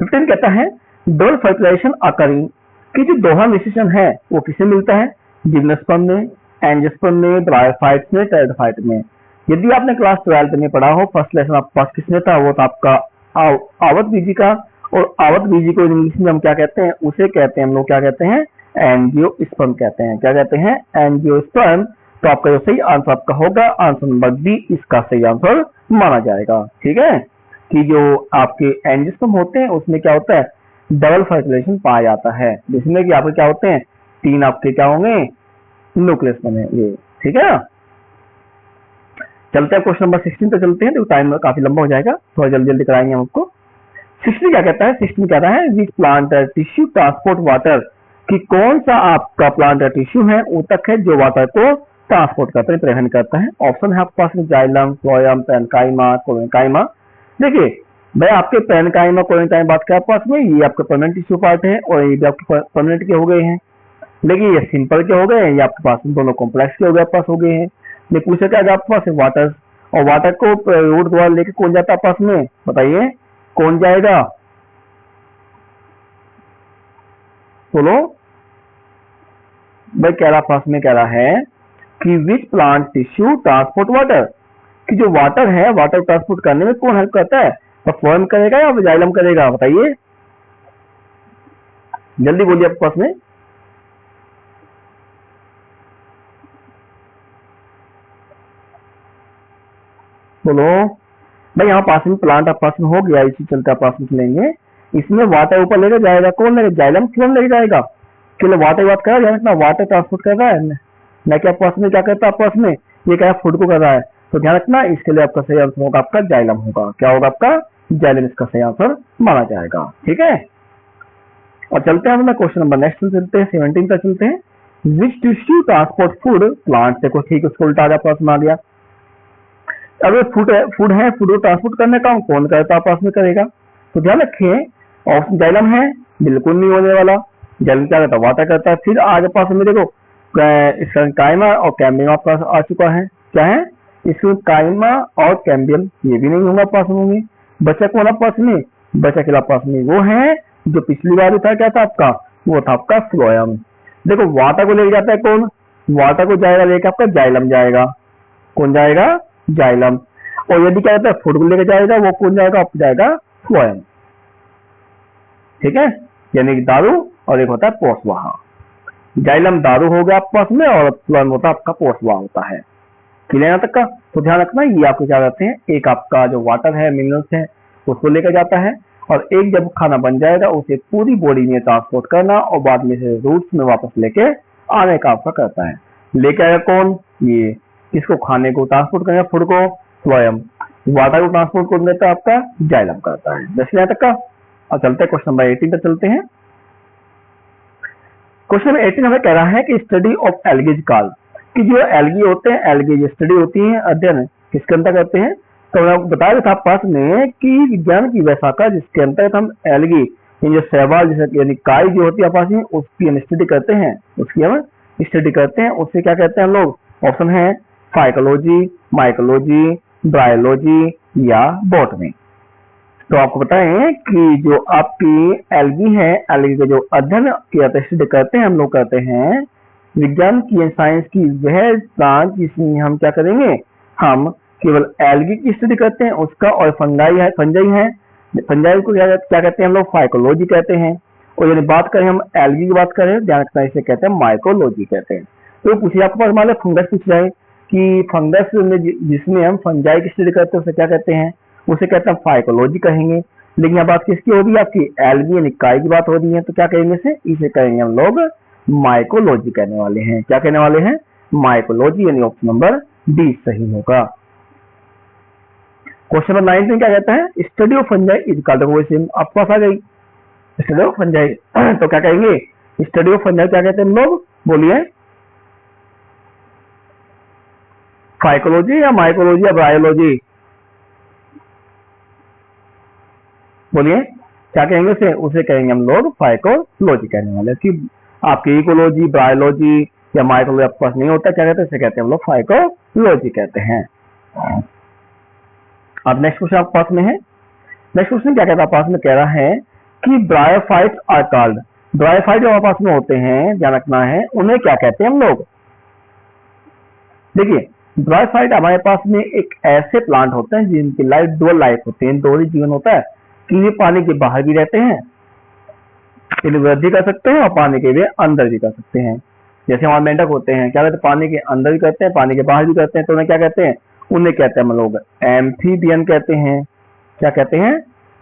15 कहता है डबल फर्टिलाइजेशन अकरिंग, कि जो दोहन निषेचन है वो किसे मिलता है? जिम्नोस्पर्म में, एंजियोस्पर्म में, ब्रायोफाइट्स में, टेरिडोफाइट में। यदि आपने क्लास 12 में पढ़ा हो, फर्स्ट लेसन आपके पास किसमें था? वो था आपका आवत बीजी का। और आवत बीजी को इंग्लिश में हम क्या कहते हैं? उसे कहते हैं हम लोग क्या कहते हैं? एंजियोस्पर्म कहते हैं। क्या कहते हैं? एंजियोस्पर्म। तो आपका जो सही आंसर आपका होगा आंसर नंबर बी, इसका सही आंसर माना जाएगा। ठीक है, कि जो आपके एंजियोस्पर्म होते हैं उसमें क्या होता है? डबल फर्टिलाइजेशन पाया जाता है, जिसमें कि आपके क्या होते हैं? 3 आपके क्या होंगे? न्यूक्लियस बनेंगे। ठीक है, चलते हैं क्वेश्चन नंबर 16 पे चलते हैं, तो टाइम काफी लंबा हो जाएगा, थोड़ा जल्दी जल्दी कराएंगे हम आपको। 16 क्या कहता है? 16 कहता है which plant tissue transport water, कि कौन सा आपका प्लांट टिश्यू है ऊतक है जो वाटर को ट्रांसपोर्ट करता है, प्रेवहन करता है। ऑप्शन है आपके पास में जाइलम, फ्लोएम, पेरेन्काइमा, कोलेन्काइमा। देखिए भाई, आपके पेरेन्काइमा कोलेन्काइमा बात कर पास में, ये आपके परमानेंट टिश्यू पार्ट है और ये भी आपके परमानेंट के हो गए हैं, लेकिन ये सिंपल के हो गए हैं, ये आपके पास दोनों कॉम्प्लेक्स के हो गए, आपके पास हो गए हैं। ये पूछा क्या आपके पास वाटर, और वाटर को रूट द्वारा लेके कौन जाता है पास में? बताइए कौन जाएगा? बोलो भाई। कह रहा पास में कह रहा है कि which plant tissue transport water, कि जो वाटर है वाटर ट्रांसपोर्ट करने में कौन हेल्प करता है? तो फ्लोएम करेगा या जाइलम करेगा? बताइए जल्दी बोलिए आपके पास में। बोलो भाई, यहाँ पास में प्लांट आप पास में हो गया, इसी चलते आप पास में लेंगे। इसमें वाटर ऊपर लेकर जाएगा कौन? लेगा जाइलम। क्यों लेके जाएगा? केवल वाटर बात कर रहा है ना, वाटर ट्रांसपोर्ट कर रहा है ना कि आपके पास में क्या करता है? आपके पास में ये क्या फूड को कर रहा है। तो ध्यान रखना, इसके लिए आपका सही आंसर होगा आपका जाइलम होगा। क्या होगा आपका? जाइलम इसका सही आंसर माना जाएगा। ठीक है, और चलते हैं अपना क्वेश्चन नंबर नेक्स्ट चलते हैं, 17 तक चलते हैं। विच टिश्यू ट्रांसपोर्ट फूड प्लांट? देखो ठीक, उसको उल्टा पास में आ गया। अगर फूड है, फूड को ट्रांसपोर्ट करने का कौन करता है? पास में करेगा। तो ध्यान रखिए, ऑप्शन जाइलम है, बिल्कुल नहीं होने वाला। जाइलम क्या करता है? वाटर करता है। फिर आगे पास में देखो काइमा और कैम्बियम आपके पास आ चुका है। क्या है इसमें? काइमा और कैम्बियम, ये भी नहीं होगा पास में होंगे। बचा कौन आपके पास में? बचा के पास में वो है जो पिछली बार था, क्या था आपका? वो था आपका फ्लोएम। देखो वाटर को लेके जाता है कौन? वाटर को जाएगा लेके आपका जाइलम जाएगा। कौन जाएगा? जाइलम। और यदि क्या होता है? फूड को लेके जाएगा, वो कौन जाएगा? आपको जाएगा फ्लोएम। ठीक है, यानी कि दारू, और एक होता है पोषवाहा। जाइलम दारू हो गया आपके पास में, और फ्लोएम होता है आपका पोषवाहा होता है। क्लियर यहाँ तक का? तो ध्यान रखना, ये आपको क्या कहते हैं? एक आपका जो वाटर है, मिनरल्स है, उसको लेकर जाता है, और एक जब खाना बन जाएगा उसे पूरी बॉडी में ट्रांसपोर्ट करना और बाद में से रूट्स में वापस लेके आने का आपका करता है। लेके आएगा कौन? ये किसको? खाने को ट्रांसपोर्ट करेगा, फूड को फ्लोएम। वाटर को ट्रांसपोर्ट कौन देता है? आपका जाइलम करता है। दस यहाँ तक का। और चलते हैं क्वेश्चन नंबर 18 तक चलते हैं। क्वेश्चन नंबर 18 हमें कह रहा है कि स्टडी ऑफ एल्गीज कॉल, कि जो एल्गी होते हैं, एल्गी स्टडी होती है, अध्ययन किसके अंतर्गत करते हैं? तो मैं बता रहा था पास में कि विज्ञान की वह शाखा जिसके अंतर्गत हम एल्गी जो शैवाल जैसे यानी काई जो होती है आपस में, उसकी हम स्टडी करते हैं, उसकी हम स्टडी करते हैं, उससे क्या कहते हैं हम लोग? ऑप्शन है फाइकोलॉजी, माइकोलॉजी, ब्रायोलॉजी या बॉटनी। तो आपको बताएं कि जो आपकी एल्गी है, एल्गी का जो अध्ययन किया स्टडी करते हैं हम लोग, करते हैं विज्ञान की साइंस की वह ब्रांच जिसमें हम क्या करेंगे? हम केवल एल्गी की स्टडी करते हैं उसका, और फंगाई है, फंजाई है, फंजाई को क्या कहते हैं हम लोग? फाइकोलॉजी कहते हैं। और यदि बात करें हम एल्गी की बात करें, ध्यान रखना, इसे कहते हैं माइकोलॉजी कहते हैं। तो पूछिए आपके पास मान लो फंगस पूछ जाए कि फंगस में जिसमें हम फंजाई की स्टडी करते हैं उसे क्या कहते हैं? उसे कहते हैं फाइकोलॉजी कहेंगे। लेकिन यहाँ बात किसकी हो रही है? आपकी एल्गी यानी काई की बात हो रही है, तो क्या कहेंगे इसे कहेंगे हम लोग माइकोलॉजी कहने वाले हैं। क्या कहने वाले हैं? माइकोलॉजी, यानी ऑप्शन नंबर डी सही होगा। क्वेश्चन नंबर 19 क्या कहता है? Study of fungi is called question. आपके पास आ गई स्टडी ऑफ फंजाई, तो क्या कहेंगे? स्टडी ऑफ फंजाई क्या कहते हैं हम लोग? बोलिए, फाइकोलॉजी या माइकोलॉजी या बायोलॉजी? बोलिए क्या कहेंगे उसे? उसे कहेंगे हम लोग फाइकोलॉजी कहने वाले। कि आपकी इकोलॉजी, बायोलॉजी या माइकोलॉजी आपके पास नहीं होता, क्या कहते हैं? इसे कहते हैं हम लोग फाइकोलॉजी कहते हैं। अब नेक्स्ट क्वेश्चन आपके पास में है। नेक्स्ट क्वेश्चन क्या कहता है पास में, कह रहा है कि ब्रायोफाइट्स आर कॉल्ड, ब्रायोफाइट जो हमारे पास में होते हैं, ध्यान रखना है, उन्हें क्या कहते हैं हम लोग। देखिए ब्रायोफाइट हमारे पास में एक ऐसे प्लांट होते हैं जिनकी लाइफ डुअल लाइफ होती है, दो ही जीवन होता है कि ये पानी के बाहर भी रहते हैं, इन्हें वृद्धि कर सकते हैं और पानी के वे अंदर भी कर सकते हैं। जैसे हमारे मेंढक होते हैं, क्या कहते हैं, पानी के अंदर भी करते हैं, पानी के बाहर भी करते हैं, तो उन्हें क्या कहते हैं, उन्हें कहते हैं हम लोग एम्फीबियन कहते हैं। क्या कहते हैं,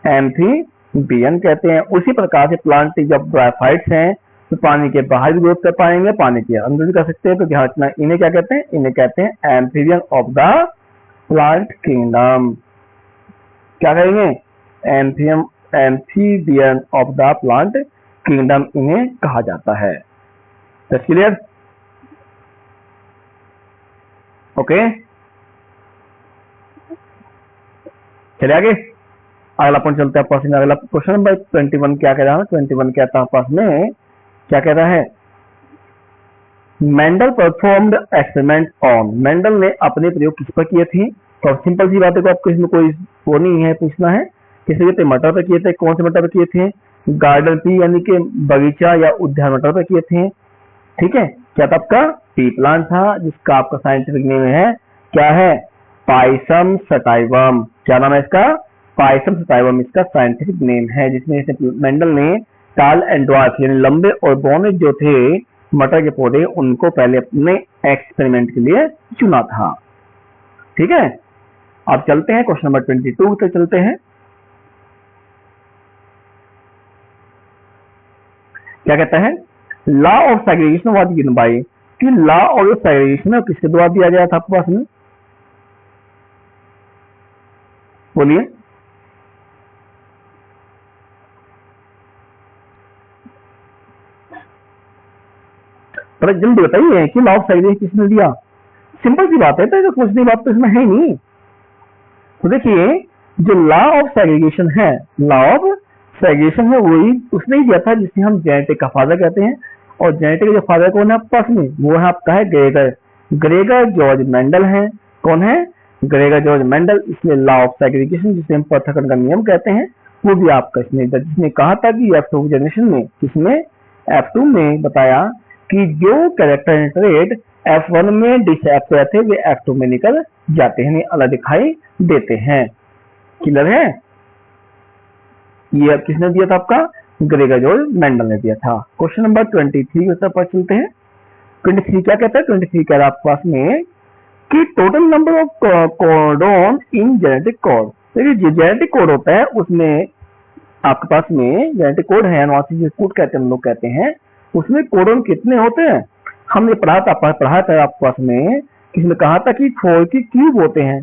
एम्फीबियन कहते हैं। उसी प्रकार से प्लांट जब ब्रायोफाइट्स हैं तो पानी के बाहर भी ग्रोथ कर पाएंगे, पानी के अंदर भी कर सकते हैं, तो ध्यान रखना, इन्हें क्या कहते हैं, इन्हें कहते हैं amphibian of the plant kingdom. क्या कहेंगे, amphibian of the plant kingdom इन्हें कहा जाता है। That's clear, okay. चलिए आगे अगला पॉइंट चलते हैं पास में। अगला क्वेश्चन नंबर 21 क्या कह रहा है, 21 कहता है पास में, क्या कह रहा है, Mendel performed experiment on, Mendel ने अपने प्रयोग किस पर किए थे। तो सिंपल सी बात है, आपको इसमें कोई वो नहीं है पूछना है, किसी के मटर पर किए थे, कौन से मटर पर किए थे, गार्डन पी यानी कि बगीचा या उद्यान मटर पर किए थे। ठीक है, क्या था आपका, पी प्लांट था, जिसका आपका साइंटिफिक नेम है, क्या है, पाइसम सटाइवम। क्या नाम है इसका, पाइसम सटाइवम इसका साइंटिफिक नेम है, जिसमें मेंडल ने टाल एंड ड्वार्फ यानी लंबे और बौने जो थे मटर के पौधे, उनको पहले अपने एक्सपेरिमेंट के लिए चुना था। ठीक है, अब चलते हैं क्वेश्चन नंबर 22 तक चलते हैं। क्या कहता है, law of segregation was given by, कि लॉ ऑफ सेग्रीगेशन है किसके द्वारा दिया गया था आपके पास में, बोलिए। पर जल्दी बताइए कि लॉ ऑफ सेग्रीगेशन किसने दिया। सिंपल सी बात है, तो कुछ नहीं, बात तो इसमें है नहीं। तो देखिए जो लॉ ऑफ सेग्रीगेशन है, लॉ ऑफ सेग्रीगेशन है वही उसने ही दिया था जिसे हम जेनेटिक का फादर कहते हैं। और जेनेटिक जो फादर कौन है आपके पास में, वो है आपका है ग्रेगर, ग्रेगर जॉर्ज मेंडल है। कौन है, ग्रेगर जॉर्ज मेंडल। इसलिए लॉ ऑफ सेग्रीगेशन जिसे हम पृथक्करण का नियम कहते हैं, वो भी आपका इसने जिसने कहा था कि F2 जनरेशन में, किसमें, F2 में बताया कि जो कैरेक्टर ट्रेट F1 में डिसेप्ट थे वे F2 में निकल जाते हैं, अलग दिखाई देते हैं। क्लियर है, ये किसने दिया था आपका, ग्रेगर जॉर्ज मेंडल ने दिया था। क्वेश्चन नंबर 23 पर चलते हैं। 23 क्या कहता है, 23 कह रहा है आपके पास में कि total number of codon in genetic code. देखिए जो जेनेटिक कोड होता है उसमें आपके पास में जेनेटिक कोड है, अनुवांशिक कोड कहते हैं हम लोग कहते हैं, उसमें कोडॉन कितने होते हैं। हमने पढ़ा था आपके पास में, किसने कहा था कि 4 की क्यूब होते हैं,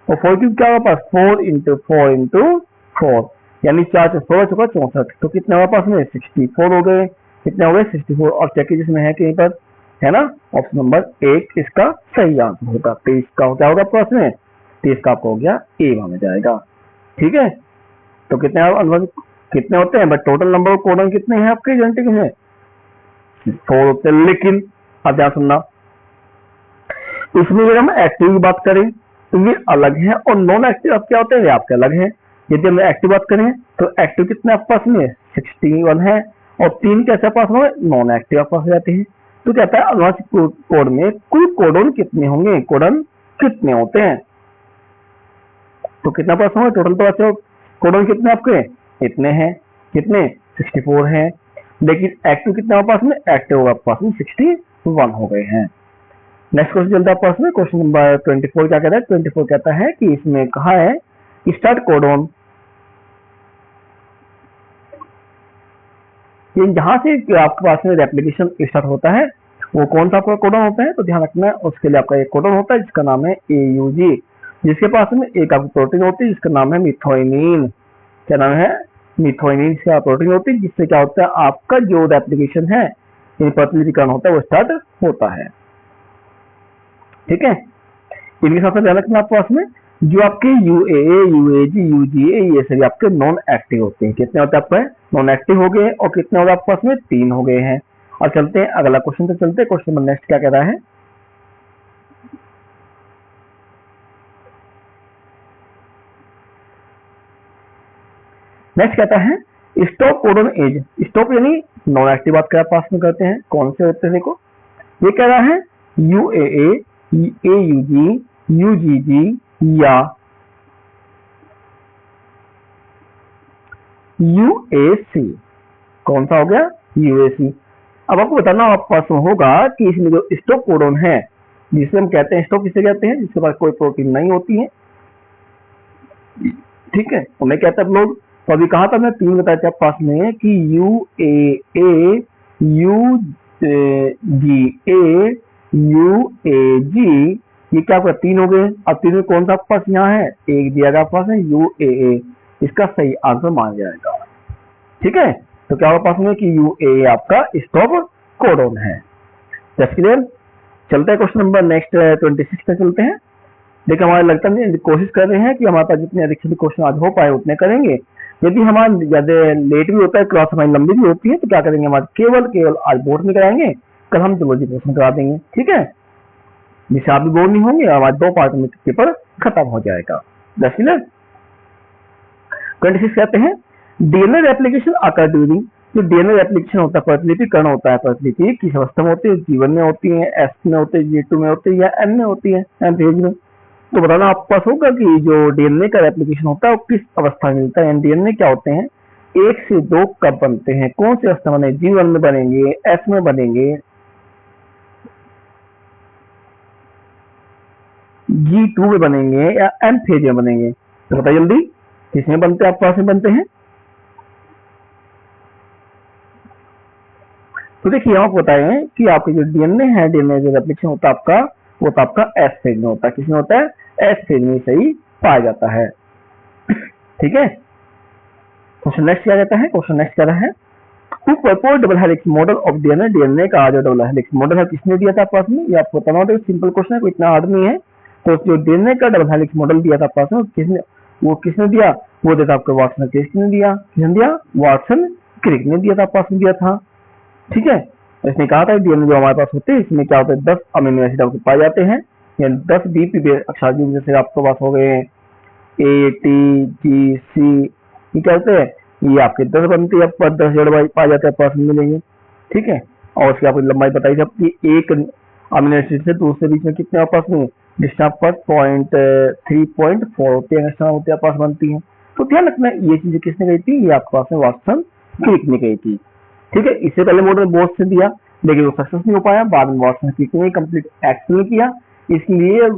और 4 क्यूब क्या होगा, 4 इंटू 4 इंटू 4 यानी 4 से 16 चौका 64। तो कितने हमारे पास में 64 हो गए, कितने हो गए 64। और चेक जिसमें है कहीं पर, है ना, ऑप्शन नंबर 1 इसका सही आंसर होगा। 23 का क्या होगा आपके पास में, 23 का आपको हो गया ए में जाएगा। ठीक है, तो कितने होते हैं, but total number of codon कितने हैं आपके जेनेटिक में, 4 होते हैं। लेकिन अब ध्यान सुनना, इसमें अगर हम एक्टिव की बात करें तो ये अलग है, और नॉन एक्टिव आप क्या होते हैं, आपके अलग है। यदि हम एक्टिव बात करें तो एक्टिव कितने आपके पास में 61 है, और 3 कैसे पास में नॉन एक्टिव आपके पास जाते हैं। तो कहता है अनुवांशिक कोड में कुल कोडॉन कितने होंगे, कोडॉन कितने होते हैं। तो कितना पास होंगे टोटल, तो अच्छा कोडॉन कितने आपके, इतने हैं, कितने 64 हैं। लेकिन एक्टिव कितने आपके पास में, एक्टिव आपके पास में 61 हो गए हैं। नेक्स्ट क्वेश्चन चलता है पास में, क्वेश्चन नंबर 24 क्या कहता है, 24 कहता है कि इसमें कहा है स्टार्ट कोडॉन, ये जहां से आपके पास में रेप्लिकेशन स्टार्ट होता है वो कौन सा आपका कोडॉन होता है। तो ध्यान रखना है, उसके लिए आपका एक कोडॉन होता है जिसका नाम है AUG, जिसके पास में एक आपकी प्रोटीन होती है जिसका नाम है मिथोइनिन। क्या नाम है, मिथोइनिन से प्रोटीन होती है, जिससे क्या होता है आपका जो रेप्लिकेशन है, प्रतिलिपिकरण होता है वो स्टार्ट होता है। ठीक है, इनके साथ ध्यान रखना आपके पास में जो आपके UAA, UAG, UGA ये सभी आपके नॉन एक्टिव होते हैं। कितने होते हैं आपके, नॉन एक्टिव हो गए, और कितने हो गए आपके पास में 3 हो गए हैं। और चलते हैं अगला क्वेश्चन पे चलते हैं। क्वेश्चन नंबर नेक्स्ट क्या कह रहा है, नेक्स्ट कहता है स्टॉप कोडन एज। स्टॉप यानी नॉन एक्टिव बात पास में करते हैं, कौन से होते हैं देखो, ये कह रहा है UAA, AUG, UGG या UAC। कौन सा हो गया? UAC। अब आपको बताना आपके पास होगा कि इसमें जो स्टॉप कोडन है, जिसे हम कहते हैं स्टॉप किसे कहते हैं, जिसके पास कोई प्रोटीन नहीं होती है, ठीक है, उन्हें कहते हैं लोग। तो अभी कहा था मैं 3 बताया था पास में कि UAA, UGA, UAG, ये क्या आपका 3 हो गए। अब 3 में कौन सा आपके पास यहाँ है? एक दिया गया आपके पास है UAA, इसका सही आंसर माना जाएगा। ठीक है, तो क्या होगा पास में कि UAA आपका स्टॉप कोडन है। Just clear. चलते हैं क्वेश्चन नंबर नेक्स्ट 26 पे चलते हैं। देखिए हमारे लगता है कोशिश कर रहे हैं कि हमारे पास जितने अधिक से अधिक क्वेश्चन आज हो पाए उतने करेंगे। यदि हमारा ज्यादा लेट भी होता है, क्लास हमारी लंबी भी होती है, तो क्या करेंगे, हमारे केवल आज बोर्ड में कराएंगे, कल हम जूलॉजी क्वेश्चन करा देंगे। ठीक है, जिससे आप भी बोर्ड नहीं होंगे, हमारे 2 पार्ट में पेपर खत्म हो जाएगा। 26 कहते हैं डीएनए एप्लीकेशन आकर ड्यूरिंग। जो डीएनए एप्लीकेशन होता है, प्रतिलिपिकरण होता है, प्रतिलिपि किस अवस्था में होती है? जीवन में होती है, एस में होती है, G2 में होती है या N में होती है, एन फेज में। तो बताना आपके पास होगा कि जो डीएनए का एप्लीकेशन होता है वो किस अवस्था में मिलता है। डीएनए क्या होते हैं? 1 से 2 कब बनते हैं, कौन सी अवस्था बने? G1 में बनेंगे, एस में बनेंगे, G2 में बनेंगे या एन फेज में बनेंगे? तो बताइए जल्दी, किसमें बनते हैं, आपके पास में बनते हैं? तो देखिए आपको बताएं कि आपके जो डीएनए है, डीएनए जो एप्लीकेशन होता है आपका, वो तो आपका एस फेज में होता है। किसमें होता है? एस फेज में सही पाया जाता है। ठीक है, क्वेश्चन नेक्स्ट क्या कहता है? क्वेश्चन नेक्स्ट कह रहा है to propose double helix model of DNA. DNA का जो डबल हेलिक्स मॉडल है किसने दिया था पास में? ये आपको बताना होता है, सिंपल क्वेश्चन है, कोई इतना हार्ड नहीं है। तो जो डीएनए का डबल हेलिक्स मॉडल दिया था पास में, किसने दिया? वो दिया था आपको वाटसन क्रिक ने दिया। किसने दिया? वाटसन क्रिक ने दिया था, पास में दिया था। ठीक है, इसने कहा था डीएनए जो हमारे पास होते हैं इसमें क्या होता है, 10 अमीनो एसिड आपको पाए जाते हैं, या 10 डीपी अक्षर जैसे आपके पास हो गए A, T, G, C, ये कहते हैं, ये आपके 10 बनती है, पर 10 जोड़ पाए जाते हैं, पास में मिलेंगे। ठीक है, और उसकी आपको लंबाई बताई जाती है, एक अमीनो एसिड से दूसरे बीच में कितने आपस में डिस्टेंस पर 3.4 होते हैं, होते हैं पास बनती है। तो ध्यान रखना ये चीजें किसने कही थी, ये आपके पास में वाटसन क्रिक ने कही थी। ठीक है, इससे पहले मॉडल बोस से दिया लेकिन वो सक्सेस नहीं हो पाया, बाद में वाटसन क्रिक ने कंप्लीट एक्सप्लेन किया, इसलिए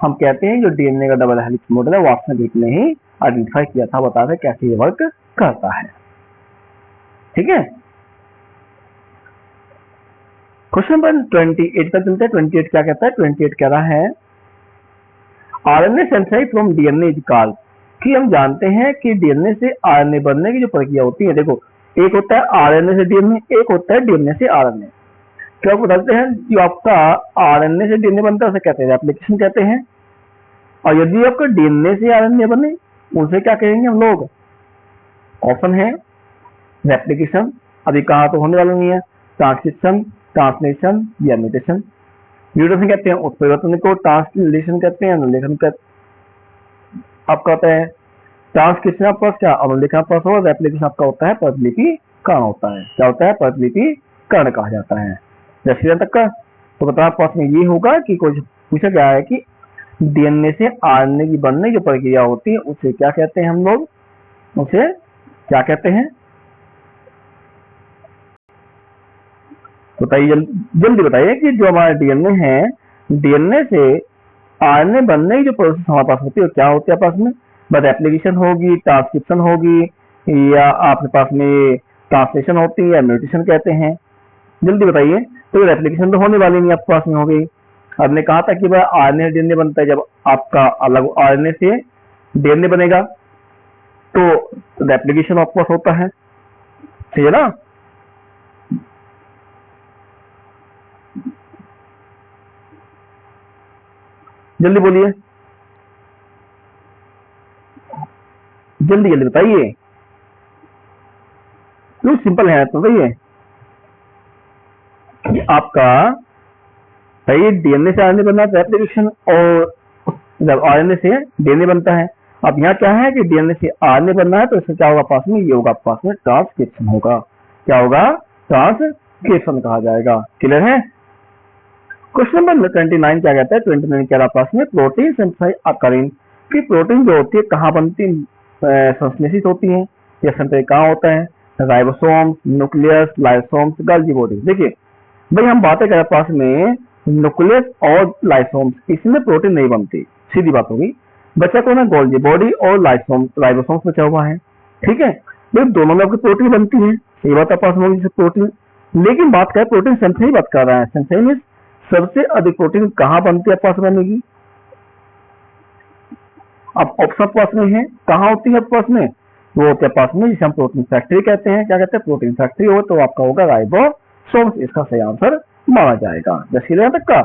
हम कहते हैं जो डीएनए का डबल हेलिक्स मॉडल है वाटसन क्रिक ने ही आइडेंटिफाई किया था, बता दें कैसे ये वर्क करता है। ठीक है, क्वेश्चन नंबर 28 तक चलते हैं। 28 क्या कहता है? 28 कह रहा है RNA synthesise from DNA is called, कि हम जानते हैं कि डीएनए से आरएनए बनने की जो प्रक्रिया होती है, देखो एक होता है आरएनए से डीएनए, एक होता है डीएनए से आरएनए। क्या आप बताते हैं जो आपका आरएनए से डीएनए बनता है उसे कहते हैं एप्लीकेशन कहते हैं, और यदि आपका डीएनए से आरएनए बने उसे क्या कहेंगे हम लोग? ऑप्शन है रेप्लिकेशन, अभी कहा तो होने वाला नहीं है, ट्रांसक्रिप्शन, ट्रांसलेशन या म्यूटेशन। म्यूटेशन कहते हैं उत्परिवर्तन को, ट्रांसलेशन कहते हैं अनुलेखन का आपका होता है, ट्रांसक्रिप्शन आपका क्या अनुलेखन आपका होगा, रेप्लिकेशन आपका होता है प्रतिलिपिकरण होता है। क्या होता है? प्रतिलिपिकरण कहा जाता है। जैसे तक का तो बता पास में ये होगा कि कुछ पूछा गया है कि डीएनए से आरएनए की बनने की जो प्रक्रिया होती है उसे क्या कहते हैं हम लोग? उसे क्या कहते हैं बताइए, जल्दी बताइए कि जो हमारा डीएनए है, डीएनए से आरएनए बनने की जो प्रोसेस हमारे पास होती है क्या होती है पास में? बस एप्लीकेशन होगी, ट्रांसक्रिप्शन होगी, या आपके पास में ट्रांसलेशन होती है या म्यूटेशन कहते हैं? जल्दी बताइए। तो एप्लीकेशन तो होने वाली नहीं आपके पास में हो गई। आपने कहा था कि भाई आरएनए डीएनए बनता है, जब आपका अलग आरएनए से डीएनए बनेगा तो एप्लीकेशन आपके पास होता है, ठीक है ना? जल्दी बोलिए, जल्दी जल्दी बताइए, क्यों सिंपल है तो सही है कि आपका भाई डीएनए से आरएनए बनना है एप्लीकेशन, और जब आरएनए से डीएनए बनता है अब यहाँ क्या है कि डीएनए से आरएनए बनना है, तो इसमें क्या होगा पास में, ये होगा पास में ट्रांसक्रिप्शन होगा। क्या होगा, ट्रांसक्रिप्शन कहा जाएगा। क्लियर है। क्वेश्चन नंबर 29 क्या कहता है, 29 कह रहा पास में प्रोटीन सिंथेसाइज अकरिंग, कि प्रोटीन जो होती है कहाँ बनती, संश्लेषित होती है या संश्लेषित कहाँ होता है, राइबोसोम्स, न्यूक्लियस, लाइसोम्स, गोल्गी बॉडी। देखिए भाई हम बातें करें पास में न्यूक्लियस और लाइसोम्स, इसमें प्रोटीन नहीं बनती, सीधी बात होगी। बचा कौन है, गोल्गी बॉडी और लाइसोम्स, राइबोसोम्स बचा हुआ है। ठीक है, तो दोनों में आपकी प्रोटीन बनती है, सही बात है पास में होगी प्रोटीन। लेकिन बात करें प्रोटीन सिंथेसिस बात कर रहा है, सिंथेसिस में सबसे अधिक प्रोटीन कहाँ बनती है पास बनेगी। अब ऑप्शन पास में है, कहाँ होती है पास में, वो होते हैं पास में जिसे हम प्रोटीन फैक्ट्री कहते हैं। क्या कहते हैं, प्रोटीन फैक्ट्री हो तो आपका होगा राइबोसोम्स, इसका सही आंसर माना जाएगा। जैसे यहाँ तक का।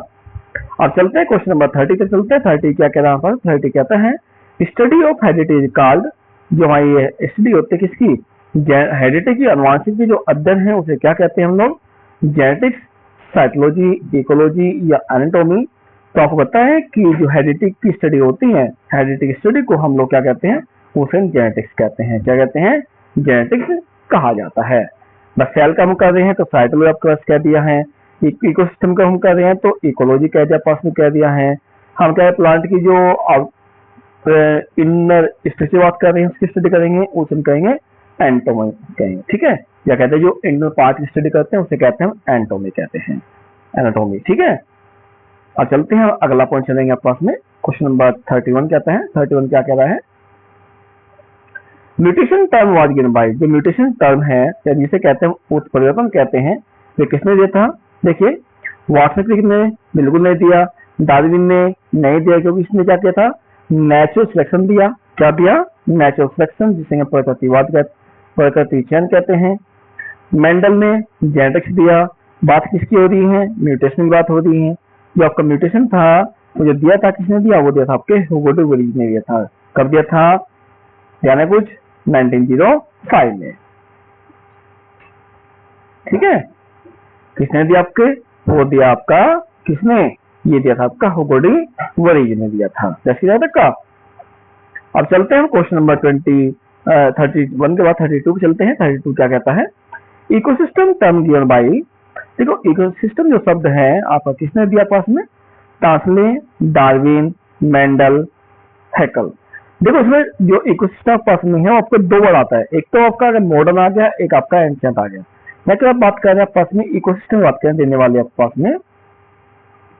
अब चलते हैं क्वेश्चन नंबर 30 पे चलते हैं। 30 क्या कह रहा है, 30 कहता है स्टडी ऑफ हेरिटेज कॉल्ड, जो हमारी स्टडी होती है किसकी, हेरिटेज की, अनुवांशिक की जो अध्ययन है उसे क्या कहते हैं हम लोग, जेनेटिक्स, साइकोलॉजी, इकोलॉजी या एनाटॉमी। तो आपको पता है कि जो हेरिटेज की स्टडी होती है, हेरिटेज स्टडी को हम लोग क्या कहते हैं, उसे जेनेटिक्स कहते हैं। क्या कहते हैं, जेनेटिक्स कहा जाता है। बस सेल का हम कर रहे हैं तो साइकोलॉजी आपको कह दिया है, इकोसिस्टम का हम कर रहे हैं तो इकोलॉजी कह दिया, पास में कह दिया है। हम क्या है प्लांट की जो इनर स्ट्रक्चर बात कर रहे हैं उसकी स्टडी करेंगे, उसे हम कहेंगे एंटोमी कहेंगे। ठीक है, या कहते हैं जो इंटर पार्ट की स्टडी करते हैं उसे कहते हैं एंटोमी कहते हैं, एनाटोमी। ठीक है, अब चलते हैं अगला पॉइंट चलेंगे आपके पास में। क्वेश्चन नंबर 31 कहता है, 31 क्या कह रहा है, mutation term was given by, जो म्यूटेशन टर्म है या जिसे कहते हैं उत्परिवर्तन कहते हैं, ये किसने दिया था। देखिए वाटसन ने बिल्कुल नहीं दिया, डार्विन ने नहीं दिया, क्योंकि इसने क्या किया था, नेचुरल सिलेक्शन दिया। क्या दिया, नेचुरल सिलेक्शन, जिसे हम प्रकृतिवाद प्रकृति चयन कहते हैं। मेंडल ने जेनेटिक्स दिया। बात किसकी हो रही है, म्यूटेशन की बात हो रही है। जो आपका म्यूटेशन था वो जो दिया था किसने दिया, वो दिया था आपके ह्यूगो डे व्रीज ने दिया था। कब दिया था, यानी कुछ 1905 में। ठीक है, किसने दिया आपके, वो दिया आपका किसने, ये दिया था आपका ह्यूगो डे व्रीज ने दिया था। जैसे याद का। अब चलते हैं क्वेश्चन नंबर 31 के बाद 32 पे चलते हैं। 32 क्या कहता है, इकोसिस्टम टर्म गिवन बाय, देखो इकोसिस्टम जो शब्द है आपका किसने दिया पास में, टास्ले, डार्विन, मेंडल, हैकल। देखो इसमें जो इकोसिस्टम पास में है आपको दो वर्ड आता है, एक तो आपका मॉडर्न आ गया, एक आपका एंशिएंट आ गया। मैं क्या बात कर रहे हैं पास में, इकोसिस्टम बात करें देने वाले आपके पास में,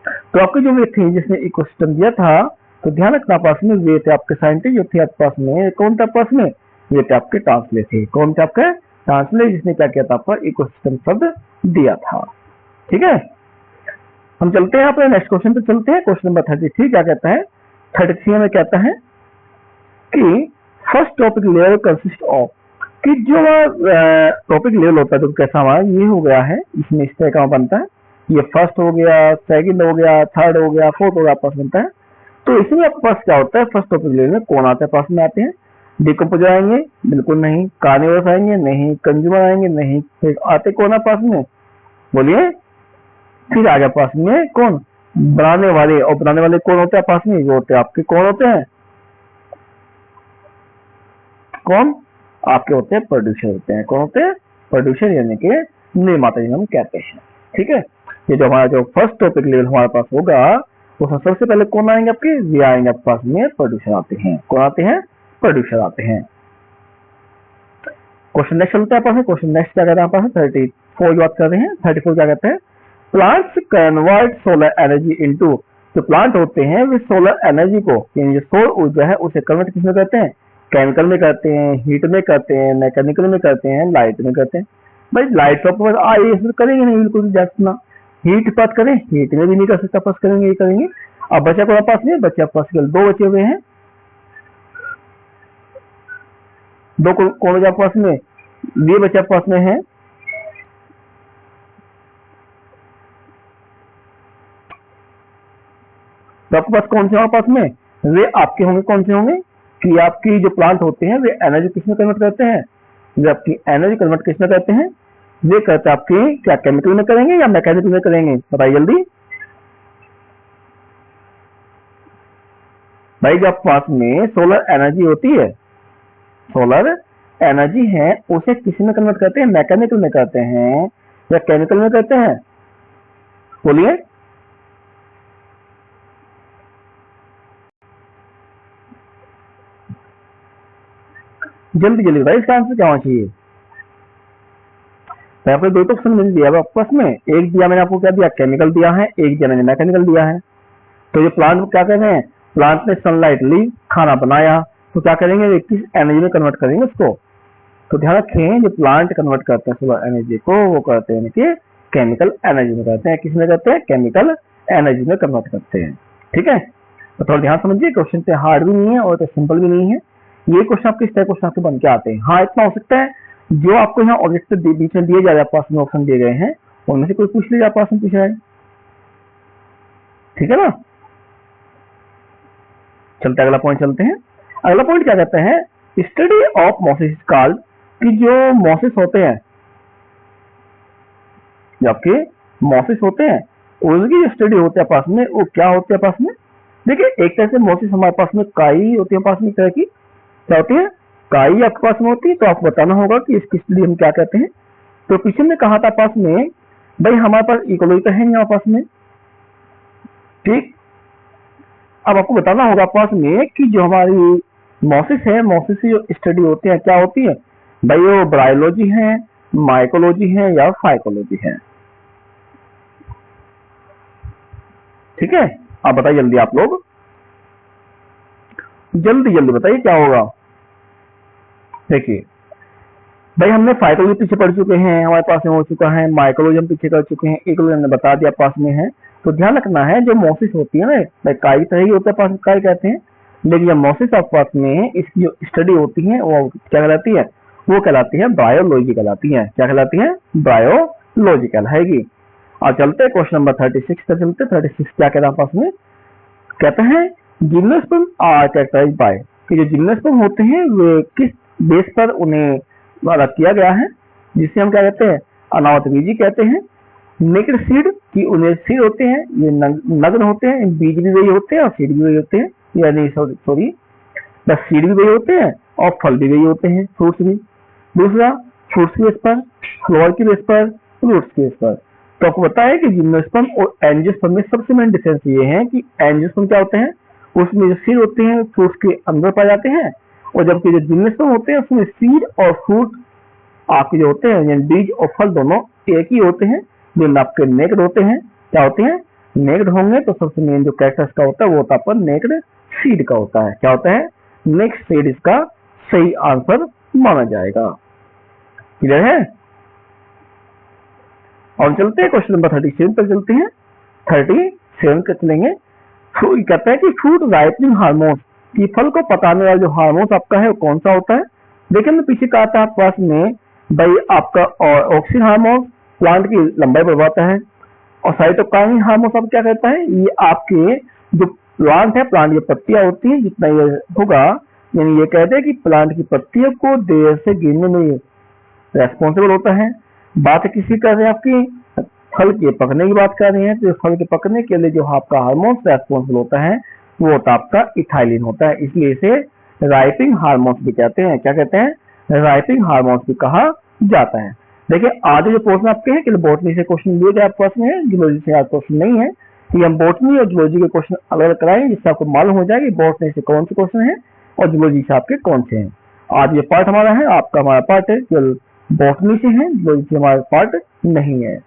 तो आपके जो वे थे जिसने इकोसिस्टम दिया था, तो ध्यान रखना पास में वे थे आपके साइंटिस्ट जो थे आपके पास में, कौन था पास में, वे थे आपके ट्रांसले थे। कौन थे आपके ट्रांसले, जिसने क्या किया था आपका इकोसिस्टम शब्द दिया था। ठीक है, हम चलते हैं अपने नेक्स्ट क्वेश्चन पे चलते हैं। क्वेश्चन नंबर 33 क्या कहता है, 33 में कहता है कि first topic level consist of, कि जो टॉपिक लेवल होता है तो कैसा हमारा ये हो गया है, इसमें इस तरह का बनता है, ये फर्स्ट हो गया, सेकंड हो गया, थर्ड हो गया, फोर्थ हो गया, पास बनता है। तो इसमें आपके पास क्या होता है, फर्स्ट टॉपिक लेवल में कौन आता है पास में आते हैं, डिकम्पोजर आएंगे, बिल्कुल नहीं, कार्निवोरस आएंगे नहीं, कंज्यूमर आएंगे नहीं, फिर आते कौन है पास में, बोलिए, फिर आ गया पास में कौन, बनाने वाले। और बनाने वाले कौन होते हैं पास में, वो होते हैं आपके कौन होते हैं, कौन आपके होते हैं प्रोड्यूसर होते हैं। कौन होते हैं, प्रोड्यूसर यानी कि निर्माता जिन्हें हम कहते हैं। ठीक है, ये जो हमारा जो फर्स्ट टॉपिक लेवल हमारे पास होगा उसमें सबसे पहले कौन आएंगे आपके, ये आएंगे आपके पास में प्रोड्यूसर आते हैं। कौन आते हैं, प्रोड्यूसर आते हैं। क्वेश्चन नेक्स्ट चलता है पास में। क्वेश्चन नेक्स्ट क्या कहते हैं पास में, 34 बात कर रहे हैं। 34 क्या कहते हैं, plants convert solar energy into, जो प्लांट होते हैं वे सोलर एनर्जी को, यानी जो सौर ऊर्जा है उसे कन्वर्ट किसमें करते हैं, केमिकल में करते हैं, हीट में करते हैं, मैकेनिकल में करते हैं, लाइट में करते हैं। भाई लाइट तो इसमें करेंगे नहीं, बिल्कुल जैसा हीट बात करें, हीट में भी नहीं कर सकता, पास करेंगे ये करेंगे। अब बच्चा को पास नहीं, बच्चा पास केवल दो बचे हुए हैं, दो कौन बचा पास में, ये बच्चा पास में है, तो आपके पास कौन से होंगे पास में, वे आपके होंगे, कौन से होंगे, कि आपकी जो प्लांट होते हैं वे एनर्जी किसमें कन्वर्ट करते हैं, वे आपकी एनर्जी कन्वर्ट किसमें करते हैं, वे करते हैं आपकी क्या केमिकल में करेंगे या मैकेनिकल में करेंगे, बताइए जल्दी। भाई जब पास में सोलर एनर्जी होती है, सोलर एनर्जी है, उसे किसी में कन्वर्ट करते हैं, मैकेनिकल में करते हैं या केमिकल में करते हैं? बोलिए। जल्दी जल्दी भाई, इसका आंसर क्या होना चाहिए? तो आपको दो तो ऑप्शन मिल दिया आपस में, एक दिया मैंने आपको, क्या दिया, केमिकल दिया है, एक दिया मैंने मैकेनिकल दिया है। तो ये प्लांट क्या कर रहे हैं, प्लांट ने सनलाइट ली, खाना बनाया, तो क्या करेंगे, किस एनर्जी में कन्वर्ट करेंगे उसको? तो ध्यान रखें, जो प्लांट कन्वर्ट करते हैं सोलर एनर्जी को, वो करते हैं कि केमिकल एनर्जी में करते हैं। किस में करते हैं? केमिकल एनर्जी में कन्वर्ट करते हैं। ठीक है, तो थोड़ा ध्यान समझिए, क्वेश्चन पे हार्ड भी नहीं है और तो सिंपल भी नहीं है। ये क्वेश्चन आपके इस तरह क्वेश्चन आपके बन के आते हैं। हाँ, इतना हो सकता है, जो आपको यहाँ ऑब्जेक्ट के बीच में दिए जा रहे, पास में ऑप्शन दिए गए हैं, उनमें से कोई पूछ लीजिए, पास में पूछा है। ठीक है ना, चलते अगला पॉइंट चलते हैं। अगला पॉइंट क्या कहते हैं, स्टडी ऑफ मॉसिस कॉल्ड, कि जो मॉसिस होते हैं, जो आपके मॉसिस होते हैं, उनकी जो स्टडी होती है पास में, वो क्या होती है पास में? देखिए, एक तरह से मॉसिस हमारे पास में काई होती है, पास में तरह की क्या होती है, काई आपके पास में होती है। तो आपको बताना होगा कि इसकी स्टडी हम क्या कहते हैं। तो पीछे में कहा था पास में, भाई हमारे पास इकोलॉजी तो है यहाँ पास में, ठीक। अब आपको बताना होगा पास में कि जो हमारी मॉसिस है, मॉसिस की जो स्टडी होती है क्या होती है भाई, वो ब्रायोलॉजी है, माइकोलॉजी है या फाइकोलॉजी है? ठीक है, आप बताइए जल्दी, आप लोग जल्दी जल्दी बताइए क्या होगा। देखिए भाई, हमने फाइकोलॉजी पीछे पढ़ चुके हैं, हमारे पास में हो चुका है, माइकोलॉजी हम पीछे कर चुके हैं, इकोलॉजी हमने बता दिया पास में है। तो ध्यान रखना है, जो मॉसिस होती है ना भाई, काई तरह ही होता है, पास में काई कहते हैं, लेकिन जब मॉसिस आप पास में इसकी जो स्टडी होती है वो क्या कहलाती है, वो कहलाती है बायोलॉजी कहलाती है। क्या कहलाती है? बायोलॉजी कहलाएगी। और चलते हैं क्वेश्चन नंबर 36 तक चलते। 36 क्या कह रहा है पास में, कहते हैं जिम्नोस्पर्म आर कैरेक्टराइज्ड बाय, कि जो जिम्नोस्पर्म होते हैं वे किस बेस पर उन्हें अलग किया गया है, जिसे हम क्या कहते हैं, अनावत बीजी कहते हैं। नेकेड सीड, की उन्हें सीड होते हैं, ये नग्न होते हैं, बीज भी वही होते हैं और सीड भी वही होते हैं, यानी सॉरी, बस सीड भी वही होते हैं और फल भी वही होते हैं, फ्रूट्स भी। दूसरा, फ्रूट्स की बेस पर, फ्लावर की बेस पर, फ्रूट्स की बेस पर। तो आपको पता है कि जिम्नोस्पर्म और एंजियोस्पर्म में सबसे मेन डिफरेंस ये है कि एंजियोस्पर्म क्या होते हैं, उसमें जो सीड होते हैं फ्रूट्स के अंदर पाए जाते हैं, और जबकि जो जिम्नोस्पर्म होते हैं उसमें सीड और फ्रूट आपके जो होते हैं, यानी बीज और फल दोनों एक ही होते हैं, जो आपके नेक्ड होते हैं। क्या होते हैं? नेक्ड होंगे। तो सबसे मेन जो कैरेक्टर्स का होता है वो होता है पर नेक्ड सीड का होता है। क्या होता है? नेक्स्ट सीड इसका सही आंसर माना जाएगा। क्लियर है? और चलते हैं क्वेश्चन नंबर 37 पर चलते हैं। 37 तक चलेंगे। कहता है कि फ्रूट राइपनिंग हार्मोन, कि फल को पकाने वाला जो हार्मोन आपका है वो कौन सा होता है? देखिए, मैं पीछे कहा था आपके पास में भाई, आपका ऑक्सीजन हार्मोन प्लांट की लंबाई बढ़वाता है, और साइटोकाइनिन हार्मोन आप क्या कहता है, ये आपके जो प्लांट है, प्लांट की पत्तियां होती है, जितना ये होगा, यानी ये कहते हैं कि प्लांट की पत्तियों को देर से गिरने में रेस्पॉन्सिबल होता है। बात किसी कर रहे हैं आपकी, फल के पकने की बात कर रहे हैं। तो फल के पकने के लिए जो आपका हार्मोन रेस्पॉन्सिबल होता है वो होता है आपका इथाइलिन होता है, इसलिए इसे राइपिंग हार्मोन्स भी कहते हैं। क्या कहते हैं? राइपिंग हार्मोन्स भी कहा जाता है। देखिए, आगे जो पोर्शन आपके हैं कि बॉटनी से क्वेश्चन लिए गए आपके पास में, जूलॉजी से आज क्वेश्चन नहीं है, कि हम बॉटनी और जूलॉजी के क्वेश्चन अलग अलग कराएंगे, जिससे आपको मालूम हो जाएगी बॉटनी से कौन से क्वेश्चन है और जूलॉजी से आपके कौन से हैं। आज ये पार्ट हमारा है, आपका हमारा पार्ट है केवल बॉटनी से है, जूलॉजी से हमारा पार्ट नहीं है।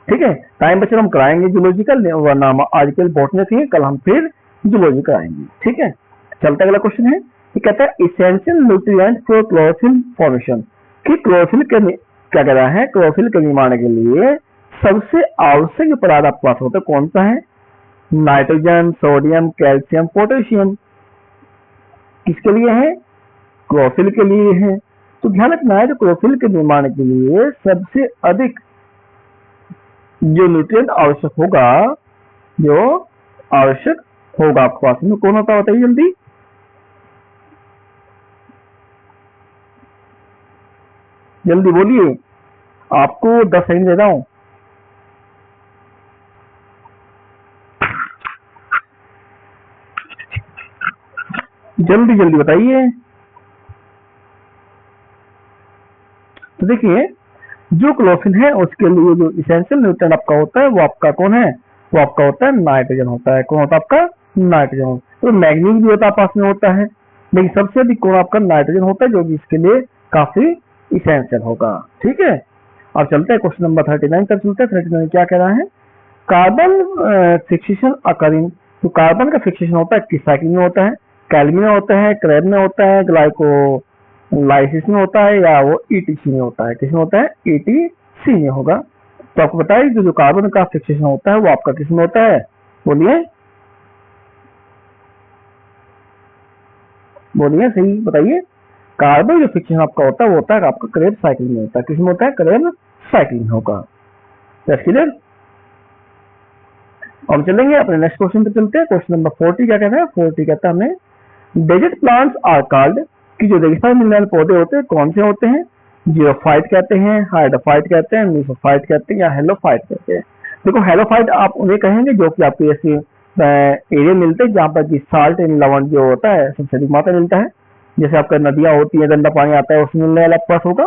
ठीक है, टाइम बचे हम कराएंगे जूलॉजिकल, वरना हम आज कल बॉटनी थी, कल हम फिर जूलॉजी कराएंगे। ठीक है, चलते अगला क्वेश्चन है। ये कहता है essential nutrient for chlorophyll formation, कि क्लोरोफिल के क्या कह रहा है, क्लोरोफिल के निर्माण के लिए सबसे आवश्यक पदार्थ आपके पास होता है कौन सा है? Nitrogen, sodium, calcium, potassium. किसके लिए है? क्लोरोफिल के लिए है। तो ध्यान रखना है, जो क्लोरोफिल के निर्माण के लिए सबसे अधिक जो न्यूट्रिएंट आवश्यक होगा, जो आवश्यक होगा आपके पास में कौन होता है, बताइए जल्दी। जल्दी बोलिए, आपको 10 सेकंड दे रहा हूं। जल्दी जल्दी बताइए। तो देखिए, जो क्लोरोफिल है उसके लिए जो इसेंशियल न्यूट्रिएंट आपका होता है वो आपका कौन है, वो आपका होता है नाइट्रोजन होता है। कौन होता है आपका, नाइट्रोजन। तो मैग्नीज भी होता है पास में होता है, लेकिन सबसे अधिक कौन आपका नाइट्रोजन होता है, जो कि इसके लिए काफी इसेंशियल होगा। ठीक है, अब चलते हैं क्वेश्चन नंबर 39 तक चलते हैं। 39 क्या कह रहा है, कार्बन फिक्सेशन अकरिंग। तो कार्बन का फिक्सेशन होता है किस साइकिल में होता है, कैलमिन में होता है, क्रेब में होता है, ग्लाइको लाइसिस में होता है, या वो ईटीसी में होता है। किसमें होता है, ईटीसी में होगा। तो आपको बताइए कि जो कार्बन का फिक्सेशन होता है वो आपका किसमें होता है, बोलिए बोलिए, सही बताइए। कार्बन जो फिक्सेशन आपका होता है वो होता है आपका क्रेब साइकिल में होता है। किसमें होता है, क्रेब साइकिल में होगा। क्लियर। अब चलेंगे अपने नेक्स्ट क्वेश्चन पे चलते हैं। क्वेश्चन नंबर 40 क्या कहता है, 40 कहता है हमें डेजर्ट प्लांट्स आर कॉल्ड, कि जो रेगिस्तान में मिलने वाले पौधे होते हैं कौन से होते हैं, जियोफाइट कहते हैं, हाइड्रोफाइट कहते हैं, मीसोफाइट कहते हैं, या हेलोफाइट कहते हैं। देखो, हेलोफाइट आप उन्हें कहेंगे जो कि आपको ऐसे एरिया मिलते हैं जहाँ पर कि साल्ट एंड लवण जो होता है सबसे अधिक मात्रा मिलता है। जैसे आपका नदियां होती है, गंदा पानी आता है, उसमें मिलने वाला आपके पास होगा।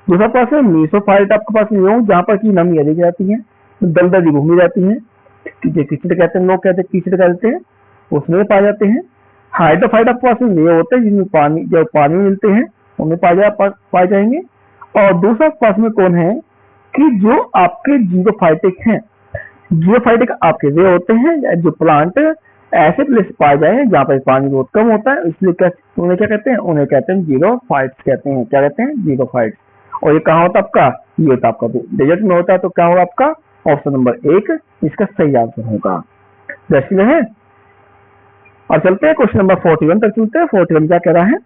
दूसरा पास है मीसोफाइट, आपके पास नहीं होगा जहाँ पर की नमी अधिक रहती है, दलदली भूमि रहती है, कीचड़ कहते हैं, लोग कहते हैं कीचड़ कहते हैं, उसमें पाए जाते हैं। हाइड्रोफाइट आपके पास में ये होते हैं जिनमें पानी, जो पानी मिलते हैं उनमें पाए जाएंगे। और दूसरा पास में कौन है कि जो आपके जीरोफाइटिक हैं। जीरोफाइटिक आपके वे होते हैं जो प्लांट ऐसे प्लेस पाए जाए जहाँ पर पानी बहुत कम होता है, इसलिए उन्हें क्या कहते हैं, उन्हें कहते हैं जीरोफाइट्स कहते हैं। क्या कहते हैं, जीरोफाइट्स। और ये कहाँ होता है आपका, ये होता है आपका डेजर्ट में होता है। तो क्या होगा आपका ऑप्शन नंबर 1 इसका सही आंसर होगा। जैसे है। और चलते हैं क्वेश्चन नंबर 41 तक चलते हैं। 41 क्या कह रहा है,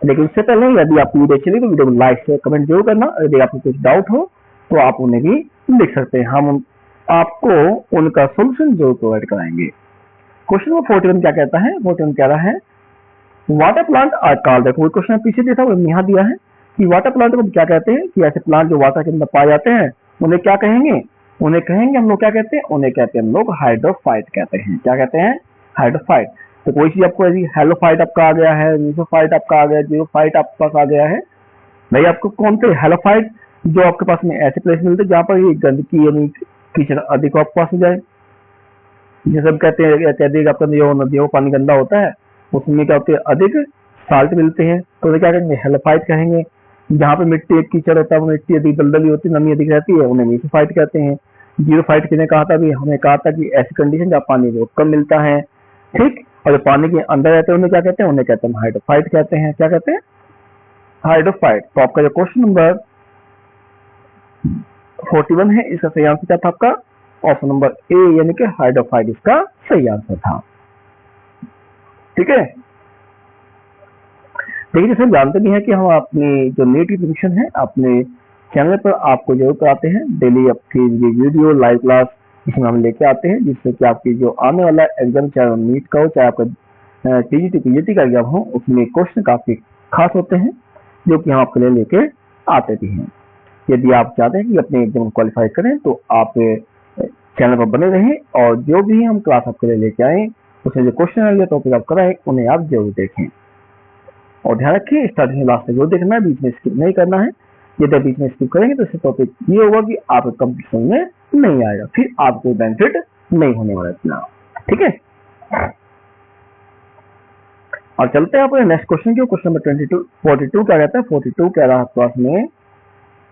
लेकिन उससे पहले यदि आपको वीडियो चली तो वीडियो को लाइक शेयर कमेंट जरूर करना। यदि आपको कुछ डाउट हो तो आप उन्हें भी लिख सकते हैं, हम आपको उनका सोल्यूशन जरूर प्रोवाइड कराएंगे। क्वेश्चन नंबर 41 क्या कहता है, 41 कह रहा है वाटर प्लांट आर कॉल्ड। कोई क्वेश्चन पीछे देखा यहाँ दिया है कि वाटर प्लांट को क्या कहते हैं, कि ऐसे प्लांट जो वाटर के अंदर पाए जाते हैं उन्हें क्या कहेंगे, उन्हें कहेंगे हम लोग क्या कहते हैं, उन्हें कहते हैं हम लोग हाइड्रोफाइट कहते हैं। क्या कहते हैं, हाइड्रोफाइट। तो कोई चीज आपको ऐसी हेलोफाइट आपका आ गया है, मीसोफाइट आपका आ गया, जीरोफाइट आपके पास आ गया है, भाई आपको कौन से हेलोफाइट जो आपके पास में ऐसे प्लेस मिलते हैं जहाँ पर ये गंदगी यानी कीचड़ अधिक आपके पास हो जाए। ये सब कहते हैं अत्यधिक आपका जो नदियों का पानी गंदा होता है उसमें क्या होते हैं, अधिक साल्ट मिलते हैं, तो उन्हें क्या कहेंगे, हेलोफाइट कहेंगे। जहाँ पे मिट्टी एक कीचड़ होता है, वो मिट्टी अधिक दलदली होती है, नमी अधिक रहती है, उन्हें मीसोफाइट कहते हैं। जीरोफाइट किसने कहा था, भी हमें कहा था कि ऐसी कंडीशन जहाँ पानी बहुत कम मिलता है, ठीक। और जो पानी के अंदर रहते हैं उन्हें क्या कहते हैं, उन्हें कहते हैं हाइड्रोफाइट कहते हैं। क्या कहते हैं, हाइड्रोफाइट। तो आपका जो क्वेश्चन नंबर 41 है इसका सही आंसर क्या था, आपका ऑप्शन नंबर ए यानी कि हाइड्रोफाइट इसका सही आंसर था। ठीक है, देखिए जैसे हम जानते भी हैं कि हम अपनी जो नीट की प्रिपरेशन है अपने चैनल पर आपको जरूर कराते हैं। डेली आपकी ये वीडियो लाइव क्लास इसमें हम लेके आते हैं, जिससे कि आपकी जो आने वाला एग्जाम, चाहे नीट का हो चाहे आपका टीजीटी पीजीटी का एग्जाम हो, उसमें क्वेश्चन काफी खास होते हैं जो कि हम आपके लिए लेके आते भी हैं। यदि आप चाहते हैं कि अपने एग्जाम क्वालिफाई करें तो आप चैनल पर बने रहें और जो भी हम क्लास आपके लिए लेके आए उसमें जो क्वेश्चन आएंगे टॉपिक आप कराएं उन्हें आप जरूर देखें। और ध्यान रखिए स्टार्टिंग लास्ट तक जरूर देखना है, बीच में स्किप नहीं करना है। यदि बीच में स्किप करेंगे तो इससे टॉपिक ये होगा कि आपको कंपटीशन में नहीं आएगा, फिर आपको बेनिफिट नहीं होने वाला इतना। ठीक है, और चलते हैं अपने नेक्स्ट क्वेश्चन की। क्वेश्चन नंबर 42 क्या कहता है, 42 कह रहा है क्लास में,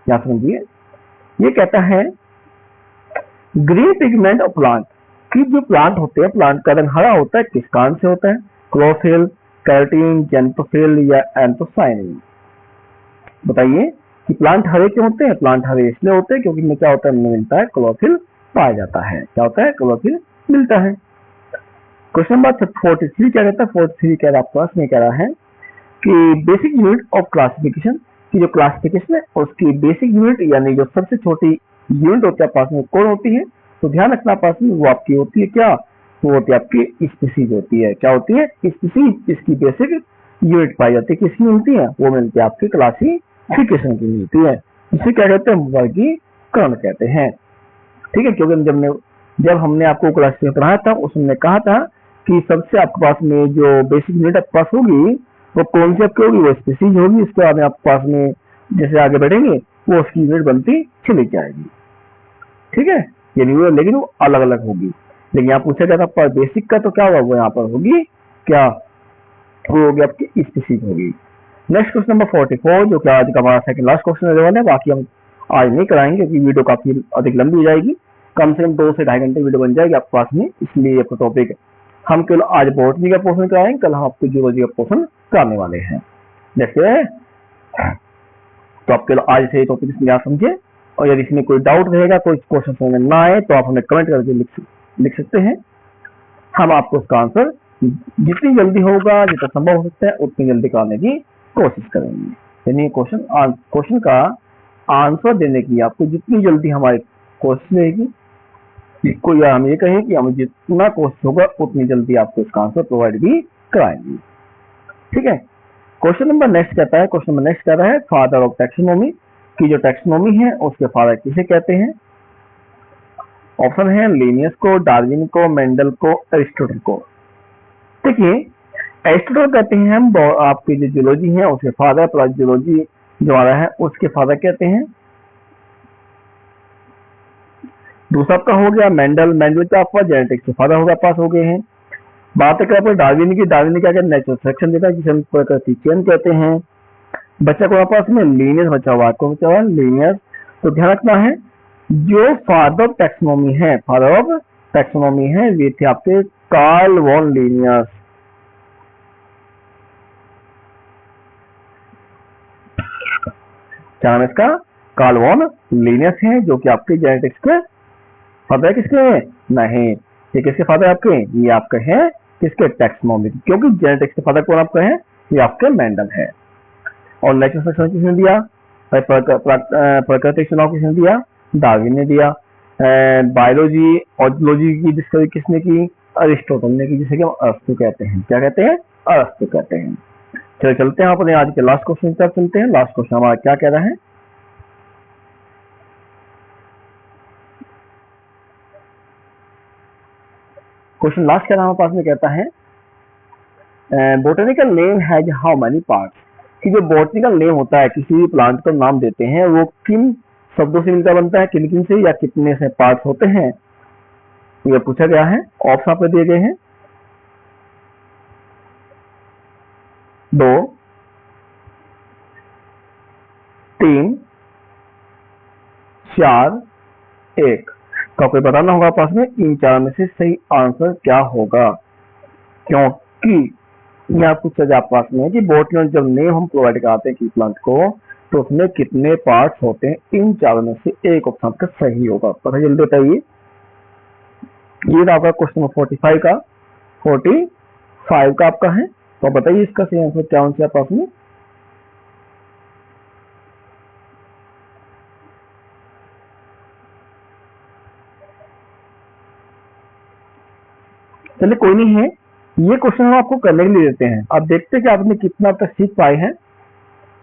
क्या समझिए, ये कहता है ग्रीन पिगमेंट ऑफ प्लांट, कि जो प्लांट होते हैं प्लांट का रंग हरा होता है, किस कारण से होता है, क्लोरोफिल, कैरोटीन, जेंटोफिल या एंथोसायनिन। बताइए कि प्लांट हरे क्यों होते हैं, प्लांट हरे इसलिए होते हैं क्योंकि इनमें क्या होता है, मिलता है क्लोरोफिल पाया जाता है। क्या होता है, क्लोरोफिल मिलता है। क्वेश्चन नंबर 43 क्या कहता है, 43 कह रहा है आपके में कह रहा है कि बेसिक यूनिट ऑफ क्लासिफिकेशन, की जो क्लासिफिकेशन है उसकी बेसिक यूनिट यानी जो सबसे छोटी यूनिट होती है पास में कौन होती है। तो ध्यान रखना पास में वो आपकी होती है क्या, वो होती है आपकी स्पीसीज होती है। क्या होती है, स्पीसीज। इसकी बेसिक यूनिट पाई जाती है, किसकी मिलती है, वो मिलती है आपकी क्लासिफिकेशन की मिलती है। इसे क्या कहते हैं, वर्गीकरण कहते हैं। ठीक है, क्योंकि जब हमने आपको क्लासिफिकेशन पढ़ाया था उसमें कहा था कि सबसे आपके पास में जो बेसिक यूनिट आपके पास होगी वो कौन सी आपकी होगी, वो स्पीसीज होगी। इसके बाद में आपके पास में जैसे आगे बढ़ेंगे वो उसकी यूनिट बनती चली जाएगी, ठीक है। यानी वो लेकिन वो अलग अलग होगी। लेकिन यहाँ पूछा गया था बेसिक का, तो क्या होगा, वो यहाँ पर होगी क्या, वो होगी आपकी स्पीसीज होगी। नेक्स्ट क्वेश्चन नंबर 44, जो कि आज का हमारा सेकंड लास्ट क्वेश्चन रहने वाला है। बाकी हम आज नहीं कराएंगे क्योंकि वीडियो काफी अधिक लंबी हो जाएगी, कम से कम 2 से 2.5 घंटे वीडियो बन जाएगी आपके पास में। इसलिए आपका टॉपिक हम केवल आज बॉटनी का पोर्शन कराएंगे, कल हम आपको जियोलॉजी का पोर्शन कराने वाले हैं। जैसे तो आप केवल आज से टॉपिक इसमें आप समझे, और यदि इसमें कोई डाउट रहेगा, कोई क्वेश्चन समझ में ना आए, तो आप हमें कमेंट करके लिख सकते हैं। हम आपको उसका आंसर जितनी जल्दी होगा, जितना संभव हो सकता है उतनी जल्दी कराने की कोशिश करेंगे। यानी क्वेश्चन का आंसर देने की आपको जितनी जल्दी हमारी कोशिश रहेगी, या हम ये कहें कि हम जितना कोशिश होगा उतनी जल्दी आपको इसका आंसर प्रोवाइड भी कराएंगे, ठीक है। क्वेश्चन नंबर नेक्स्ट कहता है, क्वेश्चन नंबर नेक्स्ट कह रहा है फादर ऑफ टैक्सोनॉमी, की जो टैक्सोनॉमी है उसके फादर किसे कहते हैं। ऑप्शन है लिनियस को, डार्विन को, मेंडल को, एरिस्टोटल को। देखिए एरिस्टोटल कहते हैं हम आपकी जो जियोलॉजी है उसके फादर, प्लस जियोलॉजी जो आ रहा है उसके फादर कहते हैं। दूसरा आपका हो गया मेंडल, मेंडल का आपका जेनेटिक्स के फादर होगा, पास हो गए हैं। बात करें आपको डार्विन की, डार्विन ने क्या कहते हैं, नेचुरल सिलेक्शन देता है जिसे हम प्रकृति चयन कहते हैं। बच्चा को पास में लीनियस बचा हुआ, कौन बचा हुआ, लीनियस। तो ध्यान रखना है जो फादर ऑफ टैक्सोनॉमी है, फादर ऑफ टैक्सोनॉमी है, वे थे आपके कार्ल वॉन लीनियस। क्या नाम इसका, कार्ल वॉन लीनियस है, जो कि आपके जेनेटिक्स के फादर किसके हैं, नहीं ये किसके फादर आपके, ये आपके हैं किसके, टैक्सोनॉमी, क्योंकि जेनेटिक्स के फादर कौन आपके हैं, ये आपके मेंडल है। और नेचुरल सिलेक्शन किसने दिया, प्राकृतिक चुनाव किसने दिया, डार्विन ने दिया। बायोलॉजी और जूलॉजी की डिस्कवरी किसने की, अरिस्टोटल ने की, जिसे कि हम अरस्तु कहते हैं। क्या कहते हैं, अरस्तु कहते हैं। चलो चलते हैं अपने आज के लास्ट क्वेश्चन की तरफ चलते हैं। लास्ट क्वेश्चन हमारा क्या कह रहा है, क्वेश्चन लास्ट कह रहा हमारे पास में कहता है botanical name has how many parts, कि जो बोटनिकल नेम होता है किसी भी प्लांट का नाम देते हैं वो किन शब्दों से मिलकर बनता है, किन किन से या कितने से पार्ट्स होते हैं, ये पूछा गया है। ऑप्शन आपको दिए गए हैं 2, 3, 4, 1। तो आपको बताना होगा पास में इन चार में से सही आंसर क्या होगा, क्योंकि यहाँ पूछा जाए पास में कि बोटनिकल जब नेम हम प्रोवाइड कराते हैं किसी प्लांट को तो उसमें कितने पार्ट्स होते हैं, इन चारों में से एक ऑप्शन आपका सही होगा। पता जल्दी बताइए। ये आपका क्वेश्चन नंबर 45 का 45 का आपका है, तो बताइए इसका सही आंसर क्या होना चाहिए पास में। चलिए कोई नहीं है, ये क्वेश्चन हम आपको करने के लिए देते हैं। अब देखते हैं कि आपने कितना तक सीख पाए हैं।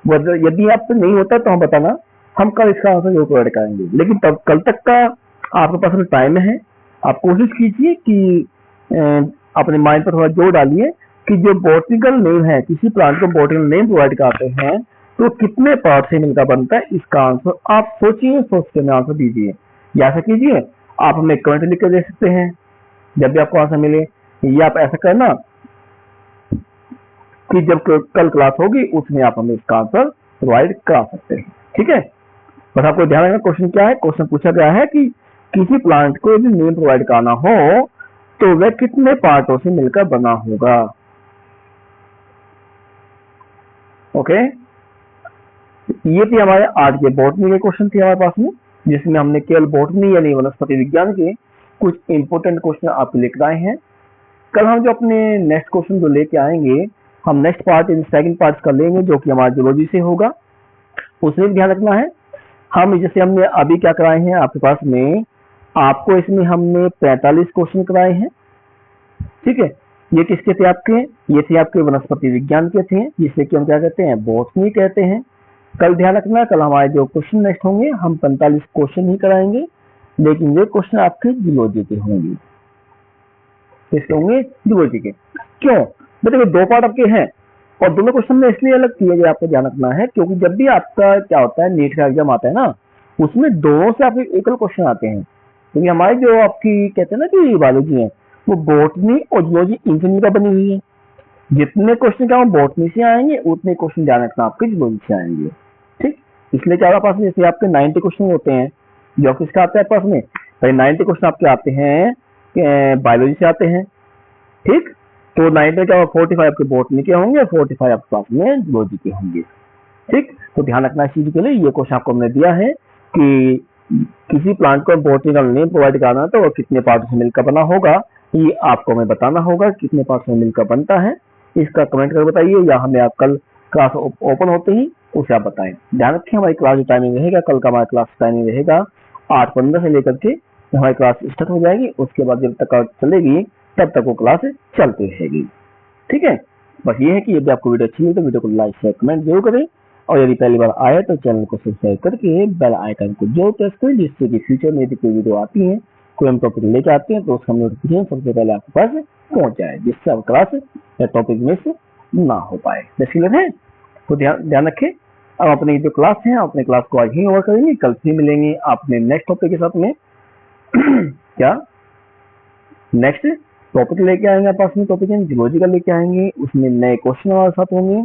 यदि आपसे नहीं होता तो हम बताना, हम कल इसका आंसर जरूर प्रोवाइड कराएंगे। लेकिन तब कल तक का आपके पास में टाइम है, आप कोशिश कीजिए कि अपने माइंड पर थोड़ा जोर डालिए कि जो बोटनिकल नेम है, किसी प्लांट को बोटनिकल नेम प्रोवाइड कराते हैं तो कितने पार्ट से मिलकर बनता है, इसका आंसर आप सोचिए, सोच के आंसर दीजिए। या ऐसा कीजिए, आप हमें कमेंट लिख कर दे सकते हैं जब भी आपको आंसर मिले, या आप ऐसा करना कि जब कल क्लास होगी उसमें आप हमें इसका आंसर प्रोवाइड करा सकते हैं, ठीक है। बस आपको ध्यान रखना क्वेश्चन क्या है, क्वेश्चन पूछा गया है कि किसी प्लांट को यदि नेम प्रोवाइड करना हो तो वह कितने पार्टों से मिलकर बना होगा, ओके। ये थी हमारे आज के बॉटनी के क्वेश्चन थे हमारे पास में, जिसमें हमने केवल बॉटनी यानी वनस्पति विज्ञान के कुछ इंपोर्टेंट क्वेश्चन आपको लेकर आए हैं। कल हम जो अपने नेक्स्ट क्वेश्चन जो लेके आएंगे, हम next part in second part का लेंगे जो कि हमारा जियोलॉजी से होगा। उसमें भी ध्यान रखना है, हम जैसे हमने अभी क्या कराए हैं आपके पास में, आपको इसमें हमने 45 क्वेश्चन कराए हैं, ठीक है। ये किसके थे आपके, ये थे आपके वनस्पति विज्ञान के थे, जिसे कि हम क्या कहते हैं, बॉटनी कहते हैं। कल ध्यान रखना, कल हमारे जो क्वेश्चन नेक्स्ट होंगे हम 45 क्वेश्चन ही कराएंगे, लेकिन ये क्वेश्चन आपके जियोलॉजी के होंगे, किसके होंगे? जूलॉजी के। क्यों? देखो दो पार्ट आपके हैं और दोनों क्वेश्चन में इसलिए अलग किए गए, आपको ध्यान रखना है, क्योंकि जब भी आपका क्या होता है नीट का एग्जाम आता है ना, उसमें दोनों से आपके एकल क्वेश्चन आते हैं। क्योंकि हमारी जो आपकी कहते हैं ना कि बायोलॉजी है, वो बॉटनी और जूलॉजी इनसे मिलकर बनी हुई है। जितने क्वेश्चन क्या बॉटनी से आएंगे उतने क्वेश्चन ध्यान रखना आपके जूलॉजी से आएंगे। ठीक, इसलिए क्या पास में जैसे आपके 90 क्वेश्चन होते हैं, जो किसका आता है पास में भाई 90 क्वेश्चन आपके आते हैं बायोलॉजी से आते हैं। ठीक, तो 90 में क्या 45 आपके बॉटनी के होंगे, 45 आपके पास में जूलॉजी के होंगे। ठीक, तो ध्यान रखना इस चीज के लिए। ये क्वेश्चन आपको हमने दिया है कि किसी प्लांट को बॉटनिकल नेम प्रोवाइड कराना तो वो कितने पार्ट से मिलकर बना होगा, ये आपको हमें बताना होगा कितने पार्ट से मिलकर बनता है। इसका कमेंट करके बताइए, या हमें आप कल क्लास ओपन होते ही उसे आप बताएं। ध्यान रखें हमारी क्लास जो टाइमिंग रहेगा, कल का हमारा क्लास टाइमिंग रहेगा 8:15 से लेकर के हमारी क्लास स्टार्ट हो जाएगी। उसके बाद जब तक चलेगी तब तक वो क्लास चलती रहेगी। ठीक है, बस ये है कि यदि आपको वीडियो अच्छी लगी तो वीडियो को लाइक शेयर कमेंट जरूर करें, और यदि पहली बार आए तो चैनल को सब्सक्राइब करके बेल आइकन को जरूर प्रेस करें, जिससे कि फ्यूचर में यदि कोई वीडियो आती है, कोई हम टॉपिक लेके आते हैं तो उसका नोटिफिकेशन सबसे पहले आपके पास पहुंच जाए, जिससे आप क्लास या टॉपिक मिस ना हो पाए। क्लियर है? तो ध्यान रखें। अब अपनी जो क्लास है अपने क्लास को आज ही ओवर करेंगे, कल फिर मिलेंगे अपने नेक्स्ट टॉपिक के साथ में। क्या नेक्स्ट टॉपिक लेके आएंगे पास में, टॉपिक जूलॉजी का लेके आएंगे, उसमें नए क्वेश्चन हमारे साथ होंगे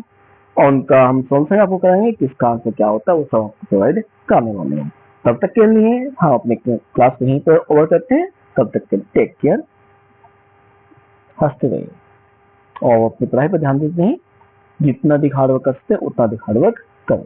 और उनका हम सॉल्यूशन आपको कराएंगे, किसका आंसर क्या होता है वो सब आपको प्रोवाइड करने वाले हैं। तब तक के लिए हम अपने क्लास को यहीं पर ओवर करते हैं। तब तक के टेक केयर, हंसते रहिए और अपनी पढ़ाई पर ध्यान देते हैं। जितना अधिक हार्डवर्क कर सकते हैं उतना अधिक हार्डवर्क करें।